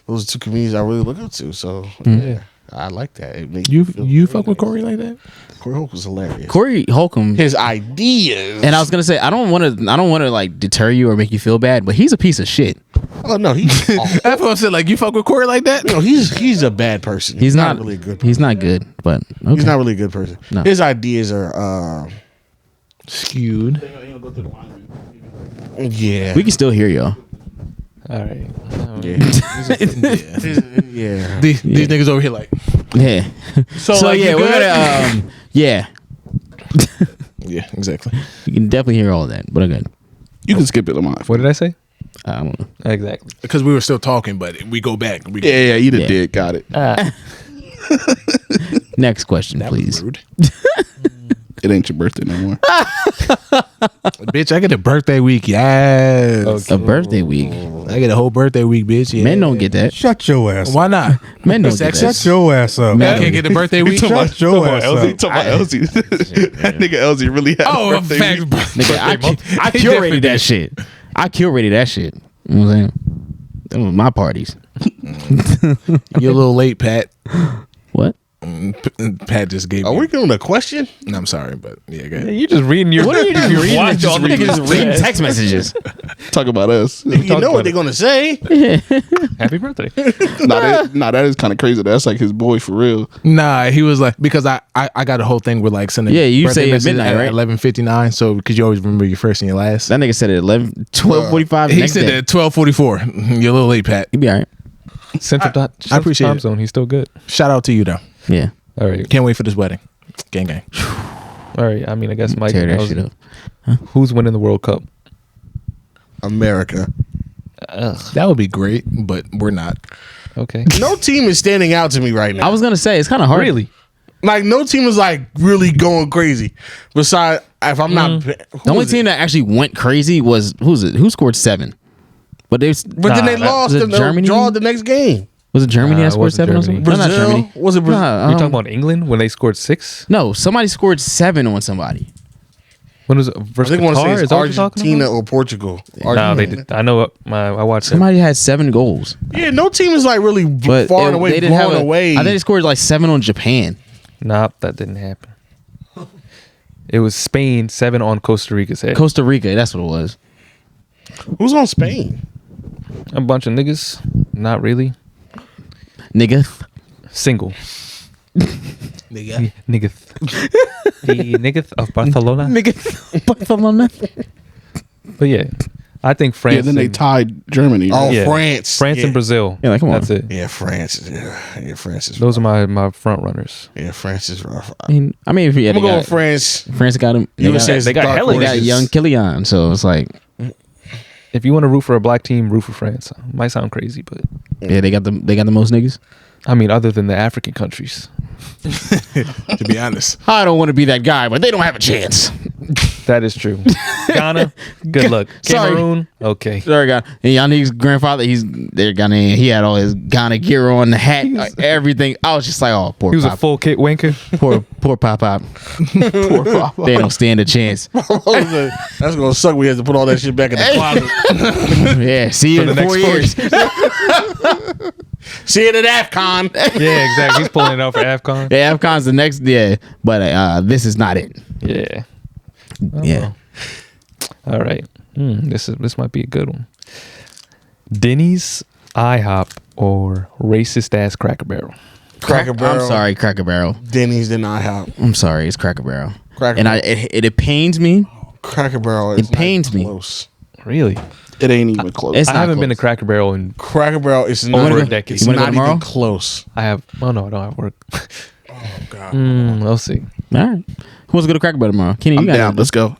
those are two comedians I really look up to. So, yeah. I like that. It make You feel you very fuck with nice. Corey like that? Corey Holcomb was hilarious. Corey Holcomb. His ideas. And I was gonna say I don't want to like deter you or make you feel bad, but he's a piece of shit. Oh no, he's awful. That's what I said. Like you fuck with Corey like that? No, he's a bad person. He's not really a good person. He's not good, but okay. He's not really a good person. No. His ideas are Skewed. yeah. We can still hear y'all. All right. yeah. yeah. These niggas over here like. Yeah. So like, yeah, you we're good? gonna yeah. Yeah, exactly. You can definitely hear all of that, but I'm good. You can skip it, Lamont. What did I say? I don't know. Exactly. Because we were still talking, but we go back. Yeah, you Yeah. did. Got it. Next question, That was please. rude. It ain't your birthday no more. Bitch, I get a birthday week. Yes. A birthday week. I get a whole birthday week, bitch. Yeah. Men don't get that. Shut your ass up. Why not? Men don't get Sexist? that. Shut your ass up. I can't get a birthday week. Shut your ass Elsie, up. talking about Elsie. That nigga Elsie really had Oh, a birthday facts. week. Nigga, I curated that shit. I curated that shit. You know what I'm saying? That was my parties. You're a little late, Pat. What? Pat just gave Are me. we doing a question? No, I'm sorry, but yeah, go ahead. You just reading your. What are you just reading? Watch Just all the reading, niggas reading read. text messages. Talk about us. You know what they're gonna say. Happy birthday. That is kind of crazy. That's like his boy for real. Nah, he was like, because I got a whole thing with like sending. Yeah, you birthday say at messages midnight, right? 11:59. So because you always remember your first and your last. That nigga said it 12:45. He next said day. at 12:44. You're a little late, Pat. He'd be all right. Central appreciate time it. zone. He's still good. Shout out to you though. Yeah. All right. Can't wait for this wedding. Gang gang. All right. I mean, I guess Mike. Tear that knows shit up. Who's winning the World Cup? America. That would be great, but we're not. Okay. No team is standing out to me right now. I was gonna say it's kind of hard. Really? Like no team is like really going crazy. Besides, if I'm not, The only team that actually went crazy was who scored 7. But they but then they lost was it and they Germany? draw the next game. Was it Germany Nah, that it scored wasn't 7 or Germany. something? No, not Brazil? Germany. Was it Brazil? Nah, You talking about England when they scored 6? No, somebody scored 7 on somebody. When was it I versus think I want to say Qatar? it's Is that what you're talking Argentina about? or Portugal. No, they did. I know. I watched it. Somebody had 7 goals. Yeah, no team is like really But far and away they didn't have blown away. I think they scored like 7 on Japan. Nah, that didn't happen. It was Spain 7 on Costa Rica's head. Costa Rica, that's what it was. Who's on Spain? A bunch of niggas. Not really. Nigga. Single. Nigga. Niggas. The niggas of Barcelona. Nigga. Barcelona. But yeah, I think France. Yeah, then they and- tied Germany. Oh, Right? yeah. France. France Yeah. and Brazil. Yeah, like, come on. That's it. Yeah, France. Yeah, France is. Those are my front runners. Yeah, France is rough. I mean, if you I'm had gonna go with France. France got him. USA is they got dark hella They got horses. young Killian, so it's like, If you want to root for a black team, root for France. Might sound crazy, but yeah, they got the most niggas. I mean, other than the African countries, To be honest. I don't want to be that guy, but they don't have a chance. that is true. Ghana, good luck. Sorry. Cameroon, okay. Sorry, God. And Yannick's grandfather, he's there. Ghanaian. He had all his Ghana gear on, the hat, everything. I was just like, oh, poor He was a Pop. full kit wanker. Poor Pop Pop. Poor Pop. They don't stand a chance. That's gonna suck. We have to put all that shit back in the closet. Yeah, see you For in the 4 next years. See it at AFCON. Yeah, exactly. He's pulling it out for AFCON. Yeah, AFCON's the next. Yeah, but this is not it. Yeah. Yeah. All right. This might be a good one. Denny's, IHOP, or racist ass Cracker Barrel. Cracker Barrel. I'm sorry, Cracker Barrel. Denny's did not help. I'm sorry, it's Cracker Barrel. Cracker And Barrel. it pains me. Cracker Barrel is It pains not me. close. Really? It ain't even close. It's I not haven't been to close. Cracker Barrel in Cracker Barrel is over not. a decade. It's You wanna go not tomorrow? even close. I have. Oh no, I don't have work. Oh God. We'll see. All right. Who wants to go to Cracker Barrel tomorrow? Kenny, I'm you got down. it. Let's go.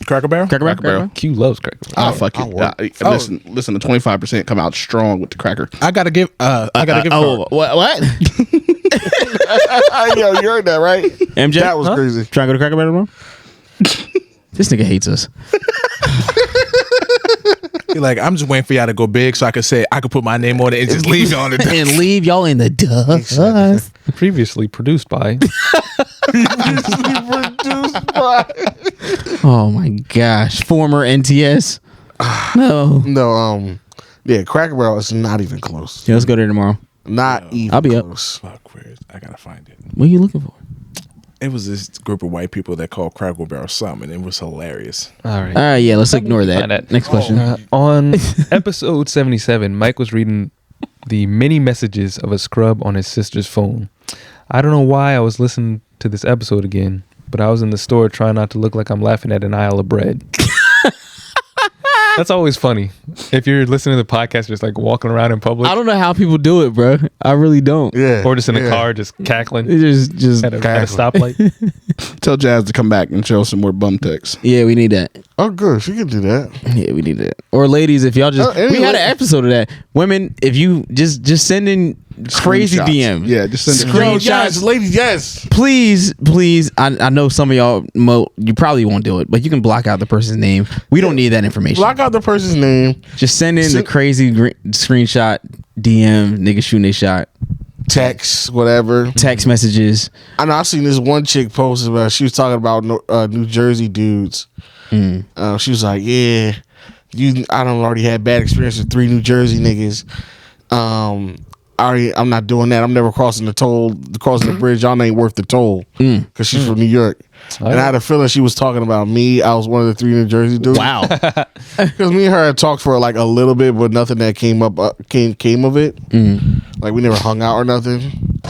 Cracker Barrel? Cracker Barrel. Cracker Barrel. Q loves Cracker Barrel. Ah, fuck I'll it. work. Listen, the 25% come out strong with the cracker. I gotta give. I gotta give. What? Yo, you heard that right? MJ? That was crazy. Trying to go to Cracker Barrel tomorrow? This nigga hates us. You're like, I'm just waiting for y'all to go big so I could say I could put my name on it and just leave y'all on it. And leave y'all in the dust. Previously produced by. Oh my gosh. Former NTS. No. No, yeah, Cracker Barrel is not even close. Yeah, let's go there tomorrow. Not even I'll be up. close. Fuck, I gotta find it. What are you looking for? It was this group of white people that called Cracker Barrel something. It was hilarious. All right. All right, yeah, let's ignore Find that. Next question. On episode 77, Mike was reading the many messages of a scrub on his sister's phone. I don't know why I was listening to this episode again, but I was in the store trying not to look like I'm laughing at an aisle of bread. That's always funny. If you're listening to the podcast, just like walking around in public. I don't know how people do it, bro. I really don't. Yeah. Or just in a car, just cackling Just at a stoplight. Tell Jazz to come back and show some more bum texts. yeah, we need that. Oh, good. She can do that. Yeah, we need that. Or ladies, if y'all just anyway. we had an episode of that. Women, if you just send in crazy Screenshots. DMs. Yeah, just send it. Yo, Screenshots. guys, ladies, yes. Please. I know some of y'all you probably won't do it, but you can block out the person's name. We don't need that information. Block out the person's name. Just send in the crazy screenshot, DM, nigga shooting a shot, Text, whatever. text messages. I know. I seen this one chick post about. She was talking about New Jersey dudes. She was like, "Yeah, I don't already had bad experience with 3 New Jersey niggas. I'm not doing that. I'm never crossing the bridge. Y'all ain't worth the toll because she's from New York." And I had a feeling she was talking about me. I was one of the 3 New Jersey dudes. Wow. Because me and her had talked for like a little bit, but nothing that came of it. Like we never hung out or nothing.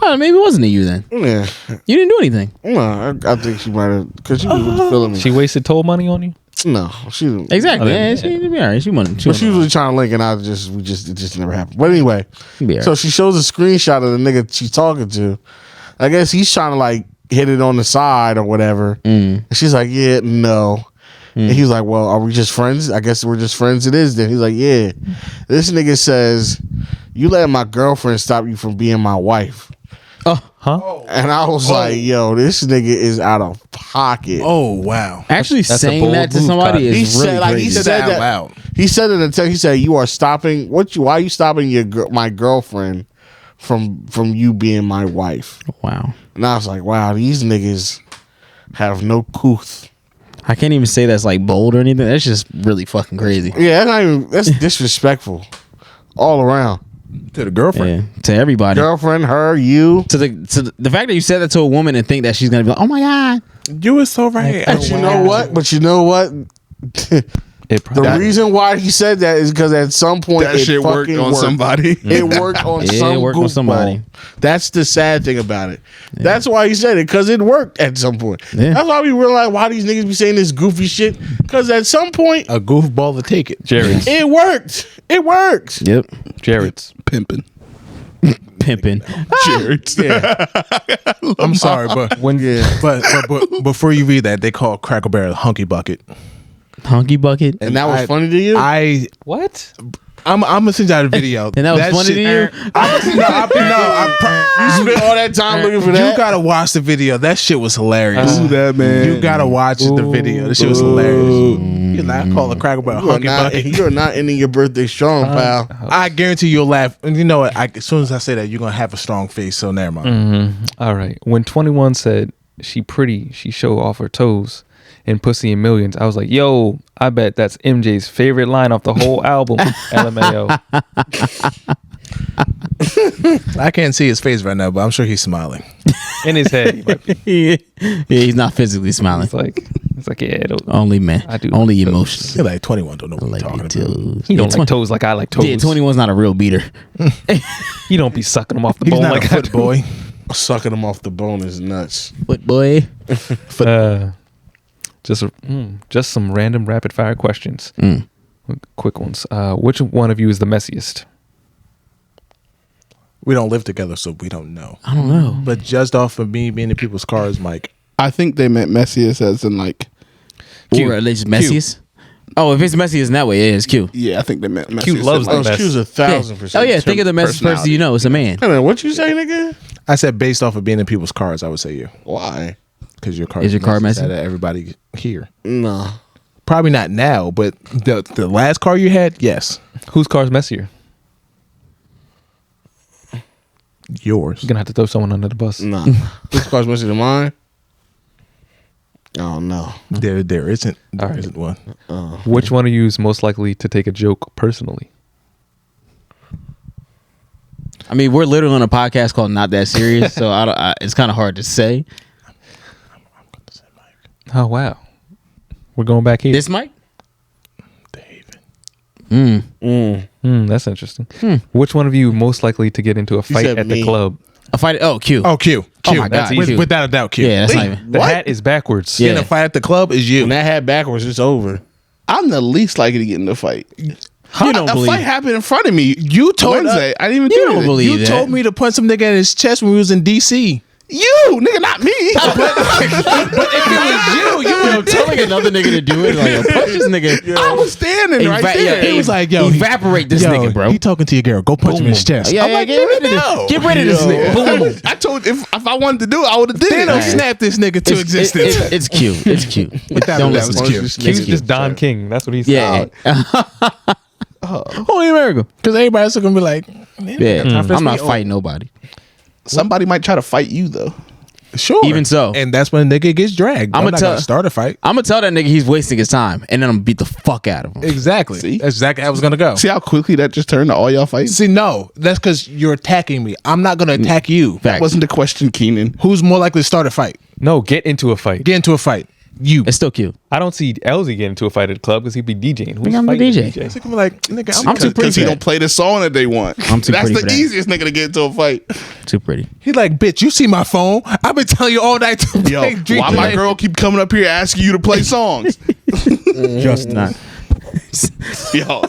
Oh, maybe it wasn't you then. Yeah, You didn't do anything. no, I think she might have because she was feeling me. She wasted toll money on you? No, she didn't. Exactly. Yeah, she'd be all right. She wanted. But she was really trying to link, and it just never happened. But anyway, Be all so right. she shows a screenshot of the nigga she's talking to. I guess he's trying to like hit it on the side or whatever. And she's like, "Yeah, no." And he was like, "Well, are we just friends? I guess we're just friends. It is then." He's like, "Yeah." This nigga says, "You let my girlfriend stop you from being my wife." Huh? And I was like, "Yo, this nigga is out of pocket." Oh wow. Actually, That's a saying bold that to move, somebody Cotton. is He really said, like, crazy. he said out that loud. He said in the text. He said, "You are stopping. Why are you stopping my girlfriend from you being my wife?" Wow. And I was like, "Wow, these niggas have no couth." I can't even say that's like bold or anything. That's just really fucking crazy. Yeah, that's disrespectful all around. To the girlfriend. Yeah. To everybody. Girlfriend, her, you. To the fact that you said that to a woman and think that she's gonna be like, oh my god. You were so right. But you know what? It The reason why he said that is because at some point That it shit worked fucking on somebody. It worked on Yeah, some it worked on somebody. goofball. That's the sad thing about it. That's why he said it, because it worked at some point. Yeah. That's why we realize why these niggas be saying this goofy shit. Because at some point A goofball to take it. Jared's. it worked. It worked. Yep. Jared's. Pimping. Pimping. Jared's. I'm sorry, but When but before you read that, they call Cracker Barrel Hunky Bucket. Hunky bucket. And that was funny to you? what? I'm gonna send you out a video. And that was funny to you? You spent all that time looking for that? You gotta watch the video. That shit was hilarious. Ooh, that man. You gotta watch the video. That shit was hilarious. You're not calling Cracker Barrel Hunky Bucket. You are not ending your birthday strong, pal. I guarantee you'll laugh. And you know what? As soon as I say that, you're gonna have a strong face. So never mind. All right. When 21 said she pretty, she show off her toes and pussy in millions, I was like, yo, I bet that's MJ's favorite line off the whole album. LMAO. I can't see his face right now, but I'm sure he's smiling. In his head, he might be. Yeah, he's not physically smiling. It's like, yeah, Only man. I do Only like emotions. You're like 21. Don't know what Like you're talking it about. too. he don't like toes like I like toes. Yeah, 21's not a real beater. He don't be sucking them off the He's bone not like a foot I do. boy. Sucking them off the bone is nuts. But boy. Just some random rapid fire questions. Quick ones. Which one of you is the messiest? We don't live together, so we don't know. I don't know. But just off of me being in people's cars, Mike. I think they meant messiest as in like. Or at least messiest. Oh, if it's messiest in that way, yeah, it's Q. Yeah, I think they meant messiest. Q loves as in, the like, best. Q's 1,000%. Oh yeah, think of the messiest person you know. It's a man. I don't know, what you say, nigga? I said based off of being in people's cars, I would say you. Why? Because your car Is your car messy? That everybody here. No. Probably not now, but the last car you had, yes. Whose car's messier? Yours. You're gonna have to throw someone under the bus. No. This car's missing to mine? Oh, no. There isn't. There All right. isn't one. Which one of you is most likely to take a joke personally? I mean, we're literally on a podcast called Not That Serious, so it's kind of hard to say. Oh wow, we're going back here. This mic? That's interesting. Which one of you most likely to get into a fight said at the me. club? A fight? Oh, Q. Oh, Q. Oh Q. my God, That's Q. without a doubt, Q. Yeah, that's not even. The hat is backwards. Yeah. In a fight at the club is you. When that hat backwards, it's over. I'm the least likely to get in a fight. You don't A believe. fight happened in front of me. You told Wednesday. I didn't even You do don't it. believe You that. told me to punch some nigga in his chest when we was in DC. You, nigga, not me. But if it was you Yo, telling another nigga to do it, like, yo, punch this nigga. I was standing right there. He was like, yo, evaporate this nigga, bro. He talking to your girl. Go punch him in his chest. Yeah, I'm yeah, like, get rid of no. this. Get rid of this nigga. Boom. I told if I wanted to do it, I would have did Thanos it. snapped this nigga to existence. It's cute. It's cute. Without Don't a doubt, listen it's to cute. it. Q's just Don King. That's what he said. Yeah. Holy America. Because everybody else is gonna be like, Yeah. I'm not fighting nobody. Somebody might try to fight you though. sure. Even so. And that's when a nigga gets dragged. I'ma I'm not tell- gonna start a fight. I'm gonna tell that nigga he's wasting his time, and then I'm gonna beat the fuck out of him. Exactly. See? That's exactly how I was gonna go. See how quickly that just turned to all y'all fighting? See, no, that's because you're attacking me. I'm not gonna attack you. Fact. Wasn't the question, Keenan? Who's more likely to start a fight? No, get into a fight. Get into a fight. You. It's still cute. I don't see LZ get into a fight at the club because he'd be DJing. Who's Nigga, I'm the fighting DJ. It's gonna be like, nigga, I'm too pretty Because for he that. don't play the song that they want. I'm too That's pretty the for that. easiest nigga to get into a fight. Too pretty. He like, bitch, you see my phone? I've been telling you all night to Yo, play DJ. why my girl keep coming up here asking you to play songs? Just not. Yo,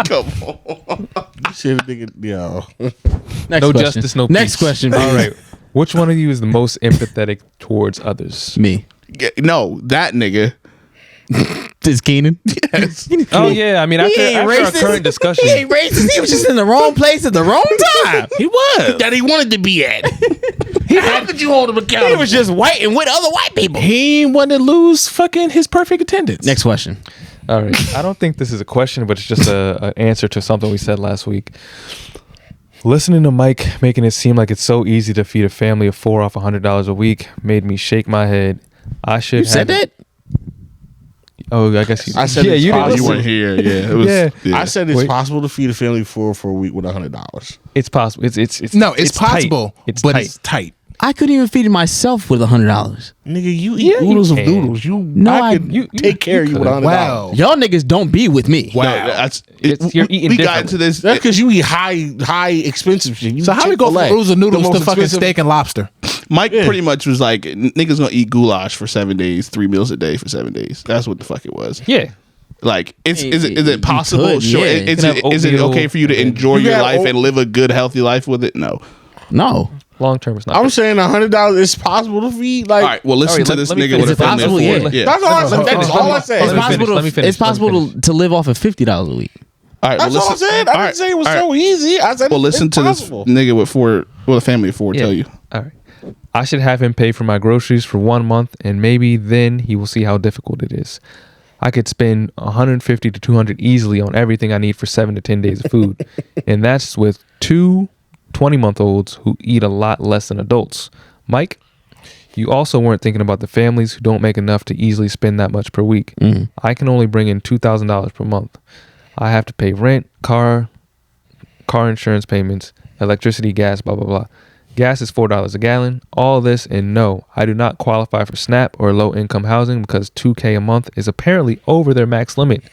come on. Shit, nigga, yo. Next No question. justice, no Next peace. question. All right. Which one of you is the most empathetic towards others? Me. No, that nigga. Is Keenan? Yes. Oh yeah, I mean after our current discussion, He ain't racist. He was just in the wrong place at the wrong time. He was. That he wanted to be at. How could you hold him accountable? He was just white and with other white people. He ain't want to lose fucking his perfect attendance. Next question. all right. I don't think this is a question, but it's just a answer to something we said last week. Listening to Mike making it seem like it's so easy to feed a family of 4 off $100 a week made me shake my head. I should You said that? Oh, I guess you. I said yeah, it's you didn't possible. You listen. weren't here. Yeah, it was. Yeah. Yeah. I said it's Wait. possible to feed a family for a week with $100. It's possible. It's No, it's possible, Tight. It's but tight. it's tight. I couldn't even feed myself with $100. Nigga, you eat Yeah, you oodles of can. noodles. I could you take care of you with $100. Wow. Y'all niggas don't be with me. No, that's, You're eating we got differently. into this. That's because you eat high expensive shit. You So how we go from Chick-fil-A, oodles of noodles the to most fucking expensive- steak and lobster? Mike pretty much was like, niggas gonna eat goulash for 7 days, 3 meals a day for 7 days. That's what the fuck it was. Yeah. Like, is You it possible? could, Sure. yeah. You can have Is it oatmeal okay for you to and- enjoy You your got life oat- and live a good, healthy life with it? No. No. Long term, it's not. I'm saying $100 is possible to feed. Like, All right. Well, listen All right, to let- this let me nigga finish. with a Is it family of possible? 4. Yeah. that's all I said. That's all I It's said. Let me possible, finish, it's possible to live off of $50 a week. All right. That's well, all I listen, said. I didn't say it was so easy. I said Well, listen it's to possible. this nigga with a family of 4 tell you. All right. I should have him pay for my groceries for 1 month, and maybe then he will see how difficult it is. I could spend $150 to $200 easily on everything I need for 7 to 10 days of food, and that's with 2 20-month-olds who eat a lot less than adults. Mike, you also weren't thinking about the families who don't make enough to easily spend that much per week. I can only bring in $2,000 per month. I have to pay rent, car insurance payments, electricity, gas, blah, blah, blah. Gas is $4 a gallon. All this, and no, I do not qualify for SNAP or low-income housing because $2,000 a month is apparently over their max limit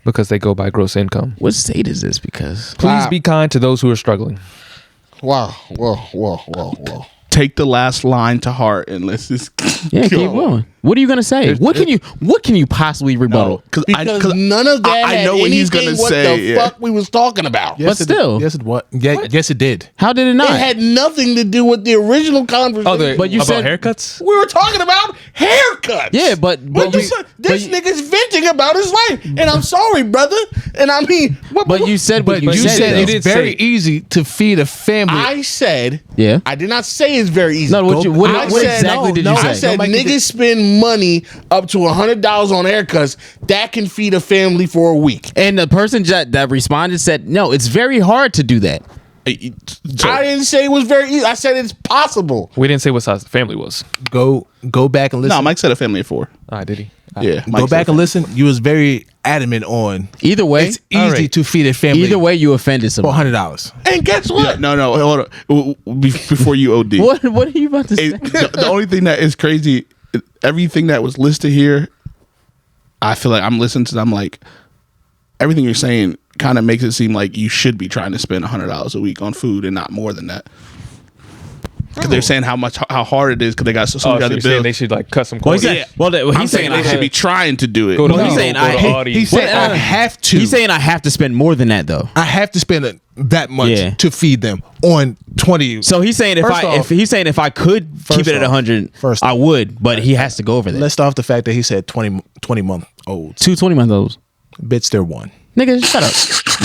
because they go by gross income. What state is this? Because Please be kind to those who are struggling. Wow. Whoa. Take the last line to heart and let's just yeah, keep going. What are you gonna say? What can you possibly rebuttal? Because none of that I had know what he's gonna anything what say, the yeah. fuck we was talking about. But still. Yes, it what? Yeah, yes, it did. How did it not? It had nothing to do with the original conversation. But you about said haircuts? we were talking about haircuts. Yeah, but you said, this nigga's venting about his life, and I'm sorry, brother. And I mean, but you said But what you said though. it's very easy to feed a family. I said, Yeah. I did not say it's very easy. No, what I exactly did you I say? said niggas spend money up to $100 on haircuts that can feed a family for a week. And the person that responded said, no, it's very hard to do that. I didn't say it was very easy. I said it's possible. We didn't say what size the family was. Go back and listen. No, Mike said a family of 4. Ah, did he? Yeah. Go back and listen. You was very adamant on. Either way, It's easy to feed a family. either way, you offended for someone. $100. And guess what? No, hold on. Before you OD. What are you about to say? The only thing that is crazy, everything that was listed here, I feel like I'm listening to them, like, everything you're saying kind of makes it seem like you should be trying to spend $100 a week on food and not more than that. Because they're saying how hard it is because they got so So many other you're saying bills. they should like cut some Well, corners. I'm saying they should be trying to do it. Go to Well, he's Lidl, saying go I- to he- Aldi. He said Well, I have to. He's saying I have to spend more than that though. I have to spend that much Yeah. to feed them on 20. So he's saying if I could keep it at 100, first I off, would, but he has to go over that. Let's start off the fact that he said 20 month olds. 2 20-month-olds. Bitch, they're one. Nigga, shut up.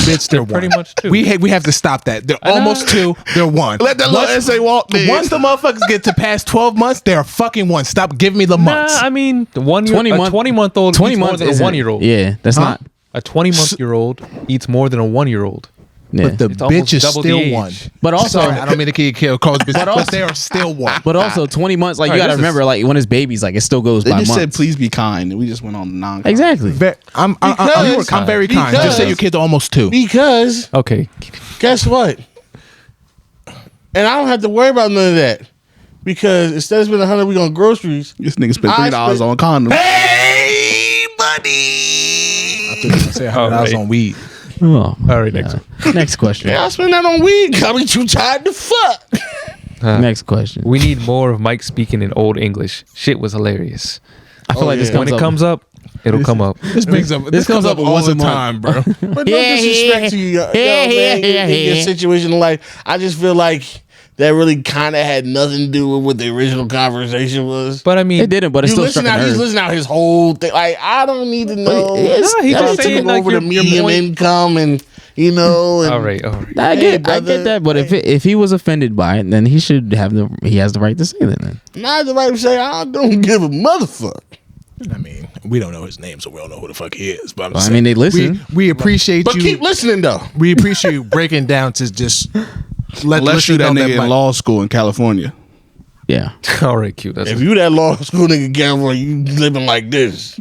Bitch, they're pretty one. much two. We have to stop that. They're almost two. They're one. Let that little essay walk there. Once the motherfuckers get to past 12 months, they're fucking one. Stop giving me the Nah, months. I mean, the 20 month old 20 eats more months than a isn't- 1-year-old. Yeah, that's Huh? not. A 20-month-old eats more than a 1-year-old. Yeah. But the It's almost bitch is double the still age. one. But also- Sorry, I don't mean to kill cause bitch, but they are still one. But also 20 months, like All you right, gotta this is- remember, like when his baby's like it still goes They by just months. said, please be kind. And we just went on the non Exactly. I'm very kind. Just say your kid's almost two. Because Okay. guess what? And I don't have to worry about none of that. Because instead of spending 100 a week on groceries, This nigga spent I $3 spent- on condoms. hey, buddy. Say $100 on weed. Oh. All right, next one. Next question. Yeah, I spend that on weed. I be too tired to fuck. Next question. We need more of Mike speaking in old English. Shit was hilarious. I feel like this When comes it up. comes up, it'll come up. This comes up once all a the month. time, bro. But no disrespect to you, yo, man, in your situation in life. I just feel like that really kind of had nothing to do with what the original conversation was. But I mean, It didn't, but it You still listen struck a out, he's nerve. listening out his whole thing. Like, I don't need to know. it's- Nah, he that's just what saying Take like over the your medium point. income and, you know. And, All right. I Hey, get brother. that, but if he was offended by it, then he should have he has the right to say that. Then Not the right to say, I don't give a motherfucker. I mean, we don't know his name, so we don't know who the fuck he is. But I'm Well, I saying, mean, they listen. We appreciate But you. keep listening, though. We appreciate you breaking down to just let Unless you that know nigga in Mike- law school in California. yeah. All right, cute. That's If you that law school nigga California, you living like this.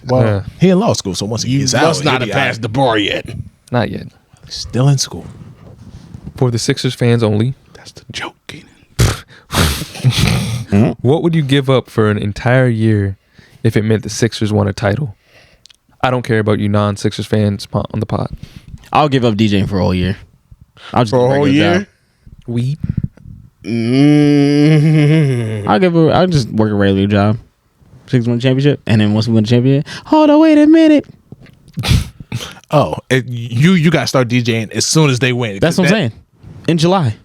Well, Yeah. he in law school, so once he You gets out, must not he'll have be passed the bar yet. not yet. still in school. For the Sixers fans only, That's the joke, Keenan. what would you give up for an entire year if it meant the Sixers won a title? I don't care about you non-Sixers fans on the pod. I'll give up DJing for a whole year. I'll just For a get whole regular year? job. We I'll just work a regular job. 6 win championship, and then once we win the championship, hold on, wait a minute. Oh, you got to start DJing as soon as they win. That's what I'm saying. In July,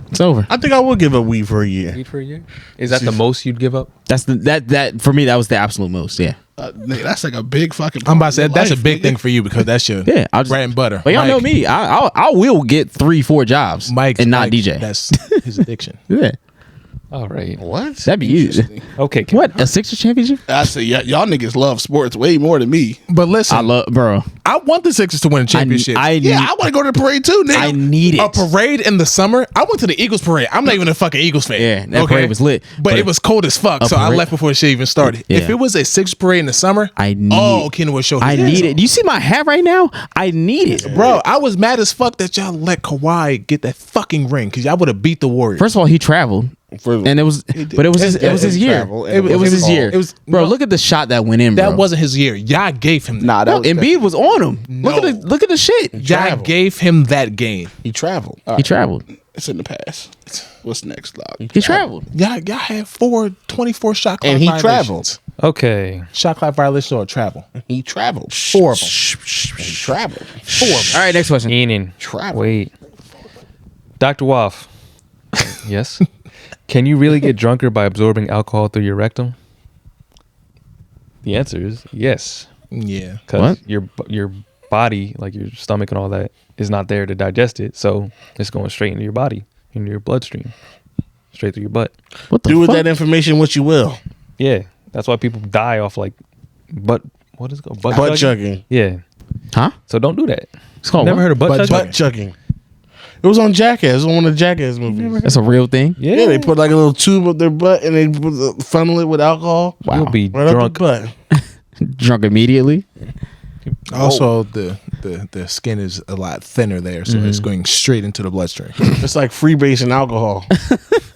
it's over. I think I would give up weed for a year. for a year? Is that the most you'd give up? That's that for me. That was the absolute most. Yeah, Nigga, that's like a big fucking. I'm about to say part of that's a your big life, thing nigga. for you because that's your yeah. I'll just bread and butter. But y'all know Mike- me. I will get 3-4 jobs, Mike and not Mike, DJ. That's his addiction. Yeah, All right. What? that'd be you. Okay. What, a Sixers championship? I say y'all niggas love sports way more than me. But listen, I love, bro. I want the Sixers to win a championship. Yeah, I want to go to the parade too, nigga. I need a it. parade in the summer. I went to the Eagles parade. I'm not even a fucking Eagles fan. Yeah, that parade was lit. But it was cold as fuck, a so I parade- left before the shit even started. Yeah. If it was a Sixers parade in the summer, I need. Kenan would show his I ass need it. off. You see my hat right now? I need it, Bro, I was mad as fuck that y'all let Kawhi get that fucking ring because y'all would have beat the Warriors. First of all, he traveled, and it was his year. travel, and It was his year. It was- bro. no. Look at the shot that went in. that bro. wasn't his year. Y'all gave him that. Nah, that No, was Embiid was on him. No. Look at the shit. Y'all traveled. gave him that game. He traveled. He traveled. It's in the past. What's next, dog? He traveled. Y'all had 24 shot clock And he violations. traveled. Okay. Shot clock violation or travel. He traveled. 4 of them. He traveled. 4 of them. All right, next question. Keenan. Travel. Wait. Dr. Waff. Yes. Can you really get drunker by absorbing alcohol through your rectum? The answer is yes. Yeah. Because your body, like your stomach and all that, is not there to digest it. So it's going straight into your body, into your bloodstream, straight through your butt. What the Do with fuck? that information what you will. Yeah. That's why people die off like butt. What is it called? Butt chugging. Yeah. Huh? So don't do that. It's called Never what? heard of butt chugging? Butt chugging. It was on Jackass. It was on one of the Jackass movies. That's a real thing. Yeah, they put like a little tube up their butt and they funnel it with alcohol. You'll be Right drunk. up the butt. Drunk immediately. Also, the skin is a lot thinner there, so it's going straight into the bloodstream. It's like freebasing alcohol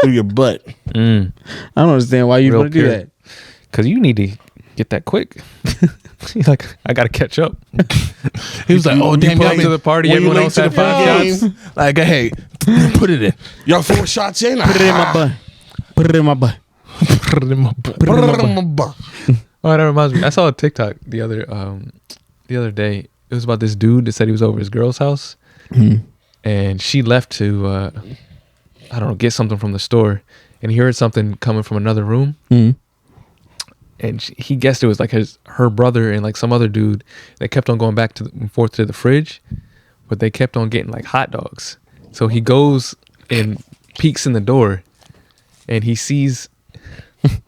through your butt. I don't understand why you Real want to do pure. that. Because you need to get that quick. He's like, I gotta catch up. He was like, "Oh damn, pull y'all up to the party. when you Everyone late else to had the 5 game. shots. like, hey, put it in, Y'all 4 shots in. Put it in my butt. Put it in my butt. put it in my butt." Oh, that reminds me. I saw a TikTok the other day. It was about this dude that said he was over his girl's house, and she left to I don't know, get something from the store, and he heard something coming from another room. And he guessed it was like her brother and like some other dude. They kept on going back and forth to the fridge, but they kept on getting like hot dogs. So he goes and peeks in the door, and he sees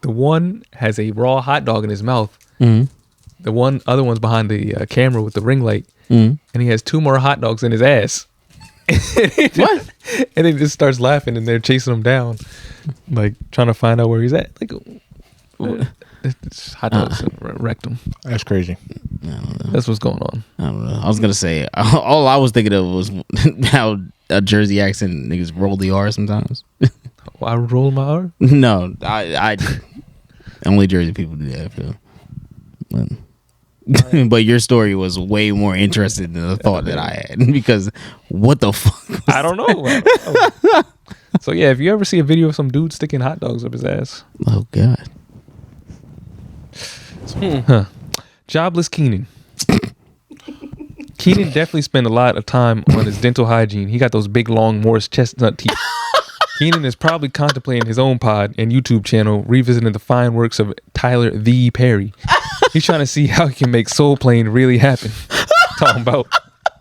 the one has a raw hot dog in his mouth. The other one's behind the camera with the ring light, and he has 2 more hot dogs in his ass. What? And he just starts laughing, and they're chasing him down, like trying to find out where he's at. Like, it's hot dogs wrecked him. That's crazy. That's what's going on. I don't know. I was gonna say all I was thinking of was how a Jersey accent niggas roll the R sometimes. I roll my R. No, I only Jersey people do that. I feel. But your story was way more interesting than the thought that I had, because what the fuck? I don't know. So yeah, if you ever see a video of some dude sticking hot dogs up his ass, Oh God. Jobless Keenan. Keenan definitely spent a lot of time on his dental hygiene. He got those big, long Morris chestnut teeth. Keenan is probably contemplating his own pod and YouTube channel, revisiting the fine works of Tyler the Perry. He's trying to see how he can make Soul Plane really happen. Talking about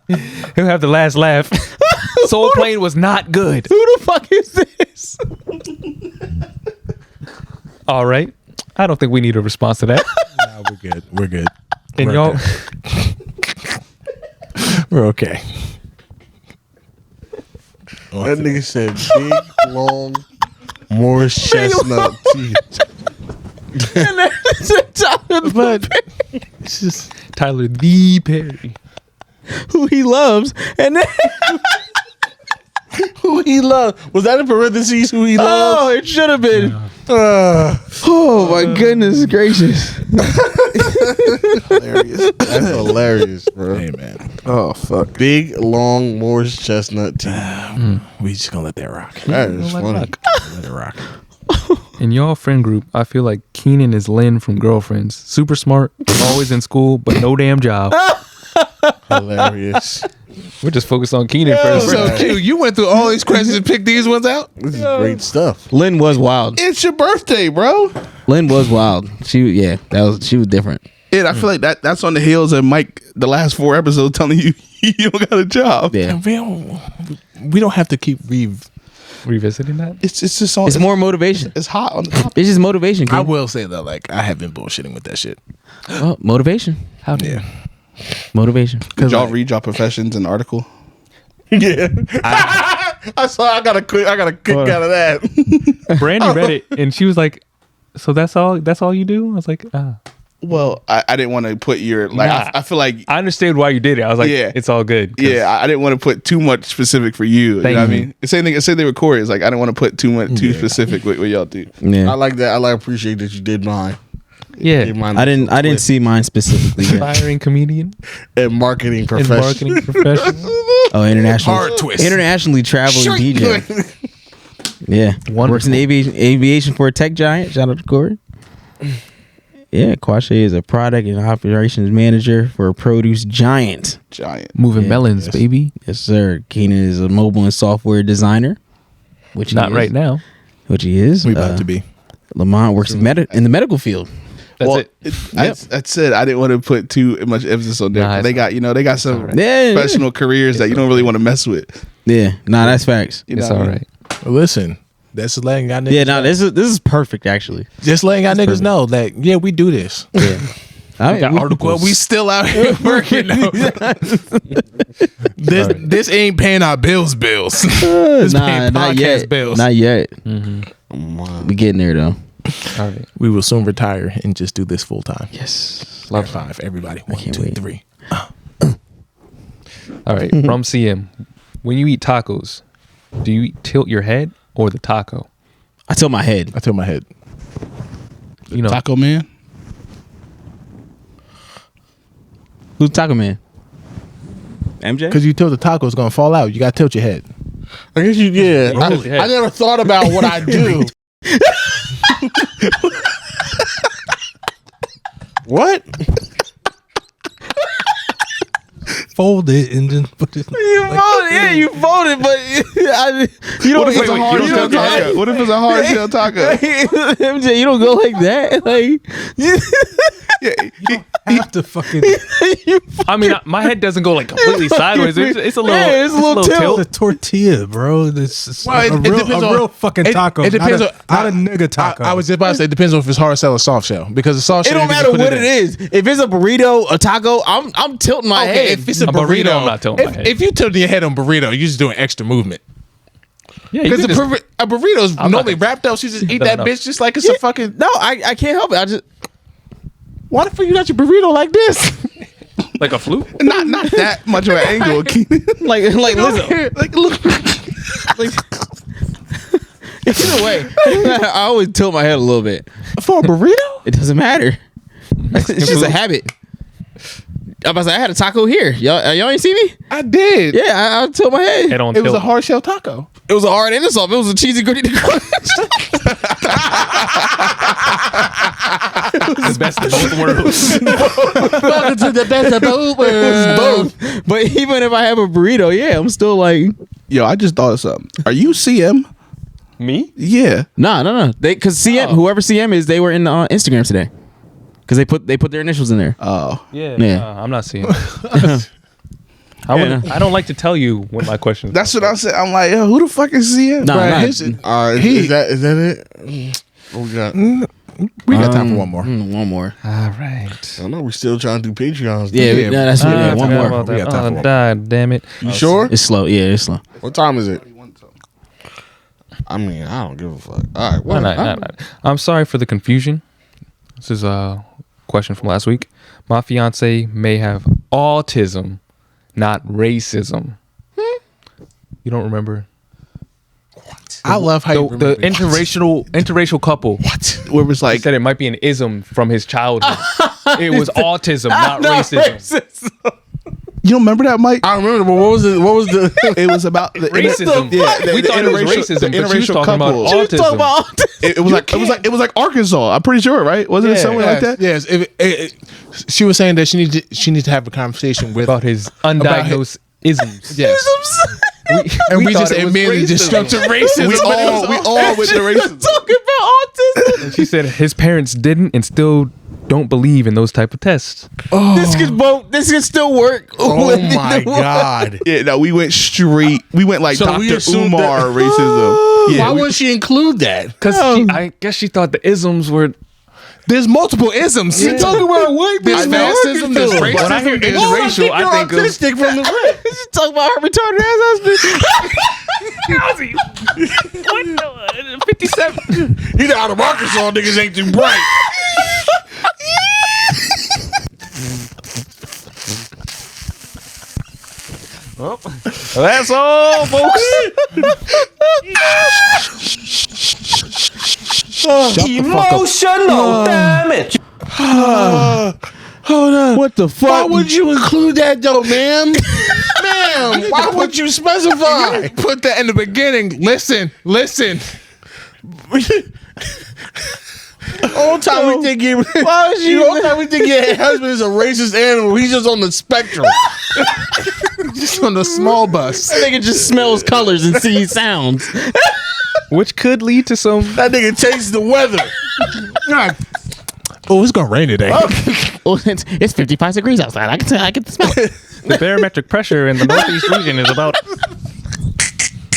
he'll have the last laugh. Soul Plane was not good. Who the fuck is this? All right. I don't think we need a response to that. Nah, we're good. We're good. And We're y'all, good. We're okay. That nigga said big, long, Morris chestnut teeth. But it's just Tyler the Perry. Who he loves, and then Who he loved. Was that in parentheses? Who he loved? oh, it should have been. Oh my goodness gracious! Hilarious. That's hilarious, bro. hey man, Oh fuck. Big, long, Morris chestnut teeth. we just gonna let that rock. That is funny. Let it rock. In y'all friend group, I feel like Keenan is Lynn from Girlfriends. Super smart, always in school, but no damn job. Hilarious. We're just focused on Keenan first. So cute. You went through all these questions and picked these ones out. This is great stuff. Lynn was wild. It's your birthday, bro. Lynn was wild. She was different. And I feel like that's on the heels of Mike the last 4 episodes telling you you don't got a job. Yeah, We don't have to keep Revisiting that? It's just on. it's more motivation. It's hot on the top. It's just motivation. I Kid. will say though, like I have been bullshitting with that shit. Oh, motivation. How do you? Yeah. Motivation. Did y'all read your professions in article? Yeah. I saw. I got a kick out of that. Brandy read it and she was like, "So that's all you do?" I was like, "Ah." Well, I didn't want to put your like. Nah. I feel like I understand why you did it. I was like, Yeah. it's all good. 'Cause yeah, I didn't want to put too much specific for you. You know what I mean? Same thing. Same thing with Corey. It's like I didn't want to put too specific with what y'all do. Yeah. I like that. appreciate that you did mine. Yeah. Gave mine I didn't see mine specifically. Yet. Aspiring comedian and marketing and professional. marketing professional. Oh, international. Hard twist. Internationally traveling DJ. Yeah. Wonderful. Works in aviation for a tech giant. Shout out to Corey. Yeah, Quashe is a product and operations manager for a produce giant. Moving Yeah. melons, baby. Yes, sir. Keenan is a mobile and software designer, which Not he is, right now. Which he is. We about to be. Lamont works in the medical field. That's it. That's it. I didn't want to put too much emphasis on that. Nah, They got some alright. Yeah, professional careers that you don't really want to mess with. yeah. Nah, that's facts. You know It's what I all mean? right. Listen, that's letting y'all niggas. Yeah, no, know. this is perfect actually. Just letting y'all niggas know that yeah, we do this. Yeah. I mean, got articles. Well, we still out here working. Though. This ain't paying our bills. This paying not podcast yet. bills. Not yet. We getting there though. All right. We will soon retire and just do this full time. Yes. Love 5, everybody. 1, can't 2, wait. 3. All right, from CM, when you eat tacos, do you tilt your head or the taco? I tilt my head. I tilt my head. You know, Taco Man. Who's Taco Man? MJ? Because you tilt the taco, it's gonna fall out. You gotta tilt your head. I guess you did. Really? I never thought about what I do. What? Fold it and then put it. You voted, but you don't. What if it's a hard shell taco? What if it's a hard shell taco? MJ, you don't go like that. Like, Have to fucking I mean, my head doesn't go like completely sideways. It's a little, Yeah, it's a little tilt. the tortilla, bro. This is Well, a real fucking taco. It depends not a nigga taco. I was just about to say it depends on if it's hard shell or soft shell. Because the soft it shell, don't matter what it is. If it's a burrito, a taco, I'm tilting my Okay, head. if it's a burrito, burrito, I'm not tilting my head. If you tilt your head on burrito, you're just doing extra movement. Yeah, you Because can just- a burrito's I'm not normally gonna- wrapped up. So you just eat No, that no. bitch just like it's a fucking. No, I can't help it. I just Why the fuck you got your burrito like this? like a flute. Not that much of an angle, Keenan. like Lizzo. Like look. Either way, I always tilt my head a little bit. For a burrito? It doesn't matter. It's just a habit. I was like, I had a taco here. Y'all ain't see me? I did. Yeah, I tilt my head. Head on It was tilt. a hard shell taco. It was a hard and a soft. It was a cheesy gritty crunch. the best of both worlds. Welcome to the best of both worlds. Both. But even if I have a burrito, yeah, I'm still like, Yo, I just thought of something. Are you CM? Me? Yeah. no. Because CM, whoever CM is, they were in Instagram today. Because they put their initials in there. Oh. Yeah. Yeah. I'm not seeing. I don't like to tell you when my questions. That's what I said. I'm like, yo, who the fuck is CM? Nah, Right, nah. his- Is that it? What we got? We got time for one more. One more. All right. I don't know. We're still trying to do Patreons. Yeah, Yeah. that's I one forgot more. about We that. got time for Oh, one. God damn it. You sure? It's slow. Yeah, it's slow. What time is it? I mean, I don't give a fuck. All right. What? No. I'm sorry for the confusion. This is a question from last week. My fiance may have autism, not racism. You don't remember? I love how you The interracial couple. Where it was He like, said it might be an ism from his childhood. It was autism, not racism. you don't remember that, Mike? I remember, but what was it? What was the? It was about the Racism. We thought it was racism, but she was talking about autism. It was like Arkansas. I'm pretty sure, right? Wasn't it somewhere like that? Yes. She was saying that she needs to have a conversation with About his undiagnosed isms. Yes. And we just thought it was immediately just jumped to racism. We all with the racism. Talking about autism. And she said his parents didn't and still don't believe in those type of tests. This could still work. Oh my god! Yeah, no, we went straight. We went like So we Dr. assumed Umar that- racism. Yeah, Why would she include that? Because I guess she thought the isms were. There's multiple isms. You're talking about white people. There's fascism, there's racism. When I hear there's interracial, I think of. autistic from the rip. She's talking about her retarded ass husband. What? 57. You know, out of Arkansas, niggas ain't too bright. That's all, folks. Emotional damage. Hold on. What the fuck? Why would you include that though, ma'am? Ma'am, why would you specify? Put that in the beginning. Listen. All time we think all time we think your husband is a racist animal. He's just on the spectrum. Just on the small bus. That nigga just smells colors and sees sounds. Which could lead to some. That nigga tastes the weather. Oh, it's gonna rain today. Well, it's 55 degrees outside. I can smell it. The barometric pressure in the northeast region is about.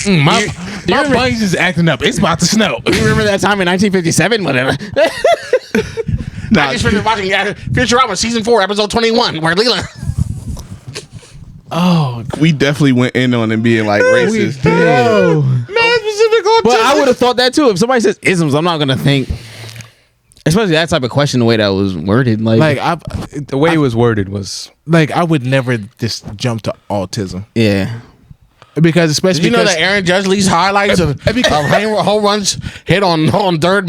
My brain's is acting up. It's about to snow. You remember that time in 1957? Whatever. I just finished watching Futurama season 4, episode 21, where Leela. we definitely went in on it being like racist. Man, specific autism. But I would have thought that too. If somebody says isms, I'm not gonna think. Especially that type of question, the way that was worded. The way it was worded was like I would never just jump to autism yeah. because especially Did you know because that Aaron Judge leads highlights of home runs hit on third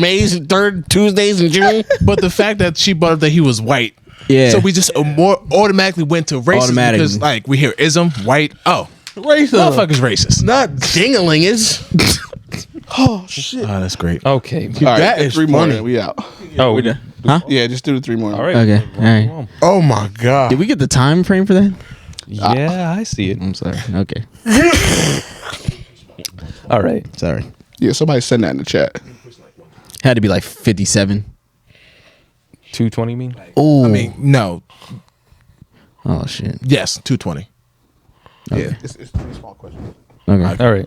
Tuesdays in June? but the fact that she brought up that he was white, Yeah. so we just more automatically went to racist Automatically. because like we hear ism white. Oh, Racist. motherfuckers racist. Not dingling is. Oh shit! Oh, that's great. okay. All right, That is 3 more. funny. And we out. Oh, we done. Huh? Yeah, just do the 3 more. All right. Okay. All right. Oh my god! Did we get the time frame for that? Yeah, I see it. I'm sorry. Okay. All right. Sorry. Yeah, somebody send that in the chat. Had to be like 57. 220 mean? Oh. I mean, no, Oh shit. yes, 220. Yeah, It's 3 small questions. Okay. All right.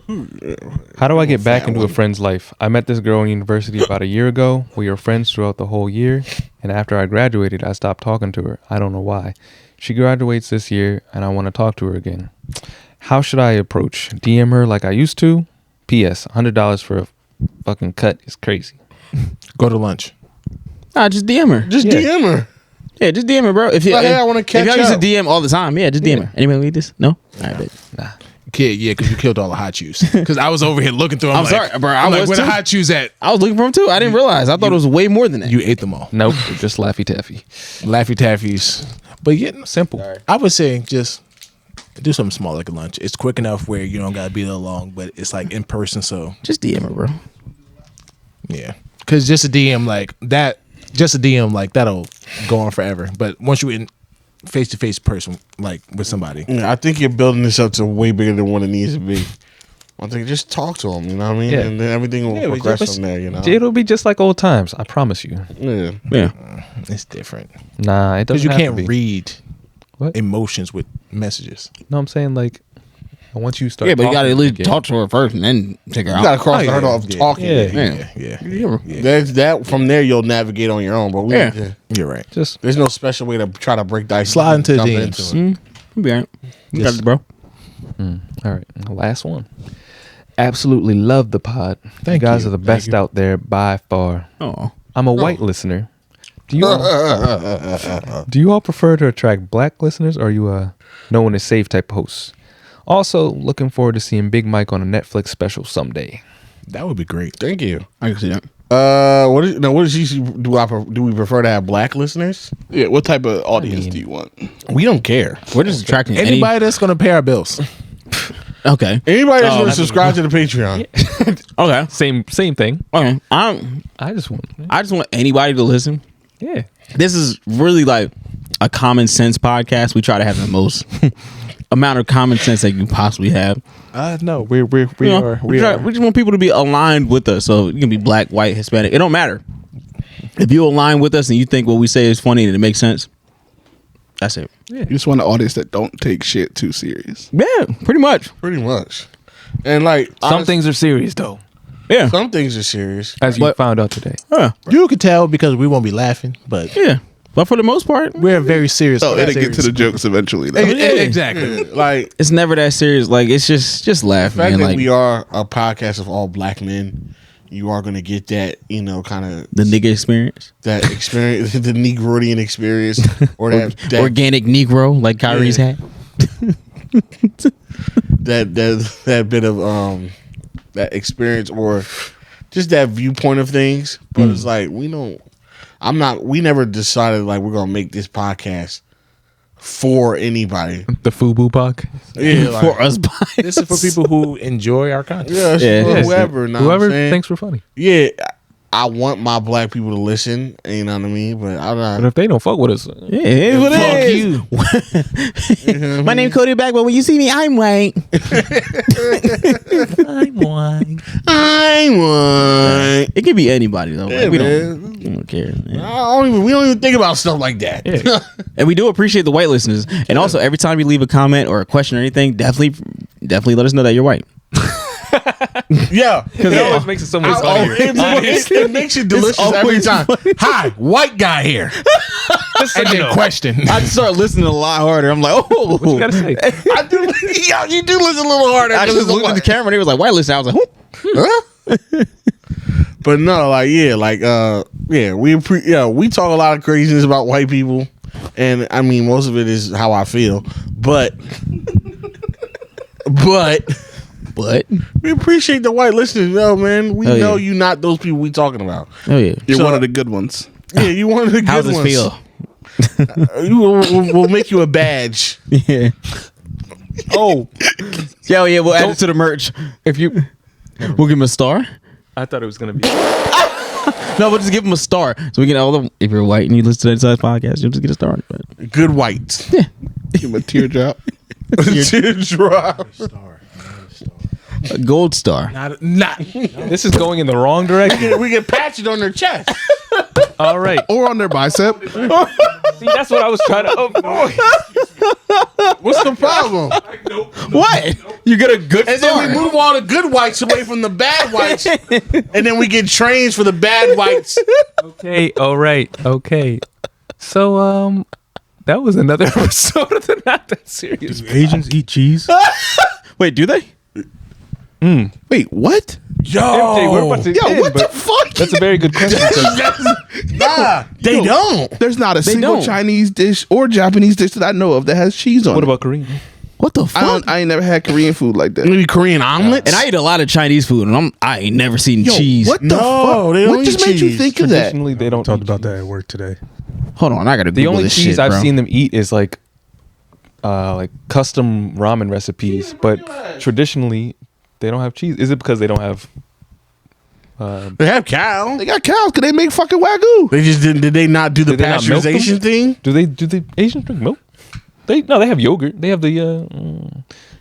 How do I get back into a friend's life? I met this girl in university about a year ago. We were friends throughout the whole year. And after I graduated, I stopped talking to her. I don't know why. She graduates this year and I want to talk to her again. How should I approach? DM her like I used to? P.S. $100 for a fucking cut is crazy. go to lunch. Nah, just DM her. Just DM her. Yeah, just DM her, bro. If you, Like, hey, I wanna catch if y'all used to up. DM all the time, yeah, just DM her. Anybody read this? No? All right, bet. Nah. Kid, yeah, because you killed all the hot chews. Because I was over here looking through them. I'm sorry, bro, I I'm like, was where the too. hot chews at? I was looking for him too. I didn't realize. I thought it was way more than that. You ate them all. Nope. Just Laffy Taffy. Laffy Taffies. But yeah, Simple. I would say just do something small like a lunch. It's quick enough where you don't got to be there long, but it's like in person. So Just DM her, bro. yeah, because just a DM like that, that'll go on forever. But once you in face to face person like with somebody, Yeah, I think you're building this up to way bigger than what it needs to be. I think just talk to them, you know what I mean? Yeah. And then everything will Yeah, but progress just- from there, you know? It'll be just like old times. I promise you. Yeah. Yeah. it's different Nah, it because doesn't you have can't to be. read What? emotions with messages. No, I'm saying like once you start. Yeah, but you gotta at talking least to the talk to her first and then take her You gotta out. cross the yeah, hurdle of yeah, talking. Yeah. That's that from there you'll navigate on your own. But we Yeah. You're right. kid. Just there's no special way to try to break the ice. Slide into the Jump DMs. into it. You'll be all right. You got Yes. it, bro. all right. Last one. Absolutely love the pod. Thank you guys you. are the best out there by far. Oh. I'm a white listener. Do you all prefer to attract black listeners, or are you a no one is safe type of host? Also, looking forward to seeing Big Mike on a Netflix special someday. That would be great. Thank you. I can see that. What is usually do we prefer to have black listeners? Yeah, what type of audience do you want? We don't care. We're just attracting Anybody that's gonna pay our bills. Okay. Anybody that's going to subscribe to the Patreon. Okay. Same thing. Okay. I I just want anybody to listen. yeah. This is really like a common sense podcast. We try to have the most amount of common sense that you can possibly have. No, we You know, we just want people to be aligned with us. So you can be black, white, Hispanic. It don't matter. If you align with us and you think what we say is funny and it makes sense, that's it. You just want an audience that don't take shit too serious. Yeah, pretty much. Pretty much. And like Some things are serious though, Yeah. some things are serious. as you But- found out today. Yeah. You could tell because we won't be laughing, but Yeah. But for the most part, we're very serious. So it'll get serious. to the jokes eventually. Though. Exactly. Like it's never that serious. Like it's just the laughing. fact Man. that Like we are a podcast of all black men, you are going to get that, you know, kind of the nigga experience. that experience, the Negroidian experience, or that Organic Negro, like Kyrie's Yeah. hat. that bit of that experience or just that viewpoint of things. But it's like we never decided like we're gonna make this podcast for anybody. The Fubu Puck. Yeah, like, For us bias. This is for people who enjoy our content. yeah, it's Yeah, for yeah. whoever. Know what I'm Whoever saying? thinks we're funny. Yeah, I want my black people to listen. You know what I mean? But I'm But not. if they don't fuck with us, Yeah, it is what Fuck it is. My name Cody Back, but when you see me, I'm white. I'm white. I want. It could be anybody though. Yeah, Like, we man. don't care. man. We don't even think about stuff like that. And we do appreciate the white listeners. And also, every time you leave a comment or a question or anything, definitely let us know that you're white. Yeah, it always makes it so much funnier. it makes it delicious every always time. Hi, white guy here. And then question. I just start listening a lot harder. I'm like, oh, What you gotta say? I do. Yeah, you do listen a little harder. I just looked at the camera and it was like white listen. I was like, who? Huh? But no, like yeah, like Yeah, we talk a lot of craziness about white people, and I mean most of it is how I feel, but we appreciate the white listeners. Yo, man, we know you not those people we talking about. Oh yeah, You're one of the good ones. Yeah, you one of the good how's ones. this feel? We'll make you a badge. Yeah. Oh, Yeah, we'll add it to the merch. if you, We'll give him a star. I thought it was gonna be. No, we'll just give him a star. So we get all the. If you're white and you listen to the NTS podcast, you'll just get a star. But Good whites. yeah, Give him a teardrop. Teardrop. a gold star. Not. This is going in the wrong direction. We can patch it on their chest. All right. Or on their bicep. See, that's what I was trying to avoid. What's the problem? What? You get a good And star. then we move all the good whites away from the bad whites, and then we get trains for the bad whites. Okay. All right. Okay. So that was another episode of the Not That Serious. Do Asians eat cheese? Wait, do they? Wait, what? MJ, we're about to end, What the but fuck? that's a very good question. 'cause Nah, they don't. There's not a single don't. Chinese dish or Japanese dish that I know of that has cheese on what it. about Korean? What the fuck? I ain't never had Korean food like that. Maybe Korean omelets. And I eat a lot of Chinese food, and I ain't never seen cheese. What the No, fuck? they don't What just eat made you cheese. think of that? Traditionally, they don't Talked eat about cheese. that at work today. Hold on, I gotta The Google only this cheese shit, I've bro. seen them eat is like custom ramen recipes, but traditionally they don't have cheese. Is it because they don't have? They have cow. They got cows because they make fucking wagyu. They just didn't. Did they not do the Did they not milk them? pasteurization thing? Do the Asians drink milk? They have yogurt. They have the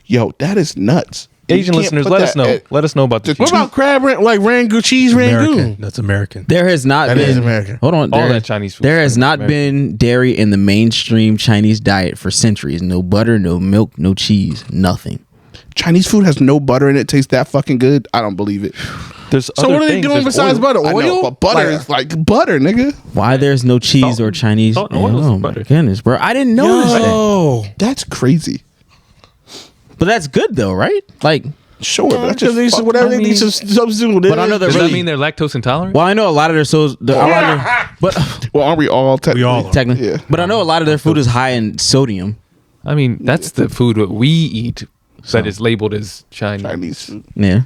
Yo, that is nuts. You Asian can't listeners. put Let that us know. at- Let us know about the the- What cheese. about crab like rangoon cheese American. rangoon? That's American. There has not That been. is American. Hold on. All there, that Chinese food There is has not American. been dairy in the mainstream Chinese diet for centuries. No butter, no milk, no cheese, nothing. Chinese food has no butter in it. Tastes that fucking good. I don't believe it. There's So other what are they things. doing There's besides oil. butter? I know, Oil? but butter is like butter, nigga. Why there's no cheese or Chinese? salt and oil is Oh my butter. goodness, bro! I didn't know that. Oh, That's crazy. But that's good though, right? Like, Sure, but that's because they just whatever I they need mean- some substitute. but I know they're Does really. that mean they're lactose intolerant? well, I know a lot of their souls. But well, aren't we all technically? Oh, We all are. technically, Yeah. but I know a lot of their food is high in sodium. I mean, that's the food that we eat that is labeled as Chinese. Chinese food. Yeah,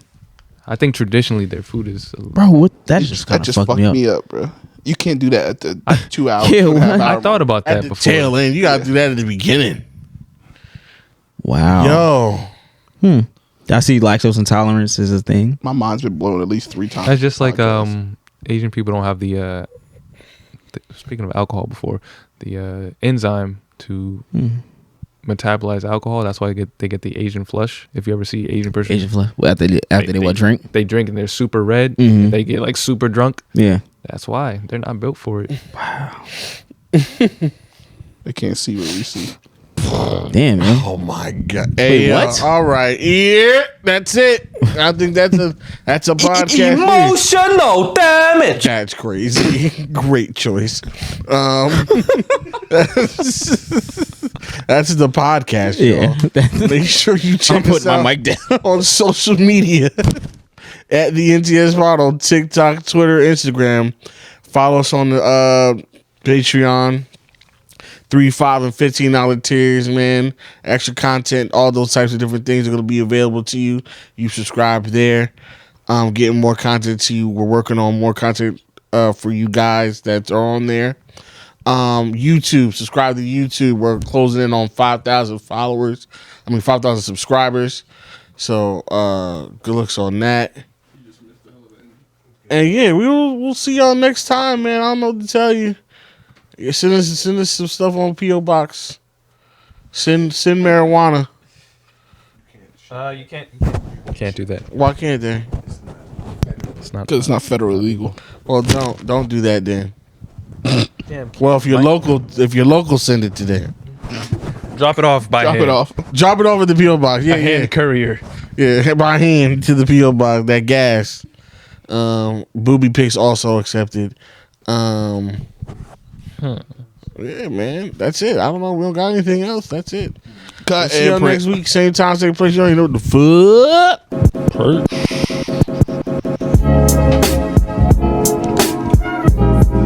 I think traditionally their food is. bro. What? That just kind That of just fucked me up. bro. You can't do that at the 2 hours. Yeah, 2.5 what? hour I thought about at that the before. tail end. You gotta do that at the beginning. Wow. Yo, I see lactose intolerance is a thing. My mind's been blown at least 3 times. That's just like Podcast. Asian people don't have the speaking of alcohol before, the enzyme to metabolize alcohol. That's why they get the Asian flush. If you ever see Asian person, Asian flush. After they what drink? They drink and they're super red. Mhm. And they get like super drunk. Yeah. That's why they're not built for it. They can't see what we see. Damn, man. oh my god. Hey, what? all right, yeah, that's it. I think that's a podcast. Emotional damage. That's crazy. Great choice. That's the podcast, y'all. Yeah. Make sure you check I'm us putting my out mic down. on social media at the NTS Pod on TikTok, Twitter, Instagram. Follow us on the Patreon. $3, $5, and $15 tiers, man. Extra content, all those types of different things are going to be available to you. You subscribe there. Getting more content to you. We're working on more content for you guys that are on there. YouTube, subscribe to YouTube. We're closing in on 5,000 followers. 5,000 subscribers. So good looks on that. And yeah, we'll see y'all next time, man. I don't know what to tell you. Yeah, send us some stuff on P.O. Box. Send marijuana. You can't do that. Why can't they? It's not. Because it's not federally legal. Well, don't do that then. Damn. Well, if you're local, send it to them. Drop it off by Drop hand. it off. Drop it off at the P.O. Box. Yeah, A hand courier. yeah, by hand to the P.O. Box. That gas. Booby pics also accepted. Yeah, man. That's it. I don't know. We don't got anything else. That's it. Cut See y'all and next print. week. Same time, same place. You don't even know what the fuck.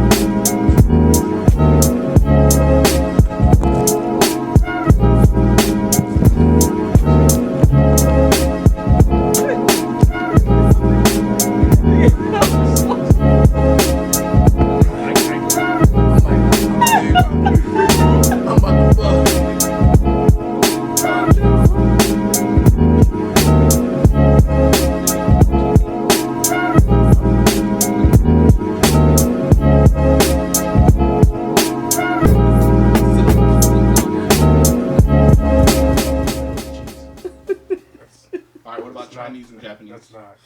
it's not.